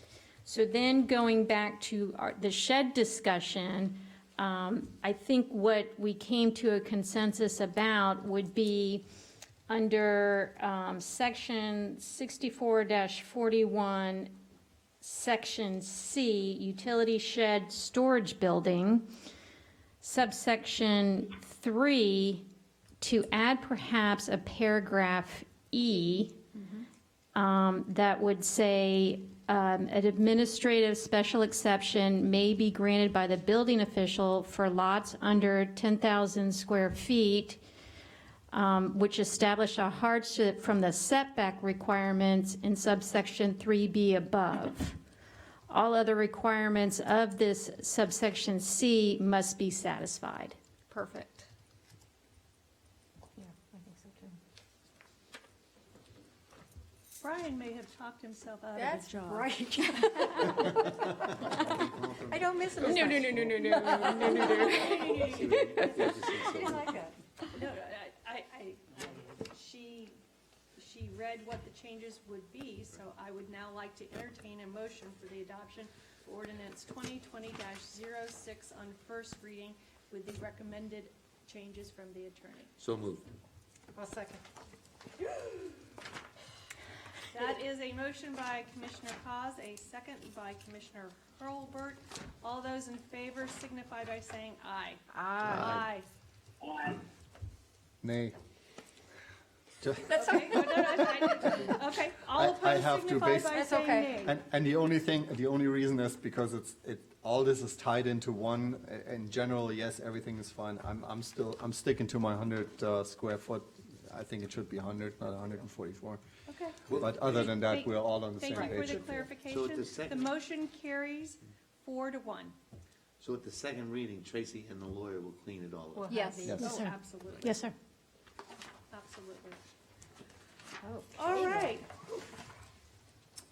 So then going back to the shed discussion, I think what we came to a consensus about would be under section 64-41, section C, utility shed storage building, subsection 3, to add perhaps a paragraph E that would say, an administrative special exception may be granted by the building official for lots under 10,000 square feet, which establish a hardship from the setback requirements in subsection 3B above. All other requirements of this subsection C must be satisfied. Perfect. Yeah, I think so too. Brian may have talked himself out of That's his job. right. I don't miss him as No, much. no, no, no, no, no, no, no, no, no. She didn't like that. No, she read what the changes would be, so I would now like to entertain a motion for the adoption of ordinance 2020-06 on first reading with the recommended changes from the attorney. So moved. I'll second. That is a motion by Commissioner Cos, a second by Commissioner Hurlbert. All those in favor signify by saying aye. Aye. Aye. Nay. That's okay. No, okay, all I opposed have to signify base- by That's saying okay. nay. And the only reason is because all this is tied into one. In general, yes, everything is fine. I'm sticking to my 100 square foot. I think it should be 100, not 144. Okay. But other than that, we're all on the same Thank you for page. the clarification. The second- motion carries 4-1. So at the second reading, Tracy and the lawyer will clean it all up. Yes. Yes. Oh, absolutely. Yes, sir. Absolutely. Oh, All right.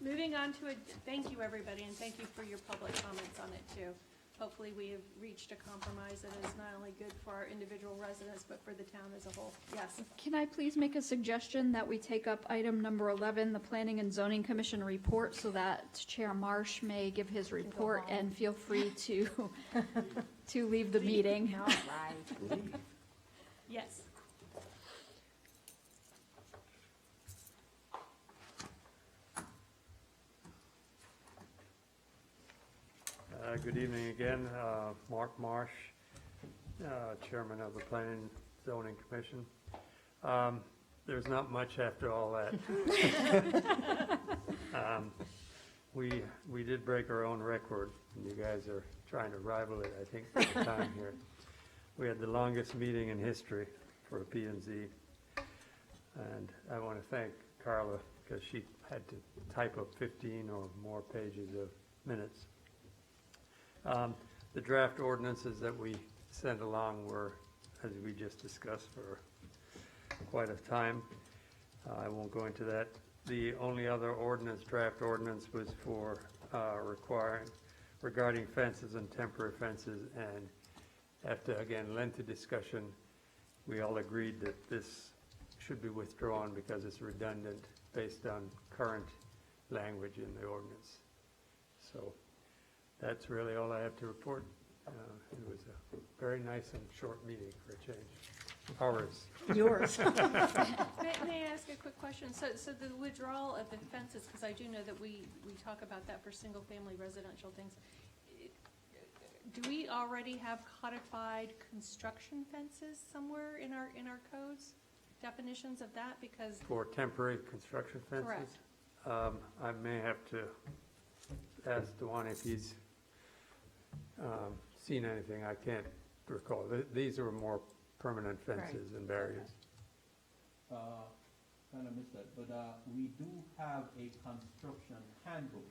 Moving on to thank you, everybody, and thank you for your public comments on it, too. Hopefully, we have reached a compromise that is not only good for our individual residents, but for the town as a whole. Yes. Can I please make a suggestion that we take up item number 11, the Planning and Zoning Commission report, so that Chair Marsh may give his report and feel free to, to leave the meeting. All right. Yes. Good evening again, Mark Marsh, Chairman of the Planning and Zoning Commission. There's not much after all that. We did break our own record, and you guys are trying to rival it, I think, for the time here. We had the longest meeting in history for a P&Z, and I want to thank Carla, because she had to type up 15 or more pages of minutes. The draft ordinances that we sent along were, as we just discussed, for quite a time. I won't go into that. The only other draft ordinance was for regarding fences and temporary fences, and after, again, lengthy discussion, we all agreed that this should be withdrawn because it's redundant based on current language in the ordinance. So that's really all I have to report. It was a very nice and short meeting for a change. Ours. Yours. May I ask a quick question? So the withdrawal of the fences, because I do know that we talk about that for single-family residential things. Do we already have codified construction fences somewhere in our codes? Definitions of that? Because For temporary construction fences? Correct. I may have to ask Dewan if he's seen anything. I can't recall. These are more permanent fences and barriers. Kind of missed that, but we do have a construction handbook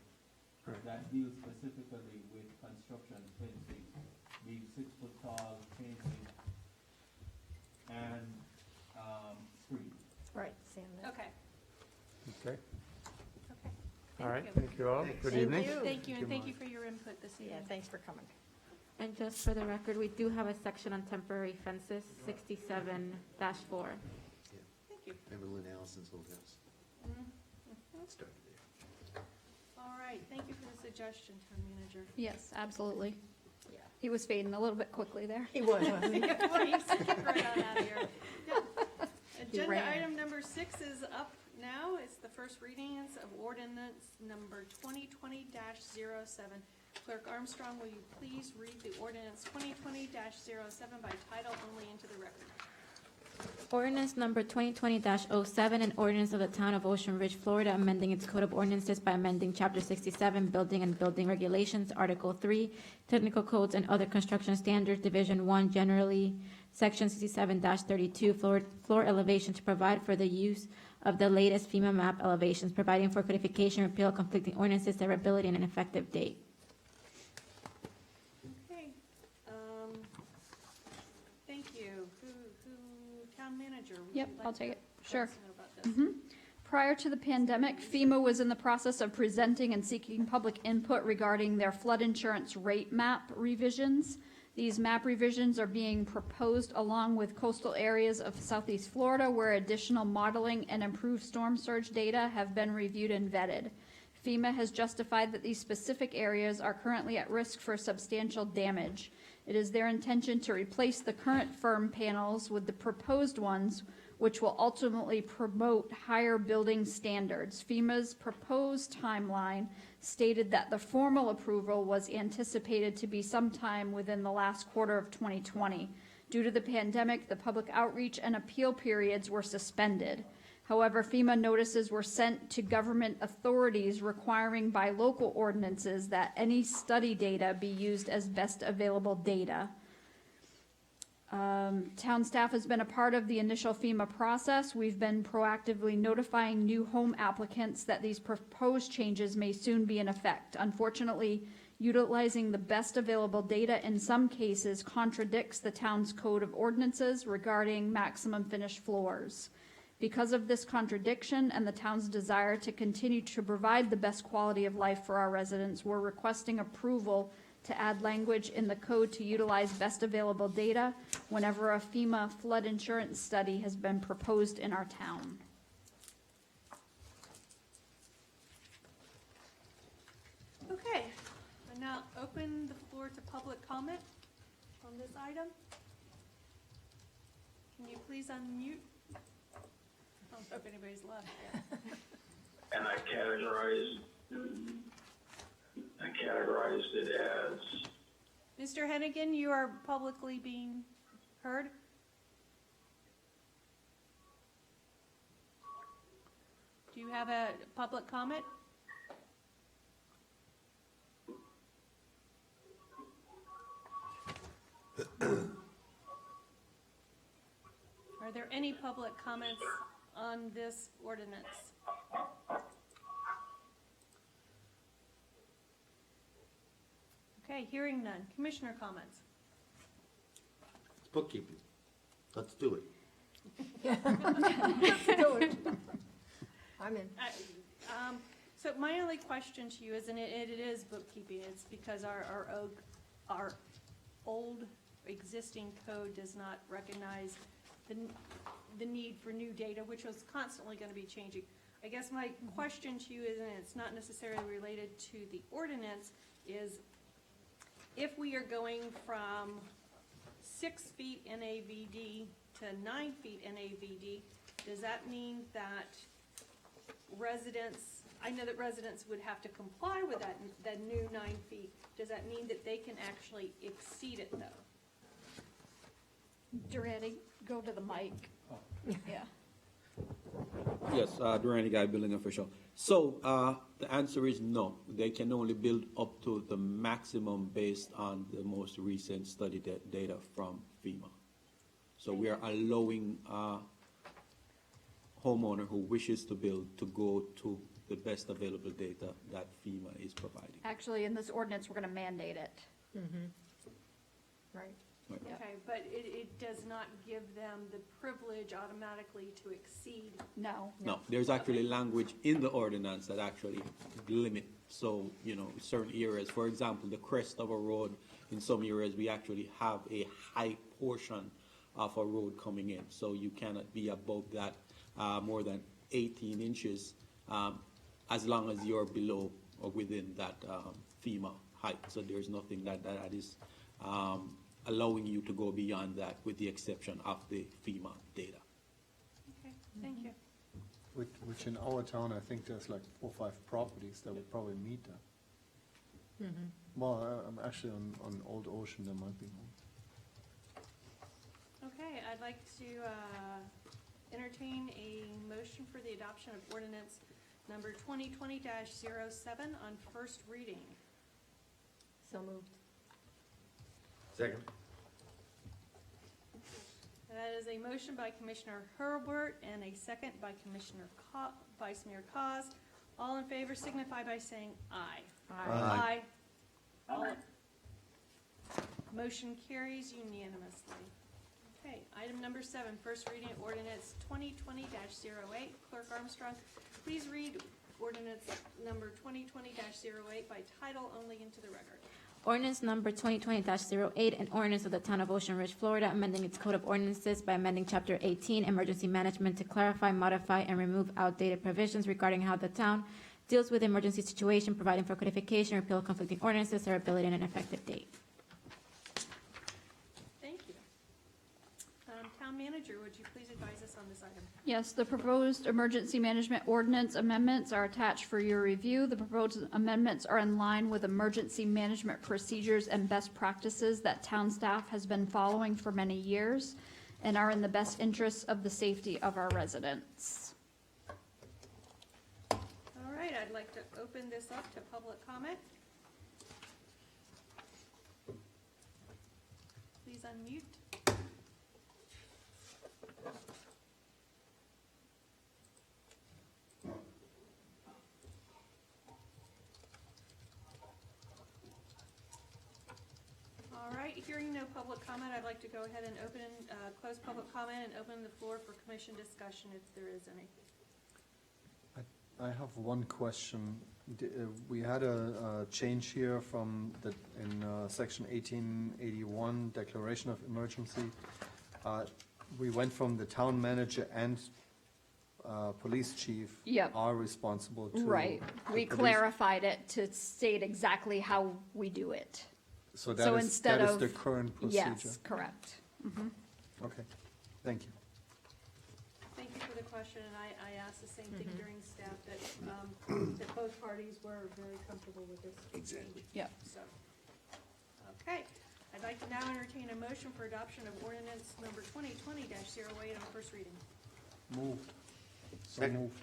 Right. that deals specifically with construction fencing, being 6 foot tall, fencing, and screen. Right. okay. Okay. Okay. All right. you. Thank you all. Good Thank evening. you. Thank you, and thank you for your input this Yeah, evening. thanks for coming. And just for the record, we do have a section on temporary fences, 67-4. Thank you. Remember Lynn Allison's old house? Mhm. Started there. All right, thank you for the suggestion, Town Manager. Yes, absolutely. Yeah. He was fading a little bit quickly there. He was, wasn't he? Well, you skipped right on out of here. Yeah. Agenda ran. item number 6 is up now. It's the first readings of ordinance number 2020-07. Clerk Armstrong, will you please read the ordinance 2020-07 by title only into the record? Ordinance number 2020-07, an ordinance of the Town of Ocean Ridge, Florida, amending its Code of Ordinances by amending Chapter 67, Building and Building Regulations, Article 3, Technical Codes and Other Construction Standards, Division 1, generally, Section 67-32, floor elevation, to provide for the use of the latest FEMA map elevations, providing for codification, repeal, conflicting ordinances, severability, and an effective date. Okay, thank you. Town Manager? would Yep, you like I'll take to it. let Sure. us know about this? Prior to the pandemic, FEMA was in the process of presenting and seeking public input regarding their flood insurance rate map revisions. These map revisions are being proposed along with coastal areas of Southeast Florida, where additional modeling and improved storm surge data have been reviewed and vetted. FEMA has justified that these specific areas are currently at risk for substantial damage. It is their intention to replace the current firm panels with the proposed ones, which will ultimately promote higher building standards. FEMA's proposed timeline stated that the formal approval was anticipated to be sometime within the last quarter of 2020. Due to the pandemic, the public outreach and appeal periods were suspended. However, FEMA notices were sent to government authorities requiring by local ordinances that any study data be used as best available data. Town staff has been a part of the initial FEMA process. We've been proactively notifying new home applicants that these proposed changes may soon be in effect. Unfortunately, utilizing the best available data in some cases contradicts the town's code of ordinances regarding maximum finished floors. Because of this contradiction and the town's desire to continue to provide the best quality of life for our residents, we're requesting approval to add language in the code to utilize best available data whenever a FEMA flood insurance study has been proposed in our town. Okay, I now open the floor to public comment on this item. Can you please unmute? I don't know if anybody's left yet. And I categorized it as, Mr. Hennigan, you are publicly being heard. Do you have a public comment? Are there any public comments on this ordinance? Okay, hearing none. Commissioner comments? It's bookkeeping. Let's do it. I'm in. So my only question to you is, and it is bookkeeping, it's because our old existing code does not recognize the need for new data, which was constantly going to be changing. I guess my question to you is, and it's not necessarily related to the ordinance, is if we are going from 6 feet NAVD to 9 feet NAVD, does that mean that residents, I know that residents would have to comply with that new 9 feet. Does that mean that they can actually exceed it though? Durante, go to the mic. Yeah. Yes, Durante Guy, building official. So the answer is no. They can only build up to the maximum based on the most recent study data from FEMA. So we are allowing homeowner who wishes to build to go to the best available data that FEMA is providing. Actually, in this ordinance, we're going to mandate it. Right. Right. Okay, but it does not give them the privilege automatically to exceed. No. No, there's actually language in the ordinance that actually limit. So, you know, certain areas, for example, the crest of a road, in some areas, we actually have a high portion of a road coming in. So you cannot be above that more than 18 inches as long as you're below or within that FEMA height. So there's nothing that is allowing you to go beyond that, with the exception of the FEMA data. Okay, thank you. Which in our town, I think there's like 4 or 5 properties that would probably meet that. Well, I'm actually on Old Ocean, there might be one. Okay, I'd like to entertain a motion for the adoption of ordinance number 2020-07 on first reading. So moved. Second. That is a motion by Commissioner Hurlbert and a second by Vice Mayor Cos. All in favor signify by saying aye. Aye. All- Motion carries unanimously. Okay, item number 7, first reading of ordinance 2020-08. Clerk Armstrong, please read ordinance number 2020-08 by title only into the record. Ordinance number 2020-08, an ordinance of the Town of Ocean Ridge, Florida, amending its code of ordinances by amending Chapter 18, Emergency Management, to clarify, modify, and remove outdated provisions regarding how the town deals with emergency situation, providing for codification, repeal conflicting ordinances, their ability, and an effective date. Manager, would you please advise us on this item? Yes, the proposed emergency management ordinance amendments are attached for your review. The proposed amendments are in line with emergency management procedures and best practices that town staff has been following for many years and are in the best interests of the safety of our residents. All right, I'd like to open this up to public comment. Please unmute. All right, hearing no public comment, I'd like to go ahead and close public comment and open the floor for commission discussion if there is any. I have one question. We had a change here from in section 1881, declaration of emergency. We went from the town manager and police chief Yep. are responsible to. Right. to We police- clarified it to state exactly how we do it. So So that instead is of- the current procedure? Yes, correct. Mhm. Okay, thank you. Thank you for the question, and I asked the same thing Mhm. during staff, that both parties were very comfortable with this. Exactly. Yep. So, okay, I'd like to now entertain a motion for adoption of ordinance number 2020-08 on first reading. Moved. So Second. moved.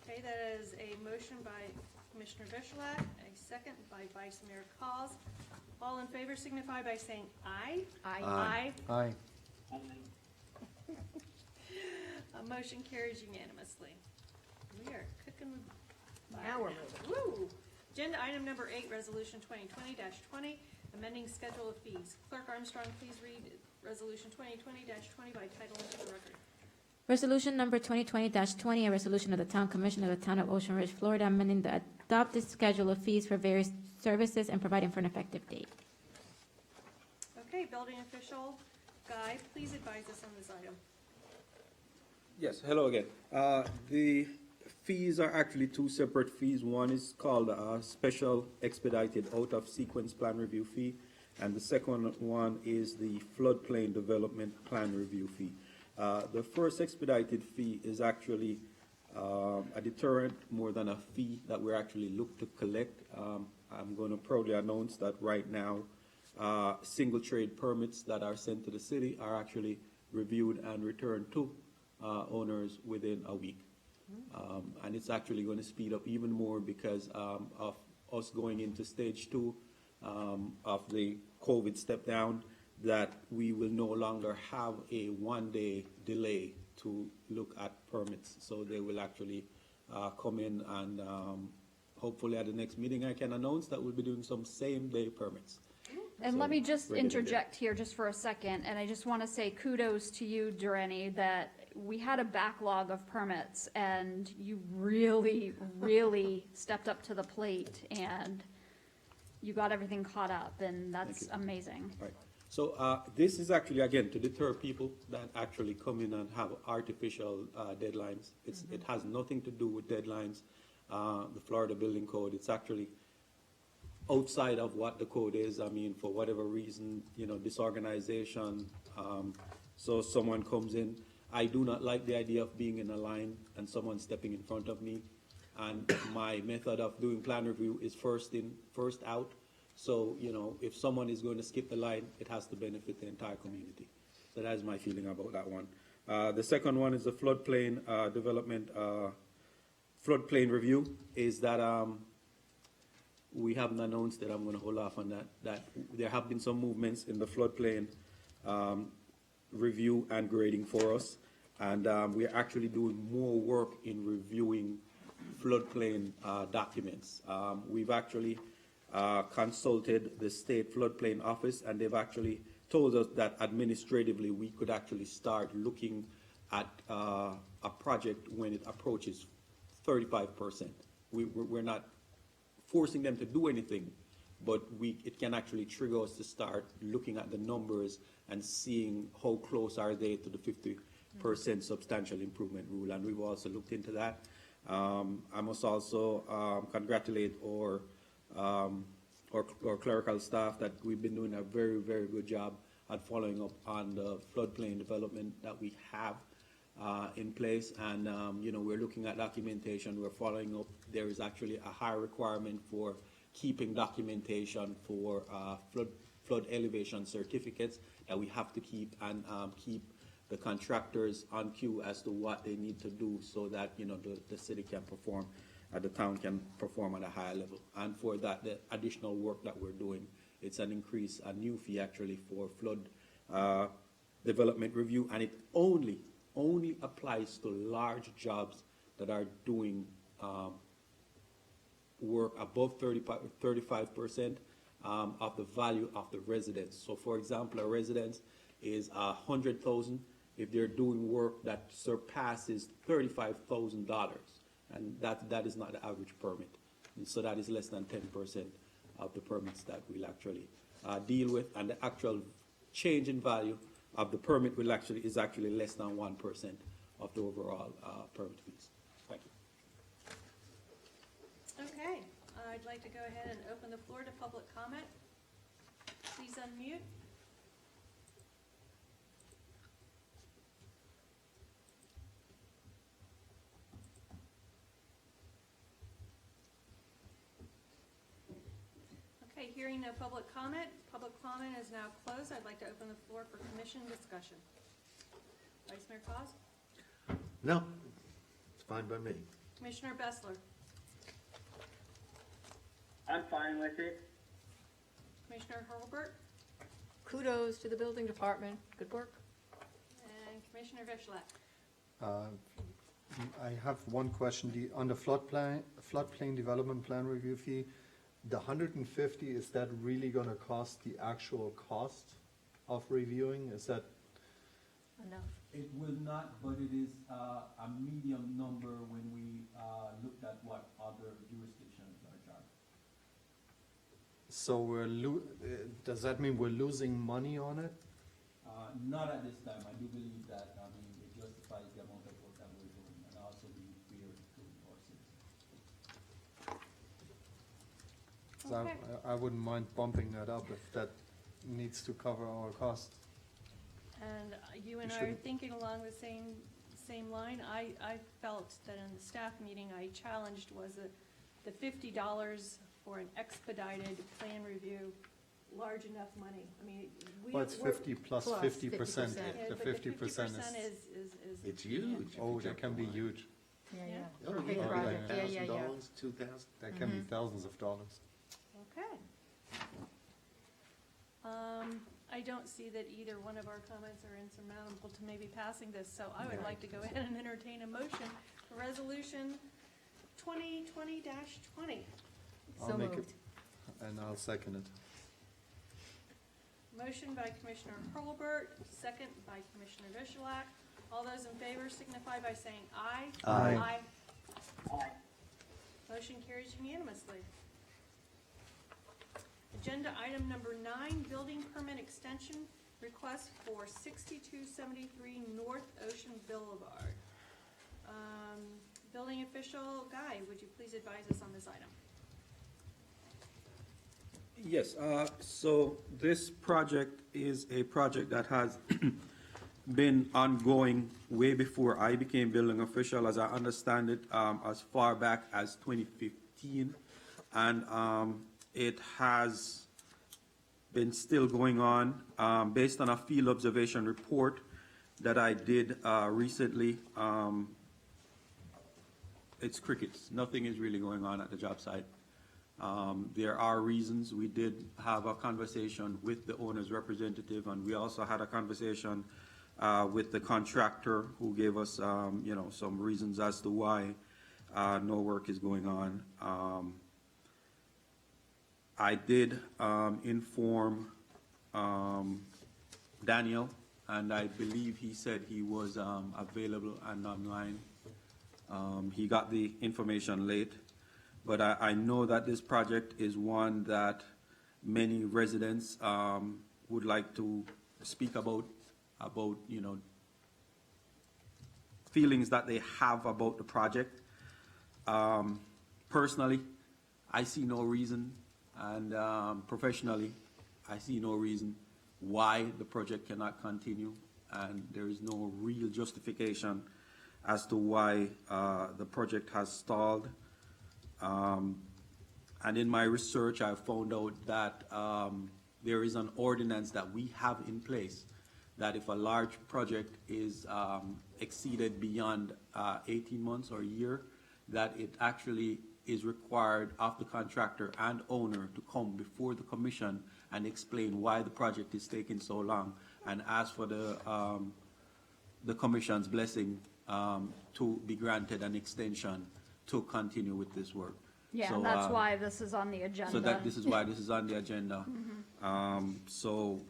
Okay, that is a motion by Commissioner Bishlak, a second by Vice Mayor Cause. All in favor signify by saying aye. Aye. Aye. Motion carries unanimously. We are cooking with fire. Now we're moving. Woo! Agenda item number 8, resolution 2020-20, amending schedule of fees. Clerk Armstrong, please read resolution 2020-20 by title into the record. Resolution number 2020-20, a resolution of the Town Commission of the Town of Ocean Ridge, Florida, amending the adopted schedule of fees for various services and providing for an effective date. Okay, building official, Guy, please advise us on this item. Yes, hello again. The fees are actually two separate fees. One is called a special expedited out-of-sequence plan review fee, and the second one is the floodplain development plan review fee. The first expedited fee is actually a deterrent more than a fee that we're actually look to collect. I'm going to proudly announce that right now, single trade permits that are sent to the city are actually reviewed and returned to owners within a week. And it's actually going to speed up even more because of us going into stage 2 of the COVID step down, that we will no longer have a one-day delay to look at permits. So they will actually come in and hopefully at the next meeting I can announce that we'll be doing some same-day permits. And So, let me just ready to go. interject here just for a second, and I just want to say kudos to you, Durrani, that we had a backlog of permits, and you really, really stepped up to the plate, and you got everything caught up, and that's amazing. Right. So this is actually, again, to deter people that actually come in and have artificial deadlines. It has nothing to do with deadlines, the Florida Building Code. It's actually outside of what the code is. I mean, for whatever reason, disorganization, so someone comes in. I do not like the idea of being in a line and someone stepping in front of me. And my method of doing plan review is first in, first out. So, if someone is going to skip the line, it has to benefit the entire community. So that's my feeling about that one. The second one is the floodplain development, floodplain review, is that we haven't announced that. I'm going to hold off on that there have been some movements in the floodplain review and grading for us. And we're actually doing more work in reviewing floodplain documents. We've actually consulted the state floodplain office, and they've actually told us that administratively we could actually start looking at a project when it approaches 35%. We're not forcing them to do anything, but it can actually trigger us to start looking at the numbers and seeing how close are they to the 50% substantial improvement rule, and we've also looked into that. I must also congratulate our clerical staff that we've been doing a very, very good job at following up on the floodplain development that we have in place. And, you know, we're looking at documentation, we're following up. There is actually a high requirement for keeping documentation for flood elevation certificates that we have to keep, and keep the contractors on cue as to what they need to do so that, you know, the city can perform, the town can perform at a higher level. And for that, the additional work that we're doing, it's an increase, a new fee actually for flood development review, and it only applies to large jobs that are doing work above 35% of the value of the residence. So for example, a residence is $100,000 if they're doing work that surpasses $35,000, and that is not the average permit. And so that is less than 10% of the permits that we'll actually deal with, and the actual change in value of the permit is actually less than 1% of the overall permit fees. Thank you. Okay, I'd like to go ahead and open the floor to public comment. Please unmute. Okay, hearing no public comment is now closed. I'd like to open the floor for commission discussion. Vice Mayor Cos? No, it's fine by me. Commissioner Bessler? I'm fine with it. Commissioner Hurlbert? Kudos to the building department. Good work. And Commissioner Vishlack? I have one question. On the floodplain development plan review fee, the 150, is that really gonna cost the actual cost of reviewing? Is that? Enough. It will not, but it is a medium number when we looked at what other jurisdictions are charging. So does that mean we're losing money on it? Not at this time. I do believe that, I mean, it justifies the amount of work that we're doing, and also be fair to our citizens. So Okay. I wouldn't mind bumping that up if that needs to cover our costs. And you and You I are shouldn't- thinking along the same line. I felt that in the staff meeting I challenged was the $50 for an expedited plan review large enough money? I mean, Well, it's 50 plus 50%. Yeah, The but 50% is. It's huge. Oh, that can be huge. Yeah. Oh, For a big yeah, project. Yeah, yeah, yeah. $1,000, $2,000. That can be thousands of dollars. Okay. I don't see that either one of our comments are insurmountable to maybe passing this, so I would like to go ahead and entertain a motion for resolution 2020-20. I'll make it, and I'll second it. Motion by Commissioner Hurlbert, second by Commissioner Vishlack. All those in favor signify by saying aye. Aye. Motion carries unanimously. Agenda item number 9, building permit extension request for 6273 North Ocean Boulevard. Building official Guy, would you please advise us on this item? Yes, so this project is a project that has been ongoing way before I became building official, as I understand it, as far back as 2015. And it has been still going on based on a field observation report that I did recently. It's crickets. Nothing is really going on at the job site. There are reasons. We did have a conversation with the owner's representative, and we also had a conversation with the contractor, who gave us, you know, some reasons as to why no work is going on. I did inform Daniel, and I believe he said he was available and online. He got the information late. But I know that this project is one that many residents would like to speak about, you know, feelings that they have about the project. Personally, I see no reason, and professionally, I see no reason why the project cannot continue, and there is no real justification as to why the project has stalled. And in my research, I found out that there is an ordinance that we have in place that if a large project is exceeded beyond 18 months or a year, that it actually is required of the contractor and owner to come before the commission and explain why the project is taking so long, and ask for the commission's blessing to be granted an extension to continue with this work. Yeah, So, and that's why this is on the agenda. So this is why this is on the agenda. So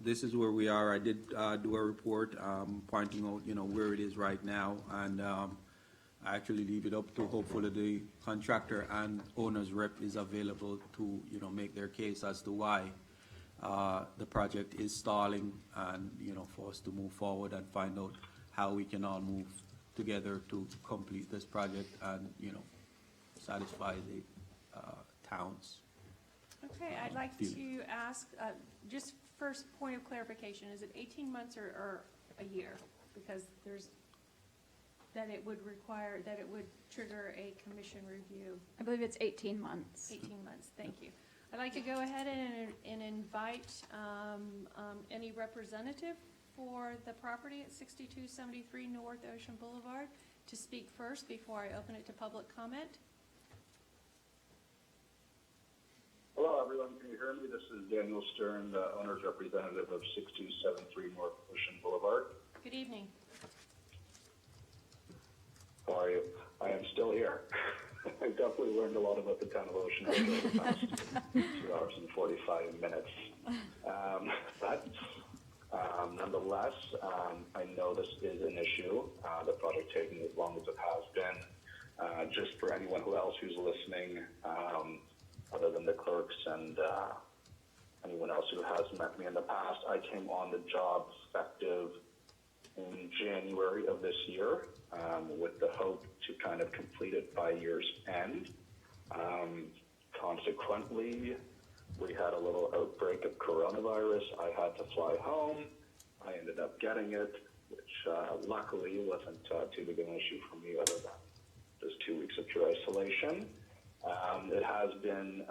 this is where we are. I did do a report pointing out, where it is right now, and I actually leave it up to hopefully the contractor and owner's rep is available to, make their case as to why the project is stalling, and, for us to move forward and find out how we can all move together to complete this project and, satisfy the towns. Okay, I'd like feeling. to ask, just first point of clarification, is it 18 months or a year? Because that it would require, that it would trigger a commission review. I believe it's 18 months. 18 months, thank you. I'd like to go ahead and invite any representative for the property at 6273 North Ocean Boulevard to speak first before I open it to public comment. Hello, everyone. Can you hear me? This is Daniel Stern, the owner's representative of 6273 North Ocean Boulevard. Good evening. How are you? I am still here. I definitely learned a lot about the town of Ocean over the past 2 hours and 45 minutes. Nonetheless, I know this is an issue. The project taking as long as it has been. Just for anyone else who's listening, other than the clerks and anyone else who has met me in the past, I came on the job effective in January of this year with the hope to kind of complete it by year's end. Consequently, we had a little outbreak of coronavirus. I had to fly home. I ended up getting it, which luckily wasn't too big an issue for me other than just 2 weeks of pure isolation. It has been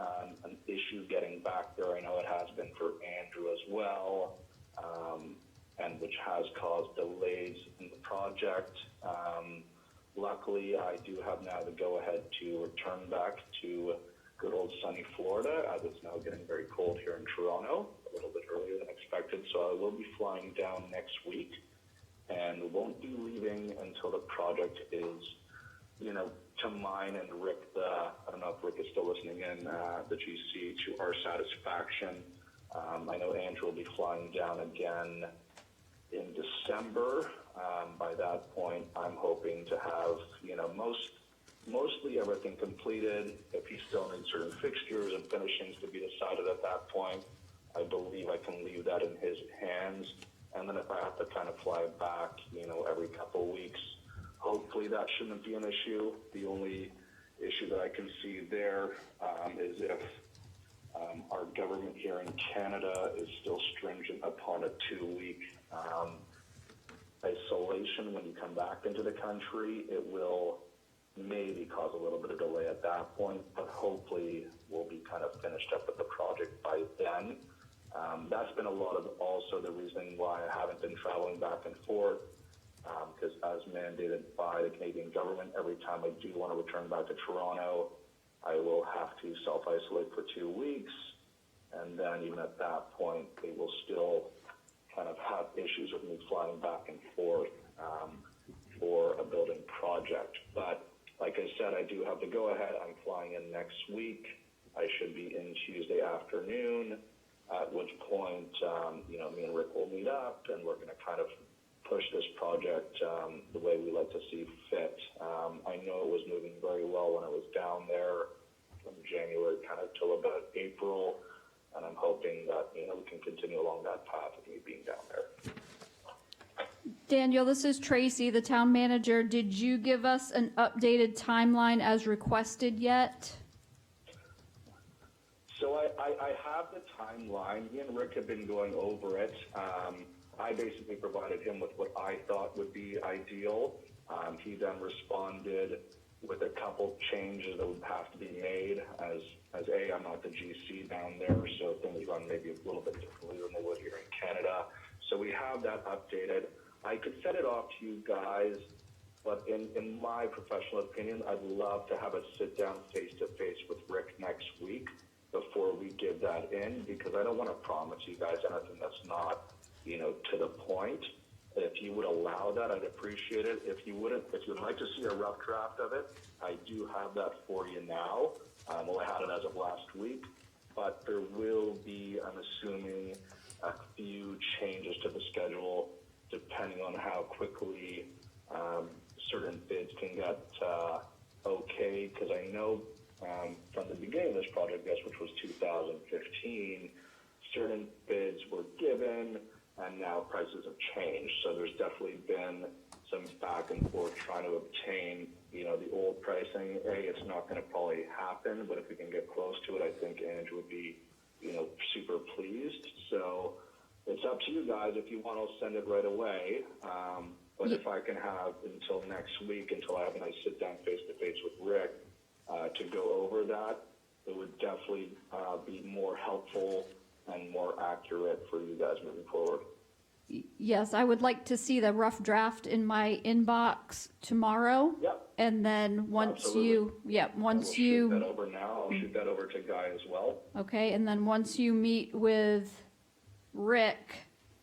an issue getting back there. I know it has been for Andrew as well, and which has caused delays in the project. Luckily, I do have now the go-ahead to return back to good old sunny Florida, as it's now getting very cold here in Toronto, a little bit earlier than expected. So I will be flying down next week, and won't be leaving until the project is, to mine and Rick, I don't know if Rick is still listening in, the GC, to our satisfaction. I know Andrew will be flying down again in December. By that point, I'm hoping to have, mostly everything completed. If he still needs certain fixtures and finishings to be decided at that point, I believe I can leave that in his hands. And then if I have to kind of fly back, every couple weeks, hopefully that shouldn't be an issue. The only issue that I can see there is if our government here in Canada is still stringent upon a 2-week isolation when you come back into the country. It will maybe cause a little bit of delay at that point, but hopefully we'll be kind of finished up with the project by then. That's been a lot of also the reason why I haven't been traveling back and forth, because as mandated by the Canadian government, every time I do want to return back to Toronto, I will have to self-isolate for 2 weeks, and then even at that point, they will still kind of have issues with me flying back and forth for a building project. But like I said, I do have the go-ahead. I'm flying in next week. I should be in Tuesday afternoon, at which point, me and Rick will meet up, and we're going to kind of push this project the way we like to see fit. I know it was moving very well when I was down there from January kind of till about April, and I'm hoping that, we can continue along that path of me being down there. Daniel, this is Tracy, the town manager. Did you give us an updated timeline as requested yet? So I have the timeline. Me and Rick have been going over it. I basically provided him with what I thought would be ideal. He then responded with a couple changes that would have to be made as I'm not the GC down there, so things run maybe a little bit differently than they would here in Canada. So we have that updated. I could send it off to you guys, but in my professional opinion, I'd love to have a sit down face-to-face with Rick next week before we give that in, because I don't want to promise you guys anything that's not, to the point. If you would allow that, I'd appreciate it. If you'd like to see a rough draft of it, I do have that for you now. Well, I had it as of last week, but there will be, I'm assuming, a few changes to the schedule depending on how quickly certain bids can get okay, because I know from the beginning of this project, which was 2015, certain bids were given, and now prices have changed. So there's definitely been some back and forth trying to obtain, the old pricing. It's not going to probably happen, but if we can get close to it, I think Ange would be, super pleased. So it's up to you guys. If you want, I'll send it right away. But if I can have until next week, until I have a nice sit down face-to-face with Rick to go over that, it would definitely be more helpful and more accurate for you guys moving forward. Yes, I would like to see the rough draft in my inbox tomorrow. Yep. And then once Absolutely. once We'll you, shoot that over now. I'll shoot that over to Guy as well. okay, and then once you meet with Rick,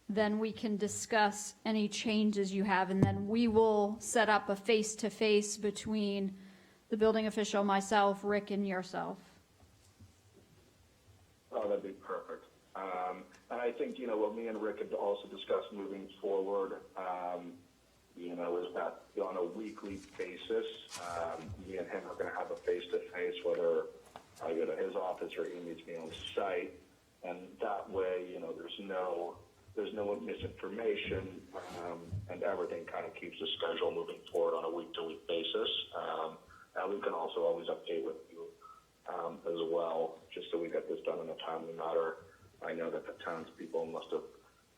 then we can discuss any changes you have, and then we will set up a face-to-face between the building official, myself, Rick, and yourself. Oh, that'd be perfect. And I think, what me and Rick had also discussed moving forward, is that on a weekly basis, me and him are going to have a face-to-face, whether I go to his office or he meets me on site. And that way, there's no misinformation, and everything kind of keeps the schedule moving forward on a week-to-week basis. And we can also always update with you as well, just so we get this done in a timely manner. I know that the townspeople must have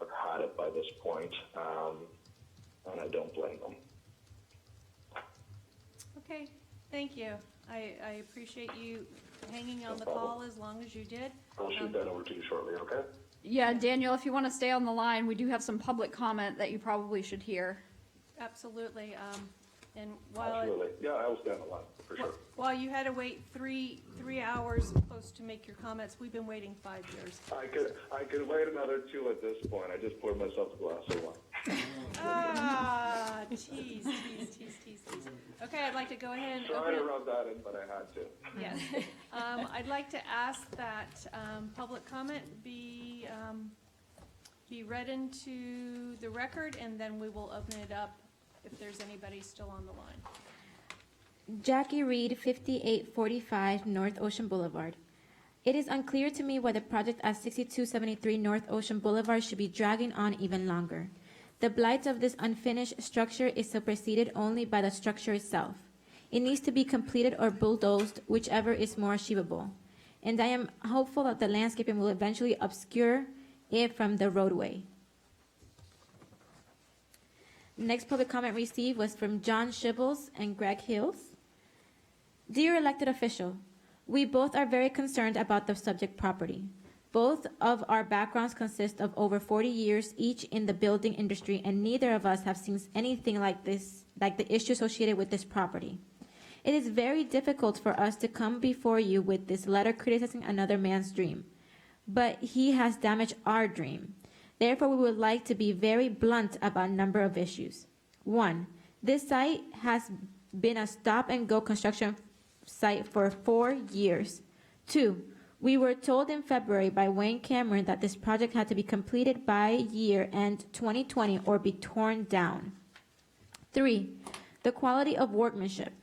had it by this point, and I don't blame them. Okay, thank you. I appreciate you hanging on No the problem. call as long as you did. I'll shoot that over to you shortly, okay? Yeah, Daniel, if you want to stay on the line, we do have some public comment that you probably should hear. Absolutely. And Absolutely. Yeah, I will stay on the line, for sure. while you had to wait three hours close to make your comments, we've been waiting 5 years. I could wait another 2 at this point. I just poured myself a glass of wine. Tease. Okay, I'd like to go ahead and Sorry to open. rub that in, but I had to. Yes. I'd like to ask that public comment be read into the record, and then we will open it up if there's anybody still on the line. Jackie Reed, 5845 North Ocean Boulevard. It is unclear to me why the project at 6273 North Ocean Boulevard should be dragging on even longer. The blight of this unfinished structure is superseded only by the structure itself. It needs to be completed or bulldozed, whichever is more achievable. And I am hopeful that the landscaping will eventually obscure it from the roadway. Next public comment received was from John Shibbles and Greg Hills. Dear elected official, we both are very concerned about the subject property. Both of our backgrounds consist of over 40 years each in the building industry, and neither of us have seen anything like this, like the issue associated with this property. It is very difficult for us to come before you with this letter criticizing another man's dream, but he has damaged our dream. Therefore, we would like to be very blunt about a number of issues. 1, this site has been a stop-and-go construction site for 4 years. 2, we were told in February by Wayne Cameron that this project had to be completed by year end 2020 or be torn down. 3, the quality of workmanship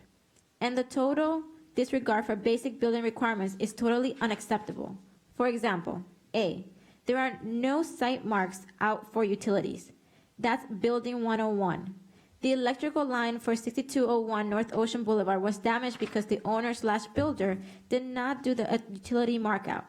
and the total disregard for basic building requirements is totally unacceptable. For example, A, there are no site marks out for utilities. That's Building 101. The electrical line for 6201 North Ocean Boulevard was damaged because the owner/builder did not do the utility mark out.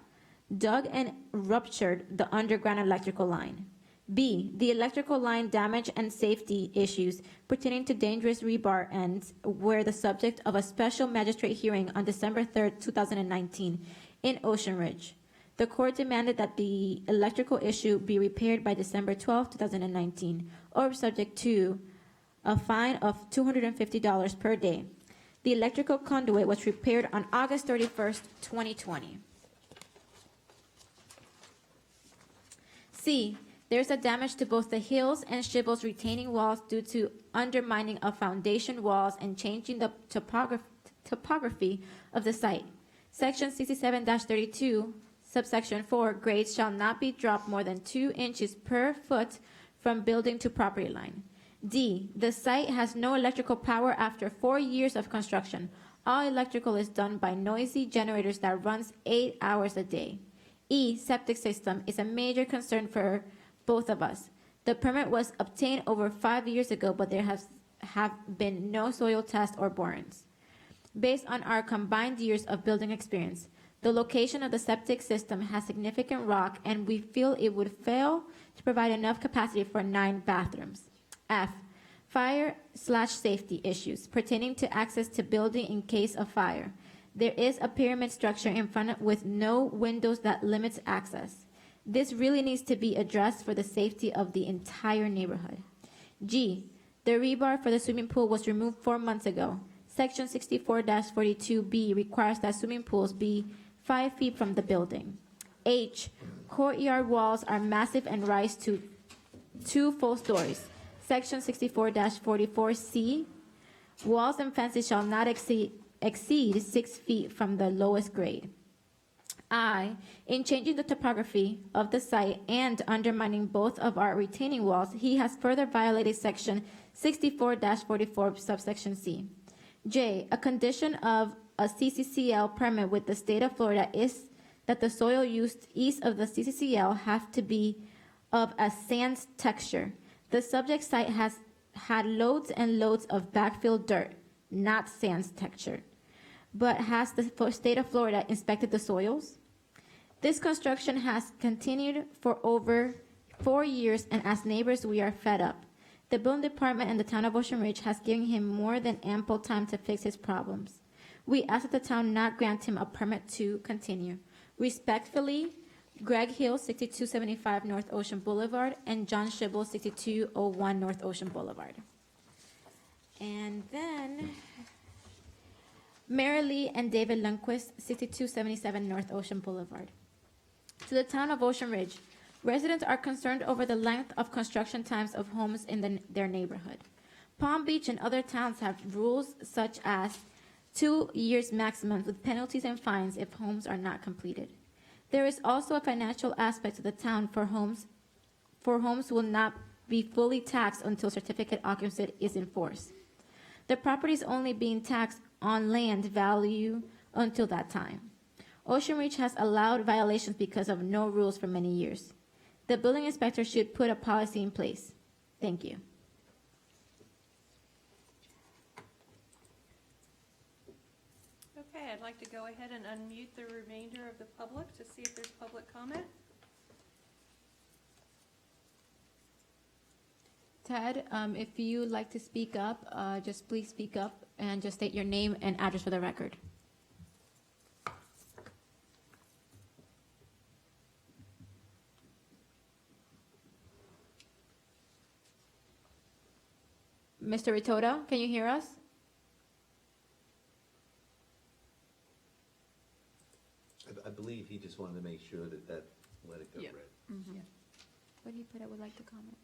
dug and ruptured the underground electrical line. B, the electrical line damage and safety issues pertaining to dangerous rebar ends were the subject of a special magistrate hearing on December 3rd, 2019 in Ocean Ridge. The court demanded that the electrical issue be repaired by December 12, 2019, or subject to a fine of $250 per day. The electrical conduit was repaired on August 31st, 2020. C, there's a damage to both the hills and shibboleths retaining walls due to undermining of foundation walls and changing the topography of the site. Section 67-32, subsection 4, grades shall not be dropped more than 2 inches per foot from building to property line. D, the site has no electrical power after 4 years of construction. All electrical is done by noisy generators that runs 8 hours a day. E, septic system is a major concern for both of us. The permit was obtained over 5 years ago, but there have been no soil tests or borings. Based on our combined years of building experience, the location of the septic system has significant rock, and we feel it would fail to provide enough capacity for 9 bathrooms. F, fire/safety issues pertaining to access to building in case of fire. There is a pyramid structure in front with no windows that limits access. This really needs to be addressed for the safety of the entire neighborhood. G, the rebar for the swimming pool was removed 4 months ago. Section 64-42B requires that swimming pools be 5 feet from the building. H, courtyard walls are massive and rise to 2 full stories. Section 64-44C, walls and fences shall not exceed 6 feet from the lowest grade. I, in changing the topography of the site and undermining both of our retaining walls, he has further violated section 64-44 subsection C. J, a condition of a CCCL permit with the state of Florida is that the soil used east of the CCCL have to be of a sand texture. The subject site has had loads and loads of backfilled dirt, not sand texture. But has the state of Florida inspected the soils? This construction has continued for over 4 years, and as neighbors, we are fed up. The building department and the town of Ocean Ridge has given him more than ample time to fix his problems. We ask that the town not grant him a permit to continue. Respectfully, Greg Hill, 6275 North Ocean Boulevard, and John Schibble, 6201 North Ocean Boulevard. And then Mary Lee and David Lundquist, 6277 North Ocean Boulevard. To the town of Ocean Ridge, residents are concerned over the length of construction times of homes in their neighborhood. Palm Beach and other towns have rules such as 2 years maximum with penalties and fines if homes are not completed. There is also a financial aspect to the town for homes will not be fully taxed until certificate occupancy is enforced. The property is only being taxed on land value until that time. Ocean Ridge has allowed violations because of no rules for many years. The building inspector should put a policy in place. Thank you. Okay, I'd like to go ahead and unmute the remainder of the public to see if there's public comment. Ted, if you'd like to speak up, just please speak up and just state your name and address for the record. Mr. Ritoda, can you hear us? I believe he just wanted to make sure that let it go Yep. red. Mm-hmm. What do you put? I would like to comment.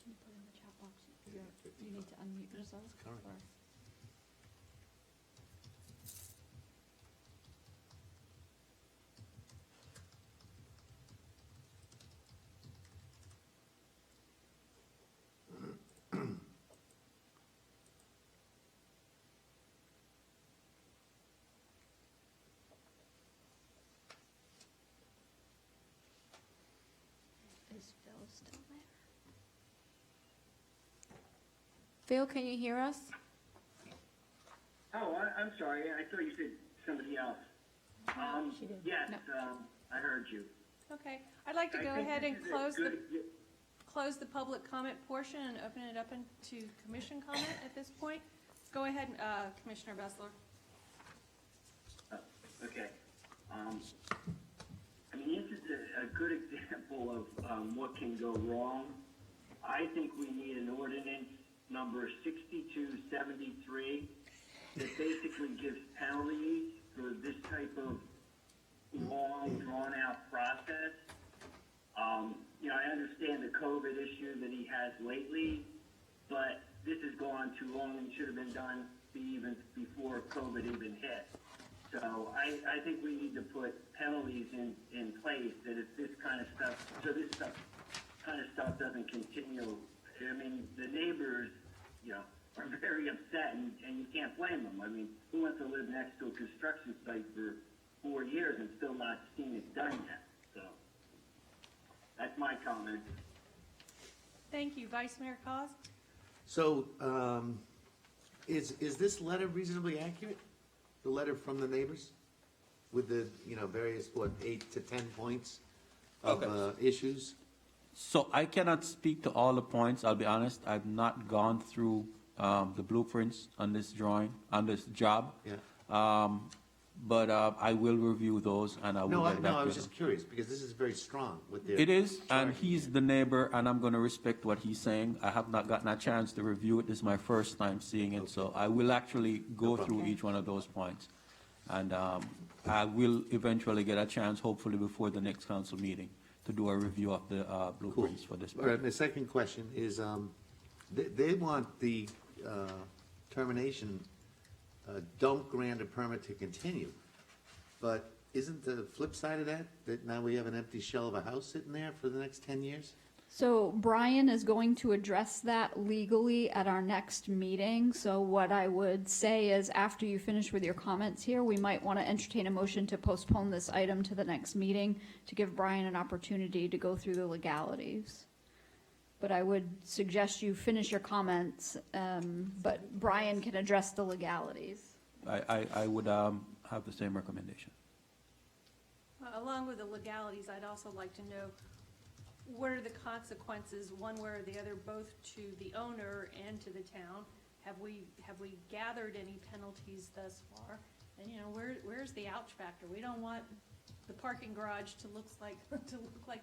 Can you put it in the chat box? You need to unmute yourself. Current. or- Is Phil still there? Phil, can you hear us? Oh, I'm sorry. I thought you said somebody else. Yes, I heard you. Okay, I'd like to I go think ahead this and is a close good- close the public comment portion and open it up into commission comment at this point. Go ahead, Commissioner Bessler. Okay. I mean, this is a good example of what can go wrong. I think we need an ordinance number 6273 that basically gives penalties for this type of long, drawn-out process. You know, I understand the COVID issue that he has lately, but this has gone too long and should have been done even before COVID even hit. So I think we need to put penalties in place that if this kind of stuff, so this kind of stuff doesn't continue. I mean, the neighbors, you know, are very upset, and you can't blame them. I mean, who wants to live next to a construction site for 4 years and still not seen it done yet? So that's my comment. Thank you, Vice Mayor Cos. So, is this letter reasonably accurate? The letter from the neighbors? With the, various, 8 to 10 points of issues? So I cannot speak to all the points, I'll be honest. I've not gone through the blueprints on this drawing, on this job. Yeah. But I will review those and I will get back to you. No, I was just curious, because this is very strong with their. It is, and he's the neighbor, and I'm going to respect what he's saying. I have not gotten a chance to review it. This is my first time seeing it, so I will actually go through each one of those points. And I will eventually get a chance, hopefully before the next council meeting, to do a review of the blueprints for this. All right, my second question is, they want the termination, don't grant a permit to continue. But isn't the flip side of that now we have an empty shell of a house sitting there for the next 10 years? So Brian is going to address that legally at our next meeting. So what I would say is after you finish with your comments here, we might want to entertain a motion to postpone this item to the next meeting to give Brian an opportunity to go through the legalities. But I would suggest you finish your comments, but Brian can address the legalities. I would have the same recommendation. Along with the legalities, I'd also like to know what are the consequences, one way or the other, both to the owner and to the town? Have we gathered any penalties thus far? And where's the ouch factor? We don't want the parking garage to look like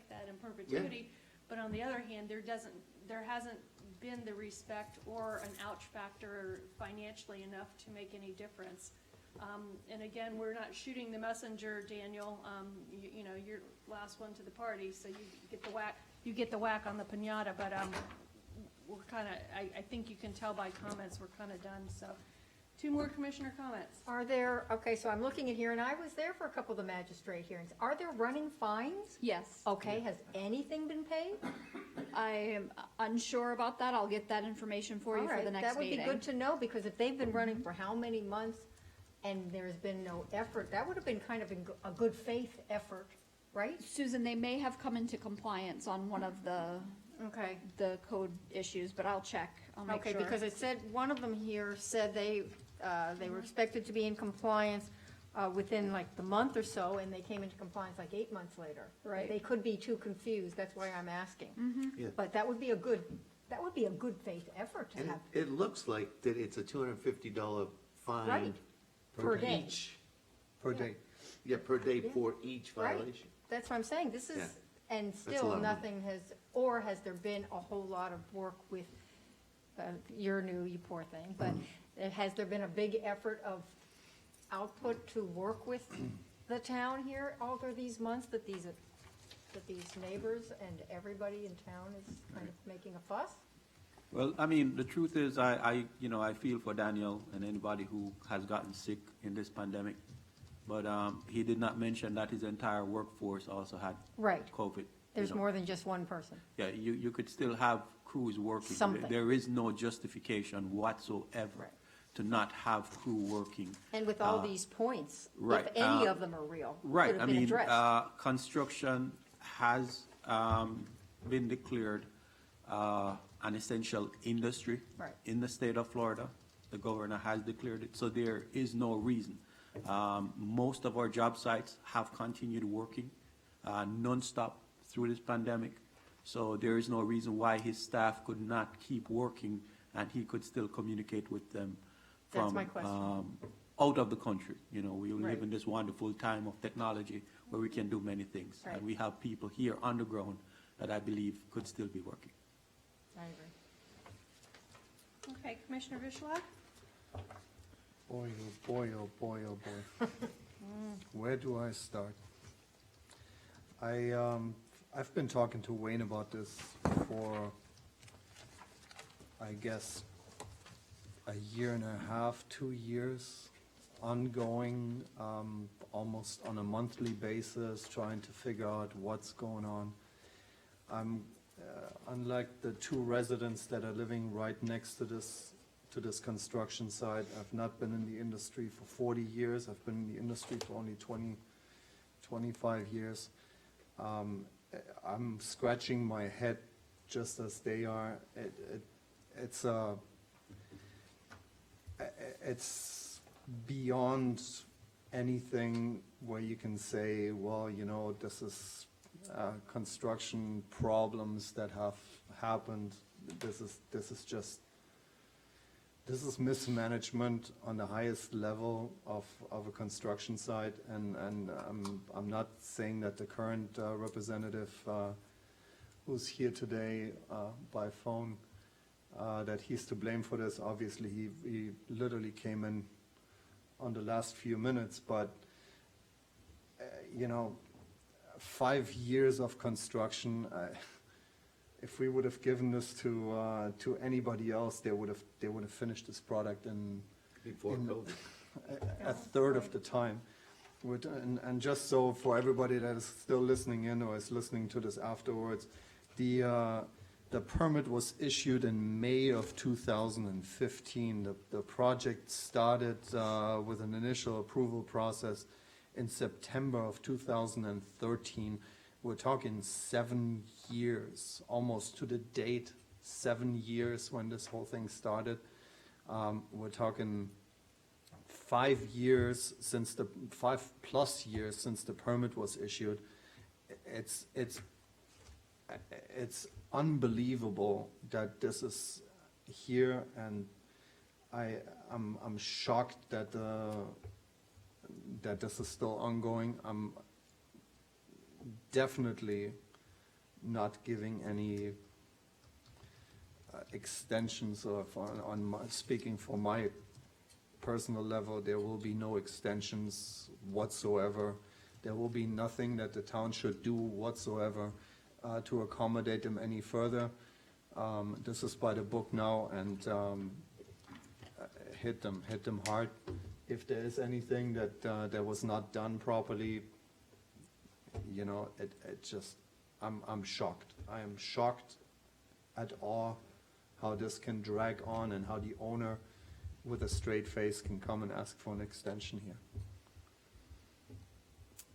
that in perpetuity. Yeah. But on the other hand, there hasn't been the respect or an ouch factor financially enough to make any difference. And again, we're not shooting the messenger, Daniel. You're last one to the party, so you get the whack on the piñata. But we're kind of, I think you can tell by comments, we're kind of done. So, 2 more commissioner comments. Are there, okay, so I'm looking at here, and I was there for a couple of the magistrate hearings. Are there running fines? Yes. Okay, has anything been paid? I am unsure about that. I'll get that information for you All for right, the next meeting. That would be good to know, because if they've been running for how many months and there's been no effort, that would have been kind of a good faith effort, right? Susan, they may have come into compliance on one of the code issues, but I'll check. I'll make sure. Okay, because it said, one of them here said they were expected to be in compliance within like the month or so, and they came into compliance like 8 months later. Right. They could be too confused, that's why I'm asking. Yeah. But that would be a good faith effort to And have. it looks like that it's a $250 fine. Right. Per day. Each, per day. Yeah, per day for each violation. That's what I'm saying, this is, Yeah. and a still lot of nothing has there been a whole lot of work with, you're new, you poor thing, but has there been a big effort of output to work with the town here all through these months that these neighbors and everybody in town is kind of making a fuss? Well, I mean, the truth is, I feel for Daniel and anybody who has gotten sick in this pandemic. But he did not mention that his entire workforce also had COVID. There's more than just one person. Yeah, you could still have crews working. Something. There is no justification whatsoever to not have crew working. And with all these points, right, if any of them are real, right, could have been addressed. Construction has been declared an essential industry in the state of Florida. The governor has declared it, so there is no reason. Most of our job sites have continued working nonstop through this pandemic. So there is no reason why his staff could not keep working and he could still communicate with them That's from my question. out of the country. You know, we live Right. in this wonderful time of technology where we can do many things. Right. And we have people here on the ground that I believe could still be working. I agree. Okay, Commissioner Vishwa? Boy, oh boy, oh boy, oh boy. Where do I start? I've been talking to Wayne about this for, I guess, a year and a half, 2 years, ongoing, almost on a monthly basis, trying to figure out what's going on. Unlike the two residents that are living right next to this construction site, I've not been in the industry for 40 years. I've been in the industry for only 25 years. I'm scratching my head just as they are. It's beyond anything where you can say, well, you know, this is construction problems that have happened. This is mismanagement on the highest level of a construction site, and I'm not saying that the current representative who's here today by phone, that he's to blame for this. Obviously, he literally came in on the last few minutes, but you know, 5 years of construction. If we would have given this to anybody else, they would have finished this product in a third of the time. And just so for everybody that is still listening in or is listening to this afterwards, the permit was issued in May of 2015. The project started with an initial approval process in September of 2013. We're talking 7 years, almost to the date, 7 years when this whole thing started. We're talking 5 years since 5+ years since the permit was issued. It's unbelievable that this is here, and I'm shocked that this is still ongoing. I'm definitely not giving any extensions speaking for my personal level. There will be no extensions whatsoever. There will be nothing that the town should do whatsoever to accommodate them any further. This is by the book now, and hit them hard. If there is anything that was not done properly, you know, it just, I'm shocked. I am shocked at all how this can drag on and how the owner with a straight face can come and ask for an extension here.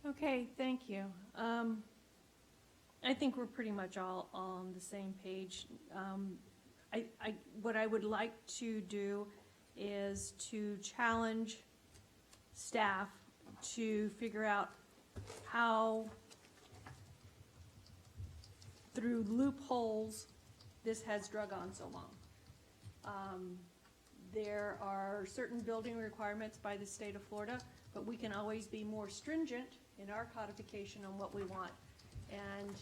Okay, thank you. I think we're pretty much all on the same page. What I would like to do is to challenge staff to figure out how, through loopholes, this has drug on so long. There are certain building requirements by the state of Florida, but we can always be more stringent in our codification on what we want. And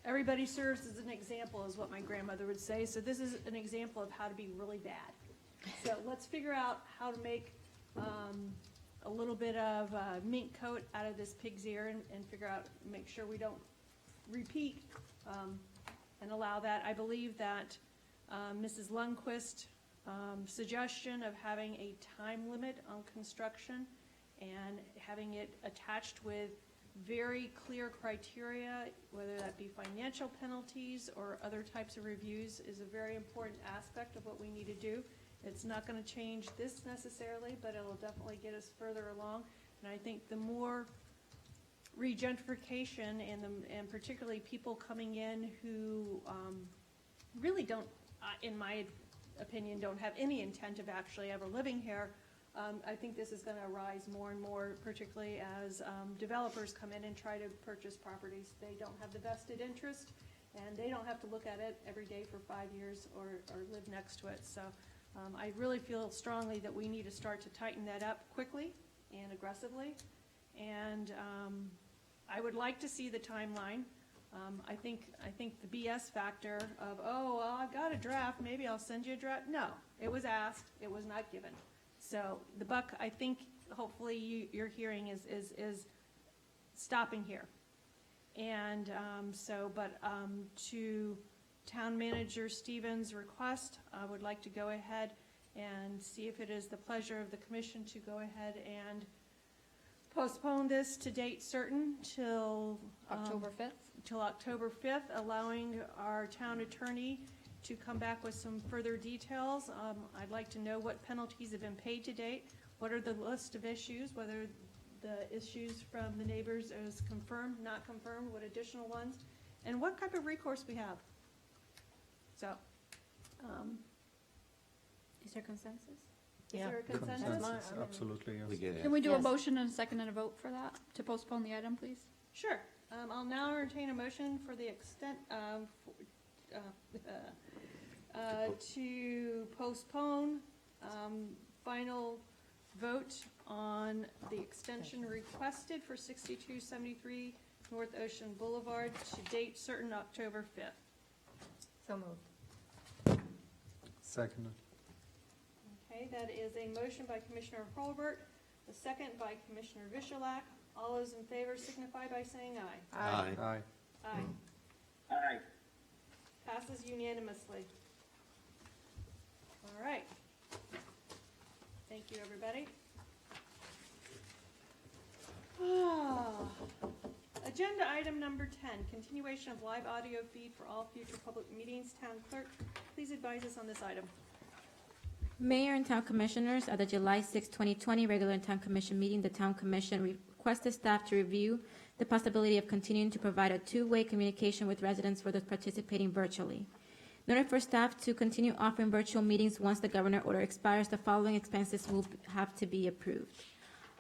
everybody serves as an example, is what my grandmother would say. So this is an example of how to be really bad. So let's figure out how to make a little bit of mink coat out of this pig's ear, and figure out, make sure we don't repeat and allow that. I believe that Mrs. Lundquist's suggestion of having a time limit on construction and having it attached with very clear criteria, whether that be financial penalties or other types of reviews, is a very important aspect of what we need to do. It's not going to change this necessarily, but it'll definitely get us further along. And I think the more regentrification and particularly people coming in who really don't, in my opinion, don't have any intent of actually ever living here, I think this is gonna arise more and more, particularly as developers come in and try to purchase properties. They don't have the vested interest, and they don't have to look at it every day for 5 years or live next to it. So I really feel strongly that we need to start to tighten that up quickly and aggressively. And I would like to see the timeline. I think the BS factor of, oh, well, I've got a draft, maybe I'll send you a draft. No, it was asked, it was not given. So the buck, I think, hopefully you're hearing is stopping here. And to Town Manager Stevens' request, I would like to go ahead and see if it is the pleasure of the commission to go ahead and postpone this to date certain till October 5th? Till October 5th, allowing our town attorney to come back with some further details. I'd like to know what penalties have been paid to date, what are the list of issues, whether the issues from the neighbors is confirmed, not confirmed, what additional ones, and what type of recourse we have. So, Is there consensus? is there a consensus? Absolutely, yes. We get it. Can we do a Yes. motion and a second and a vote for that, to postpone the item, please? Sure. I'll now entertain a motion for the extent, to postpone, final vote on the extension requested for 6273 North Ocean Boulevard to date certain October 5th. So moved. Seconded. Okay, that is a motion by Commissioner Holbert, a second by Commissioner Vishalak. All those in favor signify by saying aye. Aye. Aye. Aye. Aye. Passes unanimously. All right. Thank you, everybody. Agenda item number 10, continuation of live audio feed for all future public meetings. Town clerk, please advise us on this item. Mayor and Town Commissioners, at the July 6, 2020 regular Town Commission meeting, the Town Commission requested staff to review the possibility of continuing to provide a two-way communication with residents for those participating virtually. In order for staff to continue offering virtual meetings once the governor order expires, the following expenses will have to be approved.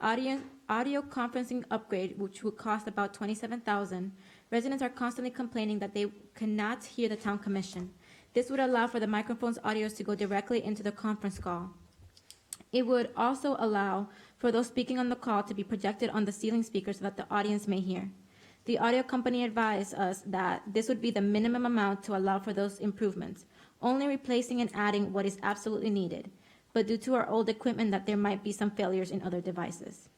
Audio conferencing upgrade, which would cost about $27,000. Residents are constantly complaining that they cannot hear the Town Commission. This would allow for the microphone's audios to go directly into the conference call. It would also allow for those speaking on the call to be projected on the ceiling speaker so that the audience may hear. The audio company advised us that this would be the minimum amount to allow for those improvements, only replacing and adding what is absolutely needed, but due to our old equipment that there might be some failures in other devices.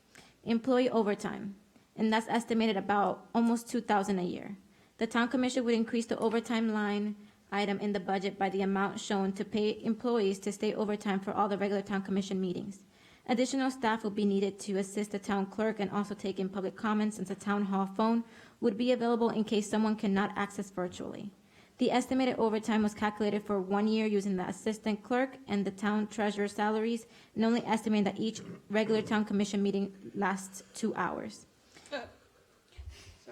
Employee overtime, and that's estimated about almost $2,000 a year. The Town Commission would increase the overtime line item in the budget by the amount shown to pay employees to stay overtime for all the regular Town Commission meetings. Additional staff will be needed to assist the town clerk and also take in public comments, since the town hall phone would be available in case someone cannot access virtually. The estimated overtime was calculated for 1 year using the assistant clerk and the town treasurer's salaries, and only estimating that each regular Town Commission meeting lasts 2 hours.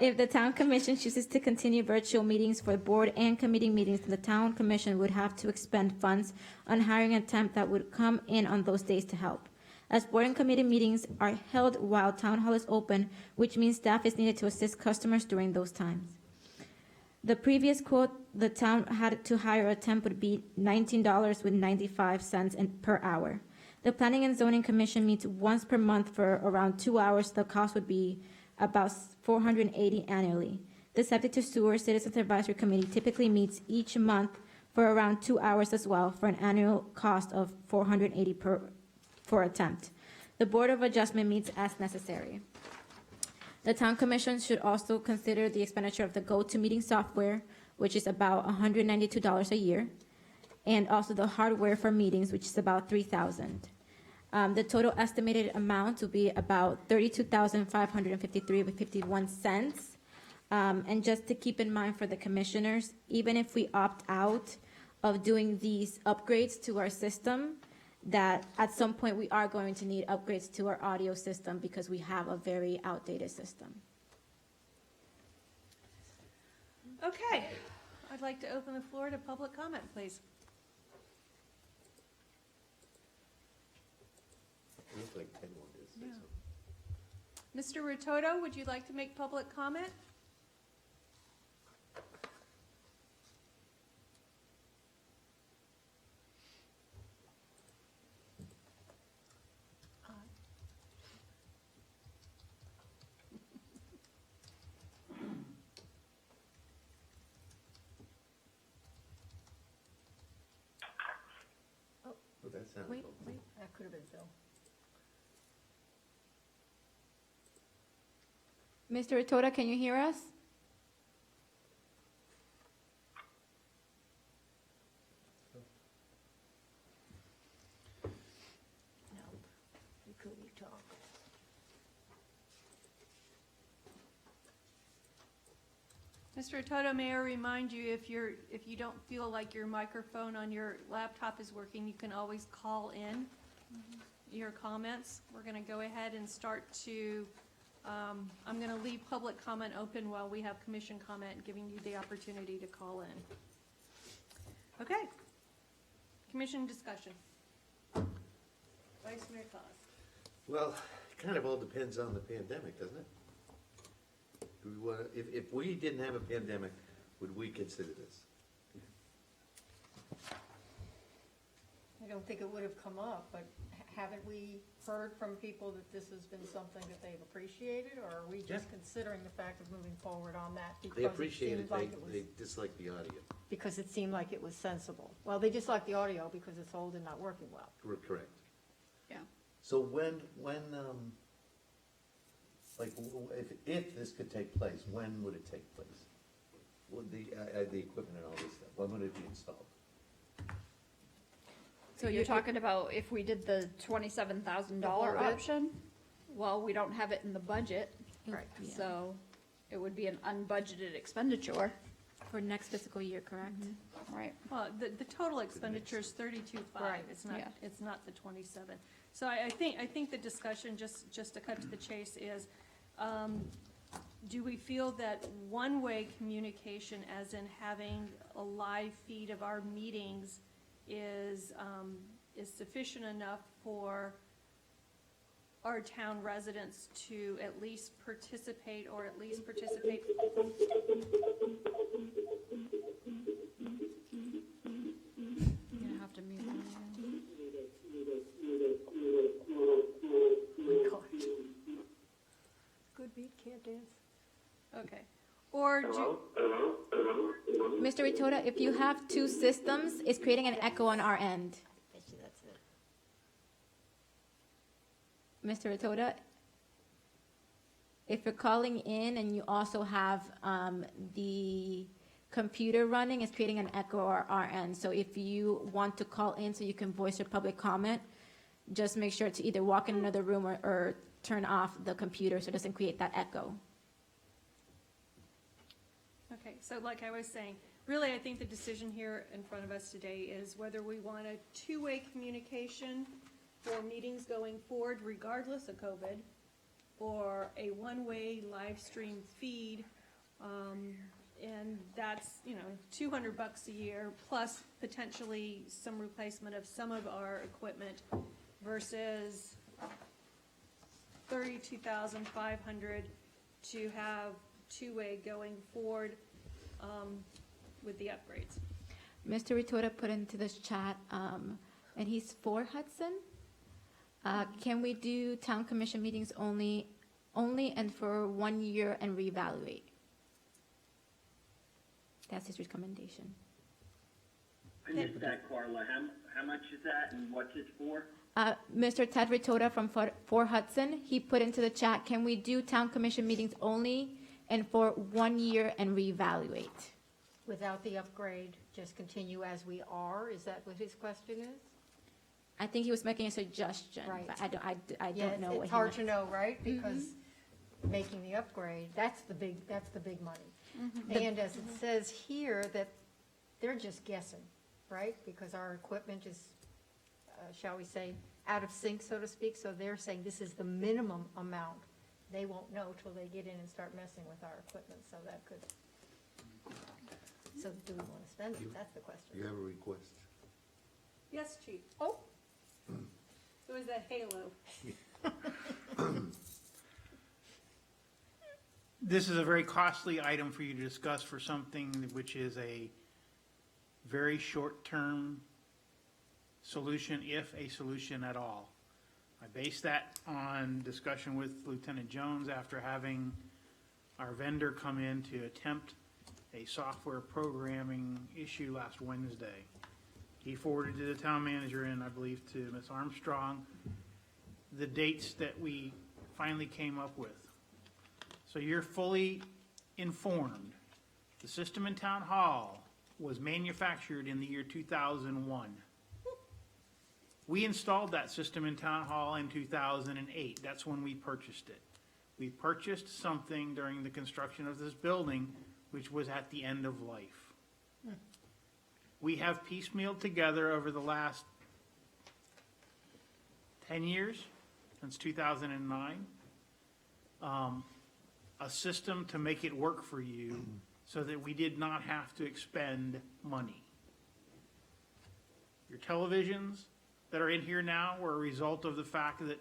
If the Town Commission chooses to continue virtual meetings for board and committee meetings, the Town Commission would have to expend funds on hiring a temp that would come in on those days to help. As board and committee meetings are held while Town Hall is open, which means staff is needed to assist customers during those times. The previous quote the town had to hire a temp would be $19.95 per hour. The Planning and Zoning Commission meets once per month for around 2 hours. The cost would be about $480 annually. The Septic to Sewer Citizens Advisory Committee typically meets each month for around 2 hours as well, for an annual cost of $480 for attempt. The Board of Adjustment meets as necessary. The Town Commission should also consider the expenditure of the GoToMeeting software, which is about $192 a year, and also the hardware for meetings, which is about $3,000. The total estimated amount will be about $32,553.51. And just to keep in mind for the commissioners, even if we opt out of doing these upgrades to our system, that at some point we are going to need upgrades to our audio system because we have a very outdated system. Okay, I'd like to open the floor to public comment, please. like Ted wanted to say Yeah. something. Mr. Rototo, would you like to make public comment? Well, that sounds Wait, okay. wait, that could have been Phil. Mr. Toda, can you hear us? No, he couldn't talk. Mr. Rototo, may I remind you, if you don't feel like your microphone on your laptop is working, you can always call in your comments. We're gonna go ahead and start to, I'm gonna leave public comment open while we have commission comment, giving you the opportunity to call in. Okay. Commission discussion. Vice Mayor Cos. Well, it kind of all depends on the pandemic, doesn't it? Do we want, if we didn't have a pandemic, would we consider this? I don't think it would have come up, but haven't we heard from people that this has been something that they've appreciated, or are we just considering the fact of moving forward on that? They appreciate it, seemed like it was- they dislike the audio. Because it seemed like it was sensible. Well, they dislike the audio because it's old and not working well. Correct. Yeah. So when, like, if this could take place, when would it take place? Would the equipment and all this stuff, when would it be installed? So you're talking about if we did the $27,000 The whole bit? option? Well, we don't have it in the budget. Right. Yeah. So it would be an unbudgeted expenditure. For next fiscal year, correct? Right. Well, the total expenditure is 32.5. Right, It's not the 27. So I think the discussion, just to cut to the chase, is, do we feel that one-way communication, as in having a live feed of our meetings, is sufficient enough for our town residents to at least participate, You're gonna have to mute them again. Good beat, can't dance. Okay. Or do, Mr. Toda, if you have two systems, it's creating an echo on our end. Bet you that's it. Mr. Toda, if you're calling in and you also have the computer running, it's creating an echo on our end. So if you want to call in so you can voice your public comment, just make sure to either walk in another room or turn off the computer so it doesn't create that echo. okay, so like I was saying, really, I think the decision here in front of us today is whether we want a two-way communication for meetings going forward regardless of COVID, or a one-way live stream feed, and that's, $200 a year, plus potentially some replacement of some of our equipment, versus $32,500 to have two-way going forward with the upgrades. Mr. Ritoda put into this chat, and he's for Hudson. Can we do town commission meetings only and for 1 year and reevaluate? That's his recommendation. I missed that, Carla. How much is that and what's it for? Mr. Ted Ritoda from For Hudson, he put into the chat, can we do town commission meetings only and for 1 year and reevaluate? Without the upgrade, just continue as we are? Is that what his question is? I think he was making a suggestion, Right. but I don't Yeah, know what it's he hard meant. to know, right? Because making the upgrade, that's the big money. And as it says here, that they're just guessing, right? Because our equipment is, shall we say, out of sync, so to speak, so they're saying this is the minimum amount. They won't know till they get in and start messing with our equipment, so that could, so do we want to spend it? That's the question. You have a request? Yes, Chief. Oh. It was that halo. This is a very costly item for you to discuss for something which is a very short-term solution, if a solution at all. I base that on discussion with Lieutenant Jones after having our vendor come in to attempt a software programming issue last Wednesday. He forwarded to the town manager and I believe to Ms. Armstrong the dates that we finally came up with. So you're fully informed. The system in Town Hall was manufactured in the year 2001. We installed that system in Town Hall in 2008. That's when we purchased it. We purchased something during the construction of this building which was at the end of life. We have piecemealed together over the last 10 years, since 2009, a system to make it work for you so that we did not have to expend money. Your televisions that are in here now were a result of the fact that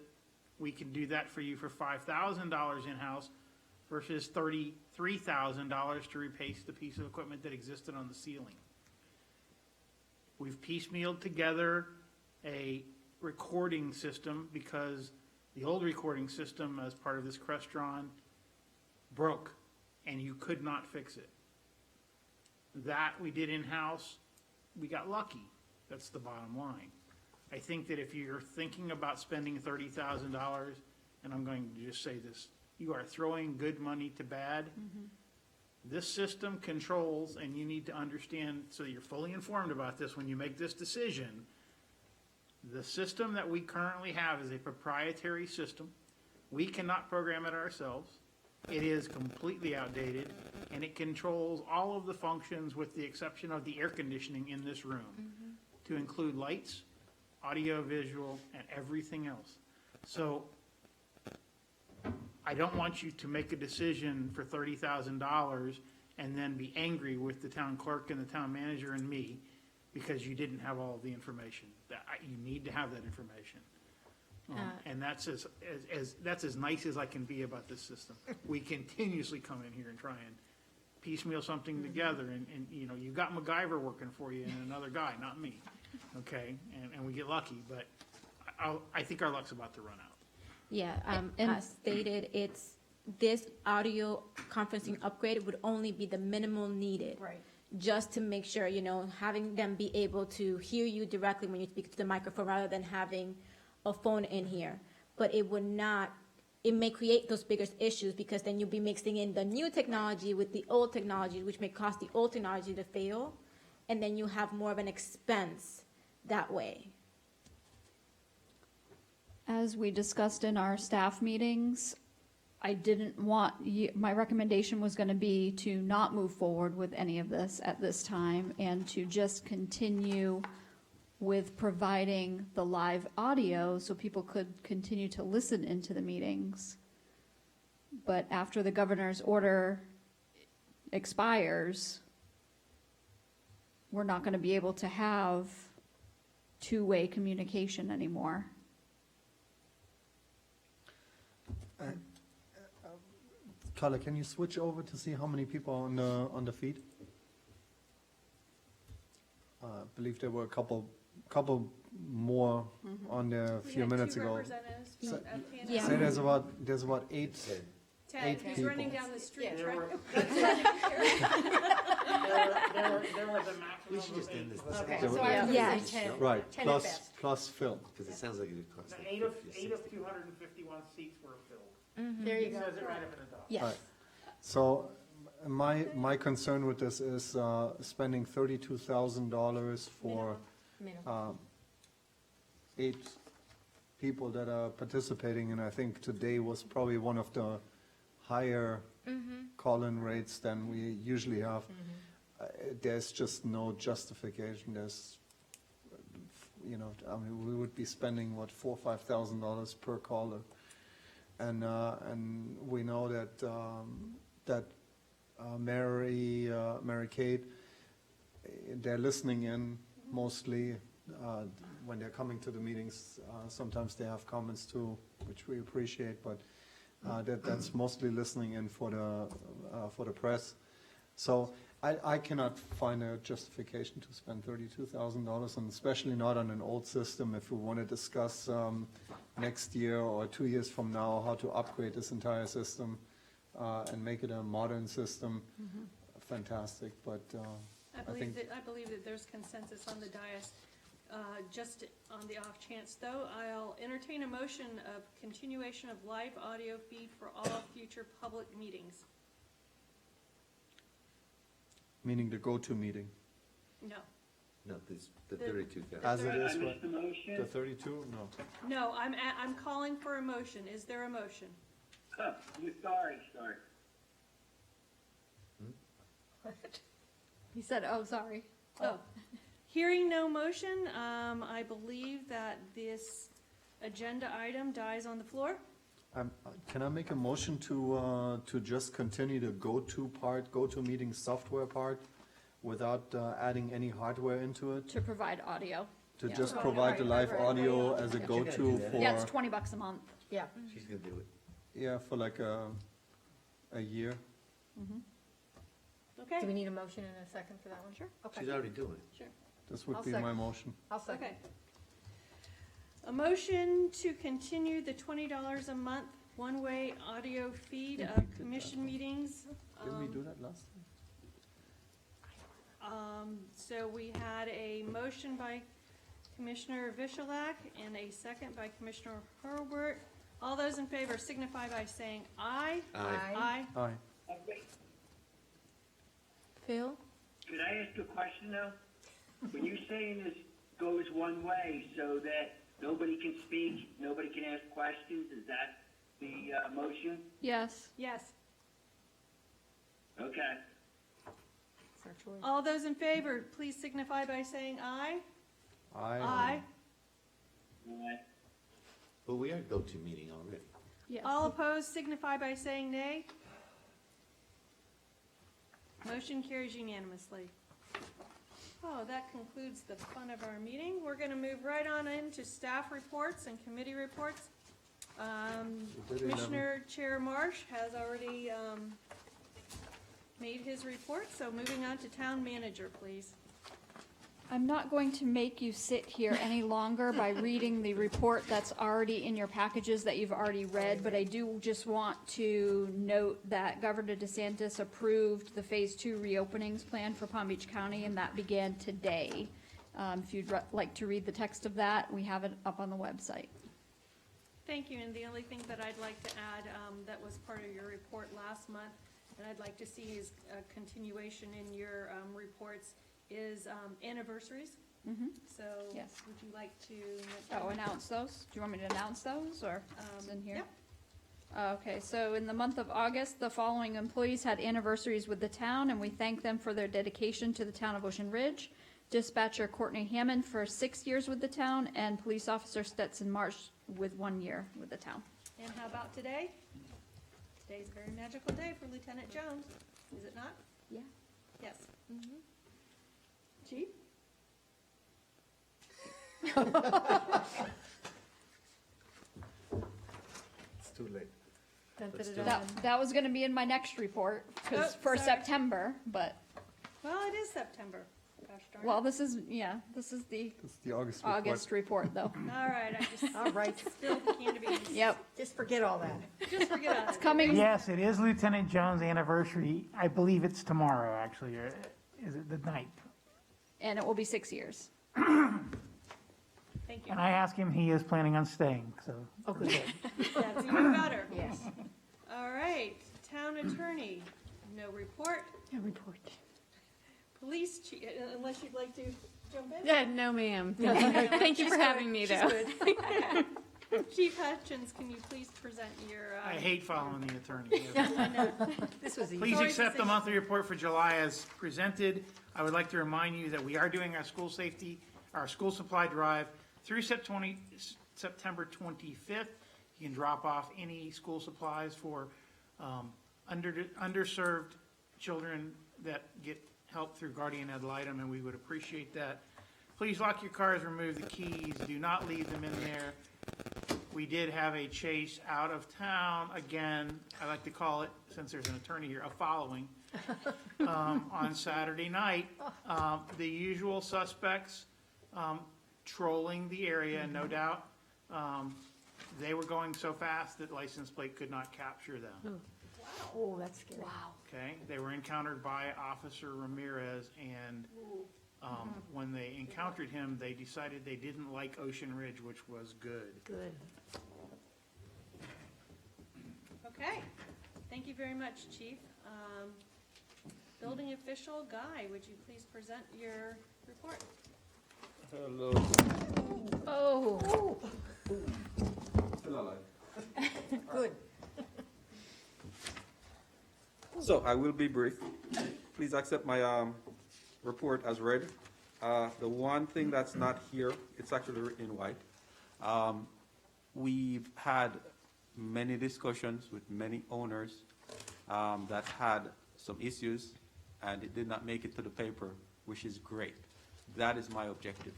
we can do that for you for $5,000 in-house versus $33,000 to replace the piece of equipment that existed on the ceiling. We've piecemealed together a recording system because the old recording system as part of this Crestron broke and you could not fix it. That we did in-house, we got lucky. That's the bottom line. I think that if you're thinking about spending $30,000, and I'm going to just say this, you are throwing good money to bad. This system controls, and you need to understand, so you're fully informed about this when you make this decision, the system that we currently have is a proprietary system. We cannot program it ourselves. It is completely outdated, and it controls all of the functions with the exception of the air conditioning in this room, to include lights, audio, visual, and everything else. So I don't want you to make a decision for $30,000 and then be angry with the town clerk and the town manager and me because you didn't have all of the information. You need to have that information. And that's as nice as I can be about this system. We continuously come in here and try and piecemeal something together, and you know, you got MacGyver working for you and another guy, not me, okay? And we get lucky, but I think our luck's about to run out. Yeah, as stated, this audio conferencing upgrade would only be the minimal needed. Right. Just to make sure, you know, having them be able to hear you directly when you speak to the microphone rather than having a phone in here. But it would not, it may create those bigger issues because then you'll be mixing in the new technology with the old technology, which may cause the old technology to fail. And then you have more of an expense that way. As we discussed in our staff meetings, I didn't want, my recommendation was going to be to not move forward with any of this at this time and to just continue with providing the live audio so people could continue to listen into the meetings. But after the governor's order expires, we're not going to be able to have two-way communication anymore. Carla, can you switch over to see how many people are on the feed? I believe there were a couple more on there a few minutes ago. So, Yeah. say there's about eight. Ted, he's people. running down the street. There trying were- to- There was a maximum We should just end this. Okay, There so were- I was gonna Yeah. say 10. Right, 10 at best. plus Phil. Because it sounds like it costs like 8 of 50 or 60. 251 seats were filled. There you It go. says it right up in the top. Yes. Right. So my concern with this is spending $32,000 for Minimum. 8 people that are participating, and I think today was probably one of the higher call-in rates than we usually have. There's just no justification. There's, you know, I mean, we would be spending, what, $4,000 or $5,000 per caller. And we know that Mary Kate, they're listening in mostly. when they're coming to the meetings, sometimes they have comments too, which we appreciate, but that's mostly listening in for the press. So I cannot find a justification to spend $32,000, and especially not on an old system. If we want to discuss next year or 2 years from now how to upgrade this entire system and make it a modern system, fantastic. But I believe that there's consensus on the dais. Just on the off chance, though, I'll entertain a motion of continuation of live audio feed for all future public meetings. meaning the go-to meeting. No. No, the 32,000. As it is, I what? missed the motion. The 32? No. No, I'm calling for a motion. Is there a motion? Oh, sorry. He said, oh, sorry. Oh. Hearing no motion, I believe that this agenda item dies on the floor. Can I make a motion to just continue the go-to meeting software part without adding any hardware into it? To provide audio. To Yeah. just provide the live audio as a go-to for... Yeah, it's $20 a month. Yeah. She's gonna do it. Yeah, for like a year. Okay. Do we need a motion and a second for that one? Sure. Okay. She's already doing it. Sure. This would I'll be second. my motion. I'll second. Okay. A motion to continue the $20 a month one-way audio feed of commission meetings. Didn't we do that last time? So we had a motion by Commissioner Vishalak and a second by Commissioner Hurlbert. All those in favor signify by saying aye. Aye. Aye. Aye. Phil? Could I ask a question though? When you're saying this goes one way so that nobody can speak, nobody can ask questions, is that the motion? Yes. Yes. Okay. It's our choice. All those in favor, please signify by saying aye. Aye. Aye. But we are go-to meeting already. Yes. All opposed signify by saying nay. Motion carries unanimously. Oh, that concludes the fun of our meeting. We're going to move right on into staff reports and committee reports. Commissioner Chair Marsh has already made his report, so moving on to town manager, please. I'm not going to make you sit here any longer by reading the report that's already in your packages that you've already read, but I do just want to note that Governor DeSantis approved the Phase 2 reopenings plan for Palm Beach County, and that began today. If you'd like to read the text of that, we have it up on the website. Thank you, and the only thing that I'd like to add, that was part of your report last month, and I'd like to see is a continuation in your reports, is anniversaries. So, Yes. would you like to? Oh, announce those? Do you want me to announce those, or it's in here? yeah. Okay, so in the month of August, the following employees had anniversaries with the town, and we thank them for their dedication to the town of Ocean Ridge. Dispatcher Courtney Hammond for 6 years with the town, and Police Officer Stetson Marsh with 1 year with the town. And how about today? Today's a very magical day for Lieutenant Jones, is it not? Yeah. Yes. Chief? It's too late. That was gonna be in my next report, Oh, because for sorry. September, but, Well, it is September. Gosh darn it. well, this is the This is the August report. August report, though. All right, I just All right. spilled the can of beans. Yep, Just forget all that. Just forget about it. it's coming. Yes, it is Lieutenant Jones' anniversary. I believe it's tomorrow, actually, or is it the 9th? And it will be 6 years. Thank you. And I asked him, he is planning on staying, so. Oh, good. That's even better. Yes. All right, town attorney, no report. No report. Police chief, unless you'd like to jump in? Yeah, no ma'am. Thank you for having me, though. Chief Hutchins, can you please present your? I hate following the attorney. I know. This was easy. Please Sorry to accept the say- monthly report for July as presented. I would like to remind you that we are doing our school supply drive through September 25th. You can drop off any school supplies for underserved children that get help through Guardian Ad Litem, and we would appreciate that. Please lock your cars, remove the keys, do not leave them in there. We did have a chase out of town, again, I like to call it, since there's an attorney here, a following, on Saturday night. The usual suspects trolling the area, no doubt. They were going so fast that license plate could not capture them. Oh, that's scary. Wow. Okay, they were encountered by Officer Ramirez, and when they encountered him, they decided they didn't like Ocean Ridge, which was good. Good. Okay, thank you very much, Chief. Building official Guy, would you please present your report? Hello. Oh. Still alive. Good. So I will be brief. Please accept my report as read. The one thing that's not here, it's actually written in white. We've had many discussions with many owners that had some issues, and it did not make it to the paper, which is great. That is my objective.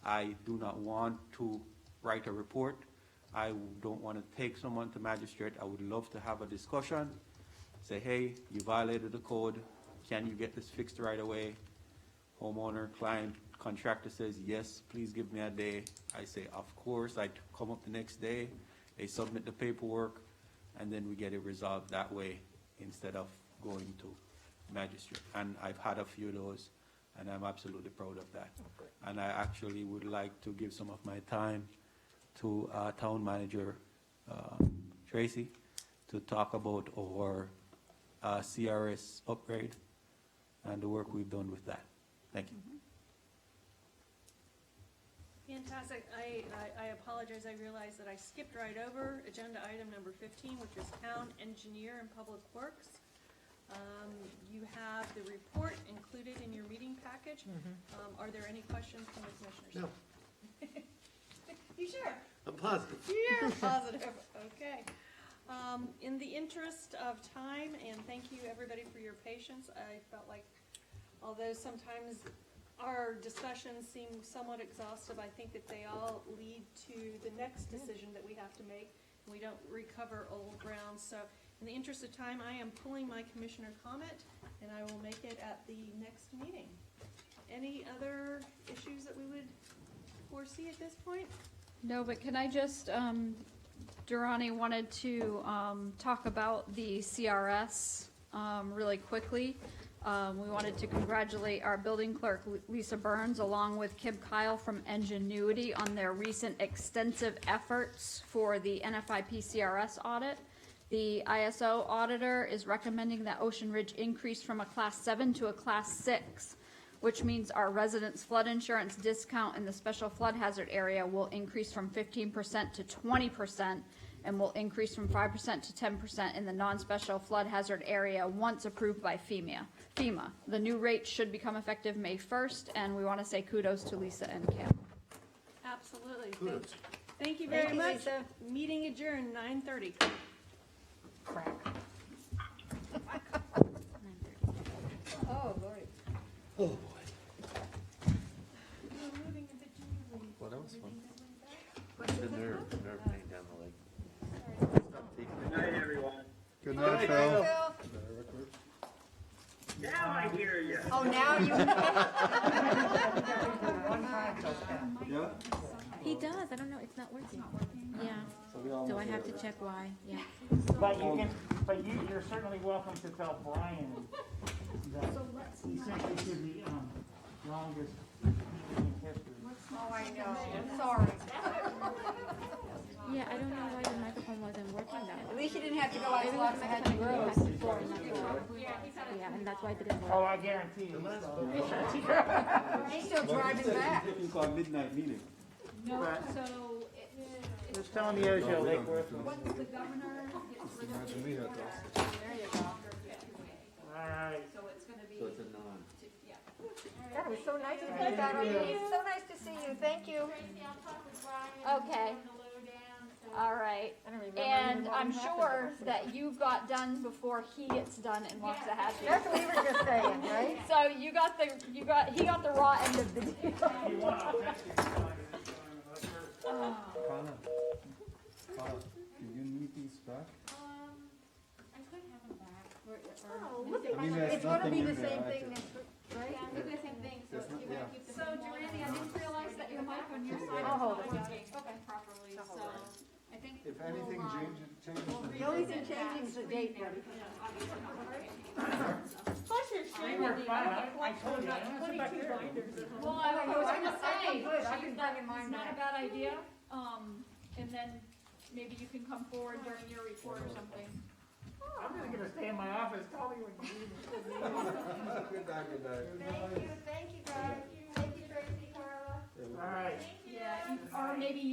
I do not want to write a report. I don't want to take someone to magistrate. I would love to have a discussion, say, hey, you violated the code. Can you get this fixed right away? Homeowner, client, contractor says, yes, please give me a day. I say, of course. I come up the next day. They submit the paperwork, and then we get it resolved that way instead of going to magistrate. And I've had a few of those, and I'm absolutely proud of that. And I actually would like to give some of my time to Town Manager Tracy to talk about our CRS upgrade and the work we've done with that. Thank you. Fantastic. I apologize. I realized that I skipped right over agenda item number 15, which is Town Engineer and Public Works. You have the report included in your meeting package. Are there any questions from the commissioners? No. You sure? I'm positive. You're positive. Okay. In the interest of time, and thank you everybody for your patience, I felt like although sometimes our discussions seem somewhat exhaustive, I think that they all lead to the next decision that we have to make. We don't recover old ground. So in the interest of time, I am pulling my commissioner comment, and I will make it at the next meeting. Any other issues that we would foresee at this point? No, but can I just, Durrani wanted to talk about the CRS really quickly. We wanted to congratulate our building clerk, Lisa Burns, along with Kib Kyle from Ingenuity on their recent extensive efforts for the NFIP CRS audit. The ISO auditor is recommending that Ocean Ridge increase from a Class 7 to a Class 6, which means our residents' flood insurance discount in the special flood hazard area will increase from 15% to 20%, and will increase from 5% to 10% in the non-special flood hazard area once approved by FEMA. The new rate should become effective May 1st, and we want to say kudos to Lisa and Kim. Absolutely. Thank you very much. Lisa. Meeting adjourned, 9:30. Crack. Oh, Lord. Oh, boy. Well, that was fun. The nerve pain down the leg. Good night, everyone. Good night, Phil. Now I hear you. Oh, now you. Yeah? He does, I don't know, it's not working. Yeah, so I have to check why, yeah. But you can, you're certainly welcome to tell Brian that he sent you to the longest meeting in history. Oh, I know. I'm sorry. Yeah, I don't know why the microphone wasn't working that At well. least you didn't have to go out lots of head rows. Yeah, and that's why it didn't Oh, work. I guarantee you. He's still driving back. This is called midnight meeting. No, so Just telling the Ojo Lake Worth. once the governor gets rid of Imagine we had those. there you go. Alright. So it's gonna be, So it's a non. yeah. That was so nice to see you. So nice to see you. Thank you. Okay. All right. And I'm sure that you got done before he gets done in Waxahachie. That's what we were just saying, right? So he got the raw end of the deal. Connor, do you need these back? I could have them back. Oh, look I mean, there's it's gonna nothing be in the there, same I thing think. next, right? Yeah, it'll be the same thing, so There's if you no- want yeah. to keep the. So Durante, I didn't realize that your mic on your side I'll is hold not it. working properly, so I think If anything changes, The only thing changing is the date, buddy. Plus you're streaming. I told you, I don't sit back there. Well, I was gonna say, good. I can it's bring in mine not a back. bad idea, and then maybe you can come forward during your report or something. I'm just gonna stay in my office, call me when you need me. Good night, good night. Thank you guys. Thank you, Tracy, Carla. All right. Yeah, or maybe you